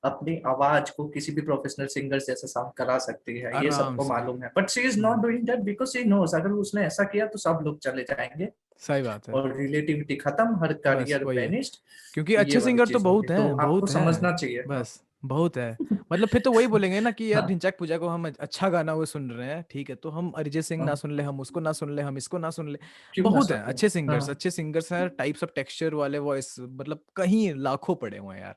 अपनी आवाज को किसी भी प्रोफेशनल सिंगर जैसे साउंड करा सकती है, ये आराम सबको से। मालूम है। But she is not doing that because she nose अगर उसने ऐसा किया तो सब लोग चले जाएंगे, सही बात है। और रिलेटिविटी खत्म, हर बस करियर वही है, बेनिस्ड। क्योंकि ये अच्छे वाली सिंगर तो चीज होगी, बहुत तो हैं, आपको बहुत हैं। समझना चाहिए। हाँ बस बहुत है। मतलब फिर तो वही बोलेंगे ना कि यार हाँ ढिंचैक पूजा को हम अच्छा गाना वो सुन रहे हैं, ठीक है, तो हम अरिजीत सिंह ना हाँ, सुन ले, हम उसको ना सुन ले, हम इसको ना सुन ले। क्यों ना बहुत है सुने। अच्छे हाँ सिंगर्स हैं, टाइप्स ऑफ टेक्सचर वाले वॉइस मतलब कहीं लाखों पड़े हुए हैं यार।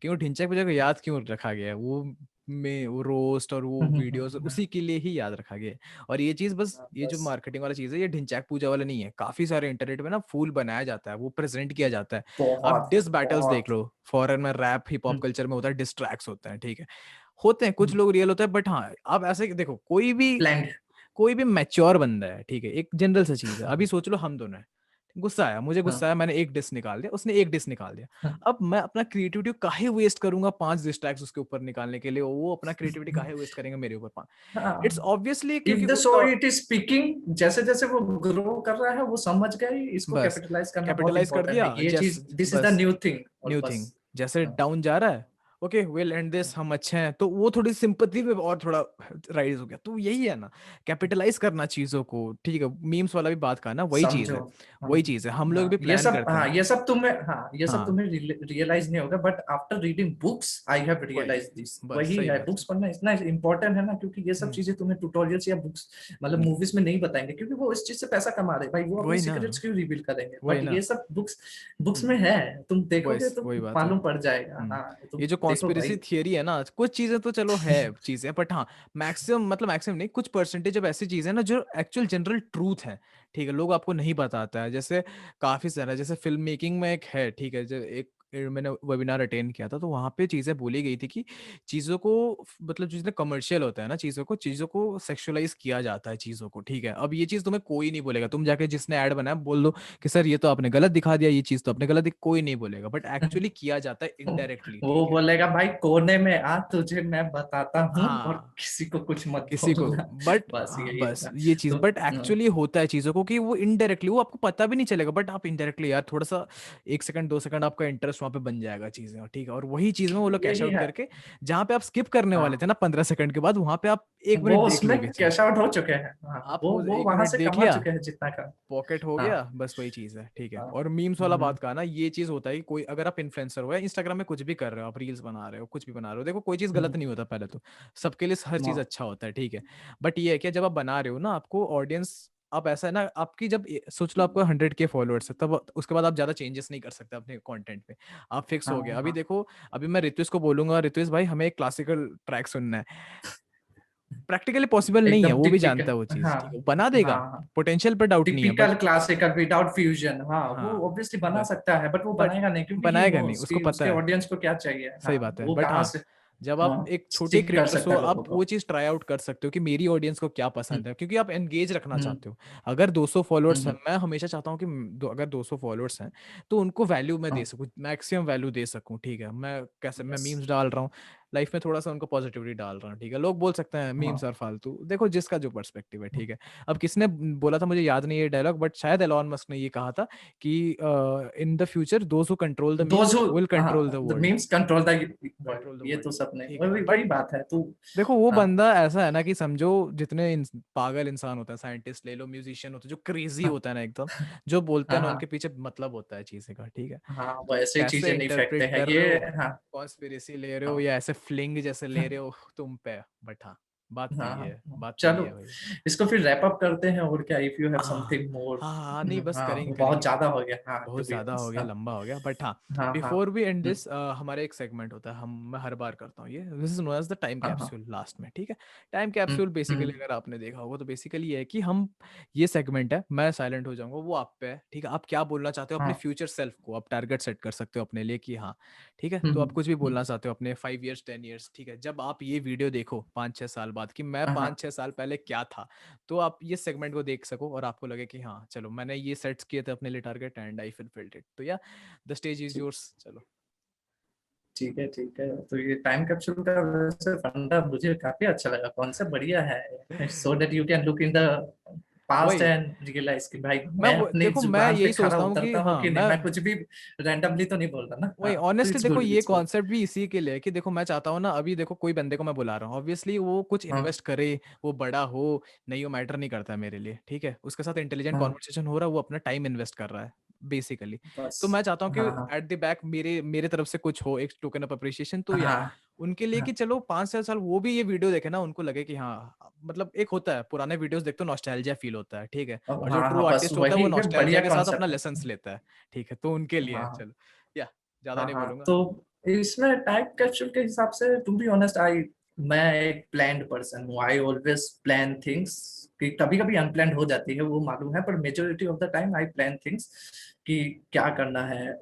क्यों ढिंचैक पूजा को याद क्यों रखा गया है वो में वो रोस्ट और वो वीडियोस उसी के लिए ही याद रखा गया है। और ये चीज बस, ये जो बस मार्केटिंग वाला चीज है, ये ढिंचैक पूजा वाला नहीं है, काफी सारे इंटरनेट में ना फूल बनाया जाता है, वो प्रेजेंट किया जाता है। आप बहुत डिस बैटल्स देख बहुत लो, फॉरेन में रैप हिप हॉप कल्चर में होता है, डिस ट्रैक्स होते हैं, ठीक है, होते हैं कुछ लोग रियल होते हैं, बट हाँ आप ऐसे देखो, ब्लैंड। कोई भी मैच्योर बंदा है, ठीक है, एक जनरल सा चीज है, अभी सोच लो हम दोनों हैं, गुस्सा आया, मुझे गुस्सा आया, मैंने एक डिस निकाल दिया, उसने एक डिस निकाल दिया, अब मैं अपना क्रिएटिविटी काहे वेस्ट करूंगा 5 डिस्ट्रैक्ट्स उसके ऊपर निकालने के लिए, वो अपना क्रिएटिविटी काहे वेस्ट करेंगे मेरे ऊपर 5? इट्स ऑब्वियसली इफ क्योंकि द शो उसका, इट इज स्पीकिंग, जैसे जैसे वो ग्रो कर रहा है वो समझ गया ही, इसको बस कैपिटलाइज करना बहुत कैपिटलाइज कर इंपॉर्टेंट दिया, है, ये चीज, this is the bus new thing. और न्यू बस थिंग, जैसे डाउन जा रहा है, ओके विल एंड दिस, हम अच्छे हैं, तो वो थोड़ी सिंपैथी पे और थोड़ा राइज हो गया, तो यही है ना, कैपिटलाइज करना चीजों को, ठीक है, मीम्स वाला भी बात का ना, वही चीज समझो। है, हाँ वही चीज है, हम लोग हाँ, भी प्लान करते हैं। ये सब हाँ तुम्हें रियलाइज नहीं होगा, but after reading books I have वही, रियलाइज दिस, बस वही सही है, बात है। बुक्स पढ़ना इतना इम्पोर्टेंट है ना, क्योंकि ये सब हम्म, चीजें तुम्हें ट्यूटोरियल्स या बुक्स, मतलब हम्म, मूवीज में नहीं बताएंगे, क्योंकि वो इस चीज से पैसा कमा रहे हैं भाई, वो अपने वही ना, सीक्रेट्स क्यों रिवील करेंगे, वही बट ना। ये सब बुक्स, बुक्स में हम्म, है, तुम वही देखोगे तो वही बात है। मालूम पड़ जाएगा। हम्म, हाँ तुम ये जो देखो कॉन्स्पिरेसी भाई। थियरी है ना, कुछ चीजें तो चलो है चीजें, बट हाँ मैक्सिमम, मतलब मैक्सिमम नहीं, कुछ परसेंटेज अब ऐसी चीजें हैं ना जो एक्चुअल जनरल ट्रूथ है, ठीक है, लोग आपको नहीं बताता है, जैसे काफी सारा, जैसे फिल्म मेकिंग में एक है, ठीक है, जो एक मैंने वेबिनार अटेंड किया था, तो वहां पे चीजें बोली गई थी कि चीजों को, मतलब जितने कमर्शियल होता है ना, चीजों को सेक्सुअलाइज किया जाता है चीजों को, ठीक है, अब ये चीज तुम्हें कोई नहीं बोलेगा, तुम जाके जिसने ऐड बनाया बोल दो कि सर ये तो आपने गलत दिखा दिया, ये चीज तो आपने गलत कोई नहीं बोलेगा, बट एक्चुअली किया जाता है इनडायरेक्टली, वो ठीक है। बोलेगा भाई कोने में आ, तुझे मैं बताता हूँ, और हाँ किसी को कुछ मत किसी को, बोलना। बट बस यही बस होगा। ये चीज, तो बट एक्चुअली होता है चीजों को कि वो इनडायरेक्टली, वो आपको पता भी नहीं चलेगा, बट आप इनडायरेक्टली यार थोड़ा सा 1 सेकंड 2 सेकंड आपका इंटरेस्ट वहां पे बन जाएगा चीजें, ठीक है, और वही चीज में वो लोग कैश यही आउट है। करके, जहां पे आप स्किप करने वाले थे हाँ ना 15 सेकंड के बाद, वहां पे आप एक वो मिनट देख उसमें लोगे चीज, कैश आउट हो चुके हैं, हाँ आप वो एक वहां मिनट से देख कमा लिया, चुके हैं जितना का। पॉकेट हो हाँ गया, बस वही चीज है, ठीक है। हाँ। और मीम्स वाला हम्म, बात का ना, ये चीज होता है कि कोई, अगर आप इन्फ्लुएंसर हो या इंस्टाग्राम में कुछ भी कर रहे हो, आप रील्स बना रहे हो, कुछ भी बना रहे हो, देखो कोई चीज हम्म, गलत नहीं होता, पहले तो सबके लिए हर चीज हाँ, अच्छा होता है, ठीक है, बट ये है कि जब आप बना रहे हो ना, आपको ऑडियंस, आप ऐसा है ना, आपकी जब सोच लो आपको 100K फॉलोअर्स है, तब उसके बाद आप ज्यादा चेंजेस नहीं कर सकते अपने कंटेंट पे, आप फिक्स हो हाँ, गया, अभी हाँ, देखो, अभी मैं ऋतुष को बोलूंगा, ऋतुष भाई हमें एक क्लासिकल ट्रैक सुनना है, प्रैक्टिकली पॉसिबल नहीं है, एकदम वो भी जानता टिपिकल। है वो चीज, हाँ ठीक है, वो बना हाँ देगा, हाँ, पोटेंशियल पे डाउट नहीं है, but typical classical without fusion, हाँ वो हाँ ऑब्वियसली बना बस, सकता है, बट वो बट बनाएगा नहीं, क्योंकि कि बनाएगा वो नहीं, उसको उसकी पता उसके है, ऑडियंस को क्या चाहिए, सही हाँ बात है, वो बट कहाँ हाँ से जब आप एक छोटे स्टिक कर क्रिएटर्स हो, सकता है आप लोगों वो को। चीज ट्राई आउट कर सकते हो कि मेरी ऑडियंस को क्या पसंद हम्म है, क्योंकि आप एंगेज रखना हम्म चाहते हो, अगर 200 फॉलोअर्स है, हम्म, मैं हमेशा चाहता हूँ कि अगर 200 फॉलोअर्स हैं तो उनको वैल्यू मैं दे हाँ सकूँ, मैक्सिमम वैल्यू दे सकूँ, ठीक है, मैं कैसे, मैं यस, मीम्स डाल रहा हूँ लाइफ में, थोड़ा सा उनको पॉजिटिविटी डाल रहा हूँ, ठीक है, लोग बोल सकते हैं मीम्स हाँ और फालतू, देखो जिसका जो पर्सपेक्टिव है, ठीक है। अब किसने बोला था मुझे याद नहीं है डायलॉग, बट शायद एलॉन मस्क ने ये कहा था कि in the future those who control the those memes who, will control the the world, memes control the world, control the ये वर्ल्ड, तो सबने ठीक है, वही बट वही बात है तू। देखो वो हाँ बंदा ऐसा है ना कि समझो, जितने पागल इंसान होता है, साइंटिस्ट ले लो, म्यूजिशियन होता है, जो क्रेजी हाँ होता है ना एकदम, जो बोलते हैं हाँ ना, हाँ उनके पीछे मतलब होता है चीजें का, ठीक है, हाँ, वो तो ऐसे ही कैसे चीजें नहीं फेंकते इंटरप्रेट हैं कर ये। रहे हो, हाँ कॉन्स्पिरेसी ले रहे हो हाँ या ऐसे फ्लिंग जैसे ले रहे हो, तुम पे, बट हाँ बात तो हाँ ये है, हाँ। बात तो ये चलो है भाई। इसको फिर रैप अप करते हैं, और क्या, इफ यू हैव हाँ समथिंग मोर। हाँ हाँ नहीं बस हाँ करेंगे वो बहुत करेंगे, ज्यादा हो गया, हाँ टू बहुत बी ज्यादा हो ऑनेस्ट। गया, हाँ लंबा हो गया, बट हाँ हाँ हाँ। Before we end hmm, this, हमारा एक सेगमेंट होता है, हम मैं हर बार करता हूँ ये, this is known as the time हाँ हाँ। कैप्सूल लास्ट में, ठीक है। Time hmm capsule basically hmm, अगर आपने देखा होगा तो बेसिकली ये है कि हम, ये सेगमेंट है, मैं साइलेंट हो जाऊंगा, वो आप पे है, ठीक है, आप क्या बोलना चाहते हो अपने हाँ फ्यूचर सेल्फ को, आप टारगेट सेट कर सकते हो अपने लिए कि हाँ, ठीक है, तो हम्म आप कुछ भी हम्म, बोलना चाहते हो अपने 5 years 10 years, ठीक है, जब आप ये वीडियो देखो 5-6 साल बाद कि मैं हाँ हाँ। 5-6 साल पहले क्या था, तो आप ये सेगमेंट को देख सको और आपको लगे कि हाँ चलो मैंने ये सेट्स किए थे अपने लिए target and I fulfilled it, तो या द स्टेज इज ठीक योर्स, चलो। ठीक है ठीक है, तो ये टाइम कैप्सूल का वैसे फंडा मुझे काफी अच्छा लगा, कॉन्सेप्ट बढ़िया है, so that you can look in the past वही, एंड रियलाइज कि भाई मैं मैं अपनी देखो मैं जुबान पे यही खरा सोचता हूँ कि उतरता हूँ हाँ कि नहीं, मैं मैं कुछ भी रैंडमली तो नहीं बोल रहा ना, वही हाँ तो ऑनेस्टली इट्स देखो, गुड ये इट्स गुड। कॉन्सेप्ट भी इसी के लिए है कि देखो मैं चाहता हूँ ना, अभी देखो कोई बंदे को मैं बुला रहा हूँ, ऑब्वियसली वो कुछ हाँ इन्वेस्ट करे, वो बड़ा हो नहीं, वो मैटर नहीं करता है मेरे लिए, ठीक है, उसके साथ इंटेलिजेंट हाँ कॉन्वर्सेशन हो रहा है, वो अपना टाइम इन्वेस्ट कर रहा है बेसिकली, बस। तो मैं चाहता हूँ कि हाँ हाँ एट द बैक मेरे मेरे तरफ से कुछ हो, एक टोकन ऑफ अप्रिशिएशन, तो या हाँ उनके लिए कि हाँ चलो 5-6 साल वो भी ये वीडियो देखे ना, उनको लगे कि हाँ, मतलब एक होता है पुराने वीडियोस देखते हो नॉस्टैल्जिया फील होता है, ठीक है, और जो हाँ ट्रू हाँ, बस आर्टिस्ट होता है वो वही है, नॉस्टैल्जिया बढ़िया के साथ अपना कॉन्सेप्ट है। लेसन्स लेता है, ठीक है, तो उनके लिए है, हाँ चलो या ज्यादा हाँ नहीं हाँ, बोलूंगा। तो इसमें टाइम कैप्सूल के हिसाब से टू बी ऑनेस्ट, आई मैं एक प्लान्ड पर्सन हूँ, आई ऑलवेज प्लान थिंग्स। कि कभी कभी अनप्लान्ड हो जाती है वो मालूम है, पर majority of the time I plan things कि क्या करना है।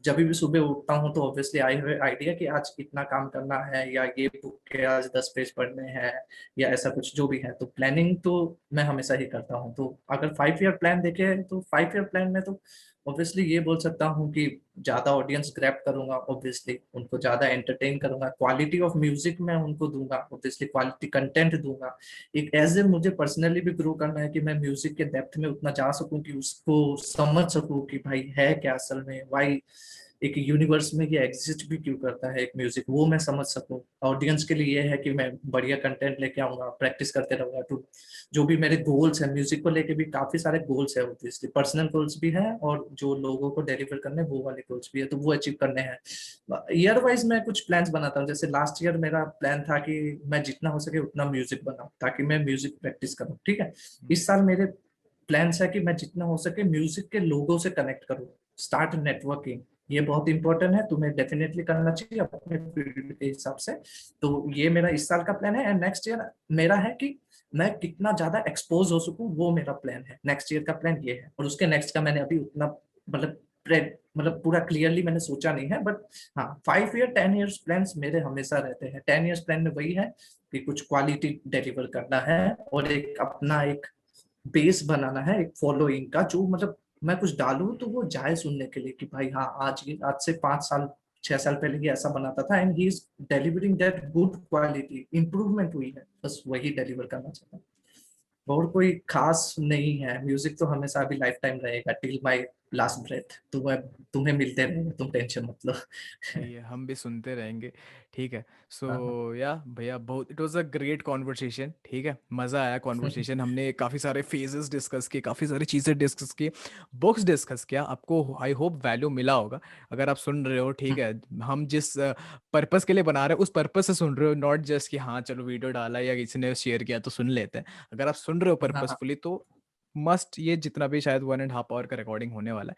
जब भी सुबह उठता हूँ तो ऑब्वियसली आई हैव आइडिया कि आज इतना काम करना है, या ये बुक के आज 10 पेज पढ़ने हैं, या ऐसा कुछ जो भी है। तो प्लानिंग तो मैं हमेशा ही करता हूँ। तो अगर 5 ईयर प्लान देखे तो 5 ईयर प्लान में तो ऑब्वियसली ये बोल सकता हूँ कि ज्यादा ऑडियंस ग्रैब करूंगा, ऑब्वियसली उनको ज्यादा एंटरटेन करूंगा, क्वालिटी ऑफ म्यूजिक मैं उनको दूंगा, ऑब्वियसली क्वालिटी कंटेंट दूंगा। एक एज ए मुझे पर्सनली भी ग्रो करना है कि मैं म्यूजिक के डेप्थ में उतना जा सकूं कि उसको समझ सकूं कि भाई है क्या असल में, वाई एक यूनिवर्स में ये एग्जिस्ट भी क्यों करता है एक म्यूजिक, वो मैं समझ सकूं। ऑडियंस के लिए ये है कि मैं बढ़िया कंटेंट लेके आऊंगा, प्रैक्टिस करते रहूंगा। तो जो भी मेरे गोल्स हैं म्यूजिक को लेके भी काफी सारे गोल्स है, ऑब्वियसली पर्सनल गोल्स भी हैं और जो लोगों को डिलीवर करने वो वाले गोल्स भी है, तो वो अचीव करने हैं। ईयर वाइज मैं कुछ प्लान्स बनाता हूँ। जैसे लास्ट ईयर मेरा प्लान था कि मैं जितना हो सके उतना म्यूजिक बनाऊं ताकि मैं म्यूजिक प्रैक्टिस करूँ, ठीक है। इस साल मेरे प्लान्स है कि मैं जितना हो सके म्यूजिक के लोगों से कनेक्ट करूँ, स्टार्ट नेटवर्किंग। ये बहुत इंपॉर्टेंट है, तुम्हें डेफिनेटली करना चाहिए अपने फील्ड के हिसाब से। तो ये मेरा इस साल का प्लान है। एंड नेक्स्ट ईयर मेरा है कि मैं कितना ज्यादा एक्सपोज हो सकूं, वो मेरा प्लान है। नेक्स्ट ईयर का प्लान ये है, और उसके नेक्स्ट का मैंने अभी उतना मतलब मतलब पूरा क्लियरली मैंने सोचा नहीं है। बट हाँ, 5 ईयर 10 ईयर्स प्लान मेरे हमेशा रहते हैं। 10 ईयर्स प्लान में वही है कि कुछ क्वालिटी डिलीवर करना है और एक अपना एक बेस बनाना है, एक फॉलोइंग का, जो मतलब मैं कुछ डालूं तो वो जाए सुनने के लिए कि भाई हाँ, आज से 5 साल 6 साल पहले ये ऐसा बनाता था and he is delivering that good quality, improvement हुई है, बस वही डिलीवर करना चाहता हूँ। और कोई खास नहीं है। म्यूजिक तो हमेशा अभी लाइफ टाइम रहेगा, टिल माय लास्ट ब्रेथ। तुम्हें मिलते रहेंगे, तुम टेंशन मत लो। सही है, हम भी सुनते रहेंगे। ठीक है। सो हाँ, हाँ। या भैया, बहुत it was a great conversation. ठीक है, मज़ा आया कॉन्वर्सेशन। हमने काफ़ी सारे फेजेस डिस्कस किए, काफ़ी सारी चीज़ें डिस्कस की, बुक्स डिस्कस किया। आपको आई होप वैल्यू मिला होगा अगर आप सुन रहे हो। ठीक है, हम जिस पर्पस के लिए बना रहे हैं उस पर्पस से सुन रहे हो, नॉट जस्ट कि हाँ चलो वीडियो डाला या किसी ने शेयर किया तो सुन लेते हैं। अगर आप सुन रहे हो हाँ, हाँ, पर्पसफुली तो मस्ट, ये जितना भी शायद 1.5 आवर का रिकॉर्डिंग होने वाला है,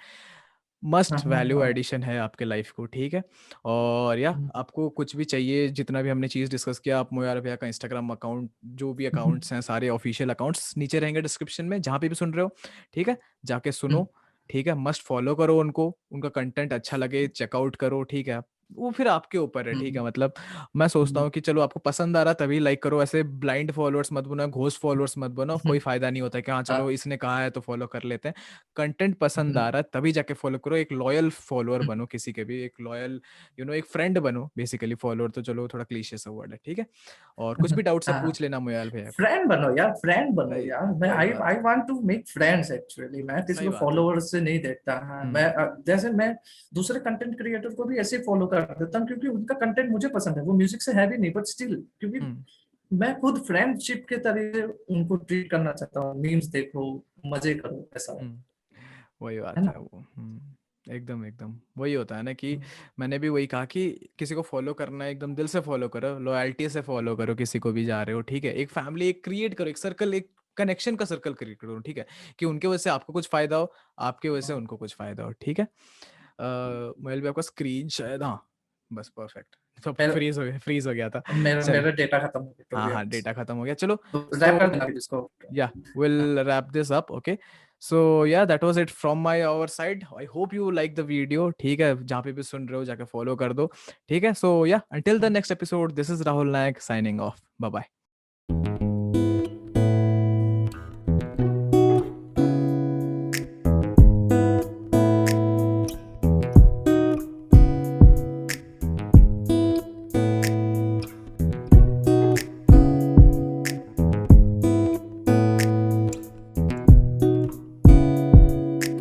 हाँ, मस्ट हाँ, वैल्यू हाँ, एडिशन है आपके लाइफ को। ठीक है। और या आपको कुछ भी चाहिए, जितना भी हमने चीज़ डिस्कस किया, आप मोयार भैया का इंस्टाग्राम अकाउंट, जो भी अकाउंट्स हैं सारे ऑफिशियल अकाउंट्स नीचे रहेंगे डिस्क्रिप्शन में, जहाँ पे भी सुन रहे हो। ठीक है, जाके सुनो। ठीक है, मस्ट फॉलो करो उनको, उनका कंटेंट अच्छा लगे चेकआउट करो। ठीक है, वो फिर आपके ऊपर है। ठीक है, मतलब मैं सोचता हूँ कि चलो आपको पसंद आ रहा तभी लाइक करो, ऐसे ब्लाइंड फॉलोअर्स मत बनो, घोस्ट फॉलोअर्स मत बनो, कोई फायदा नहीं होता है कि हाँ चलो इसने कहा है तो फॉलो कर लेते हैं। कंटेंट पसंद आ रहा है तभी जाके फॉलो करो, एक लॉयल फॉलोअर बनो किसी के भी, एक लॉयल एक फ्रेंड बनो बेसिकली। फॉलोअर तो चलो थोड़ा क्लीशे सा वर्ड है। ठीक है, और कुछ भी डाउट सब हाँ, पूछ लेना मोयाल भैया को। फ्रेंड बनो यार, फ्रेंड बनो सही यार। मैं सही आई बात आई है। Want to make friends actually. मैं किसी सही को बात है। फॉलोअर्स से नहीं देखता। हाँ, मैं हम्म। जैसे मैं दूसरे कंटेंट क्रिएटर को भी ऐसे फॉलो कर देता हूँ क्योंकि उनका कंटेंट मुझे पसंद है। वो म्यूजिक से है भी नहीं, बट स्टिल क्योंकि हम्म। मैं खुद फ्रेंडशिप के तरीके उनको ट्रीट करना चाहता हूँ। मीम्स देखो, मजे करो, ऐसा हम्म। वही है बात है ना। वो। एकदम एकदम वही होता है ना कि हम्म, मैंने भी वही कहा कि किसी को फॉलो करना है एकदम दिल से फॉलो करो, लॉयल्टी से फॉलो करो किसी को भी जा रहे हो। ठीक है, एक फैमिली एक क्रिएट करो, एक सर्कल, एक कनेक्शन का सर्कल क्रिएट करो। ठीक है, कि उनके वजह से आपको कुछ फायदा हो, आपके वजह से उनको कुछ फायदा हो। ठीक है। मोबाइल भी आपका स्क्रीन शायद, हाँ बस परफेक्ट। सब मेरा फ्रीज हो गया था। मेरा चल, मेरा डेटा खत्म हो गया तो हाँ भी हाँ, अच्छा। डेटा खत्म हो गया, चलो। तो सो रैप कर देना इसको। yeah, we'll wrap this up. Okay, so yeah, that was it from my our side. I hope you like the video. ठीक है, जहाँ पे भी सुन रहे हो जाके फॉलो कर दो। ठीक है, so yeah, until the next episode, this is Rahul Nayak signing off. Bye bye.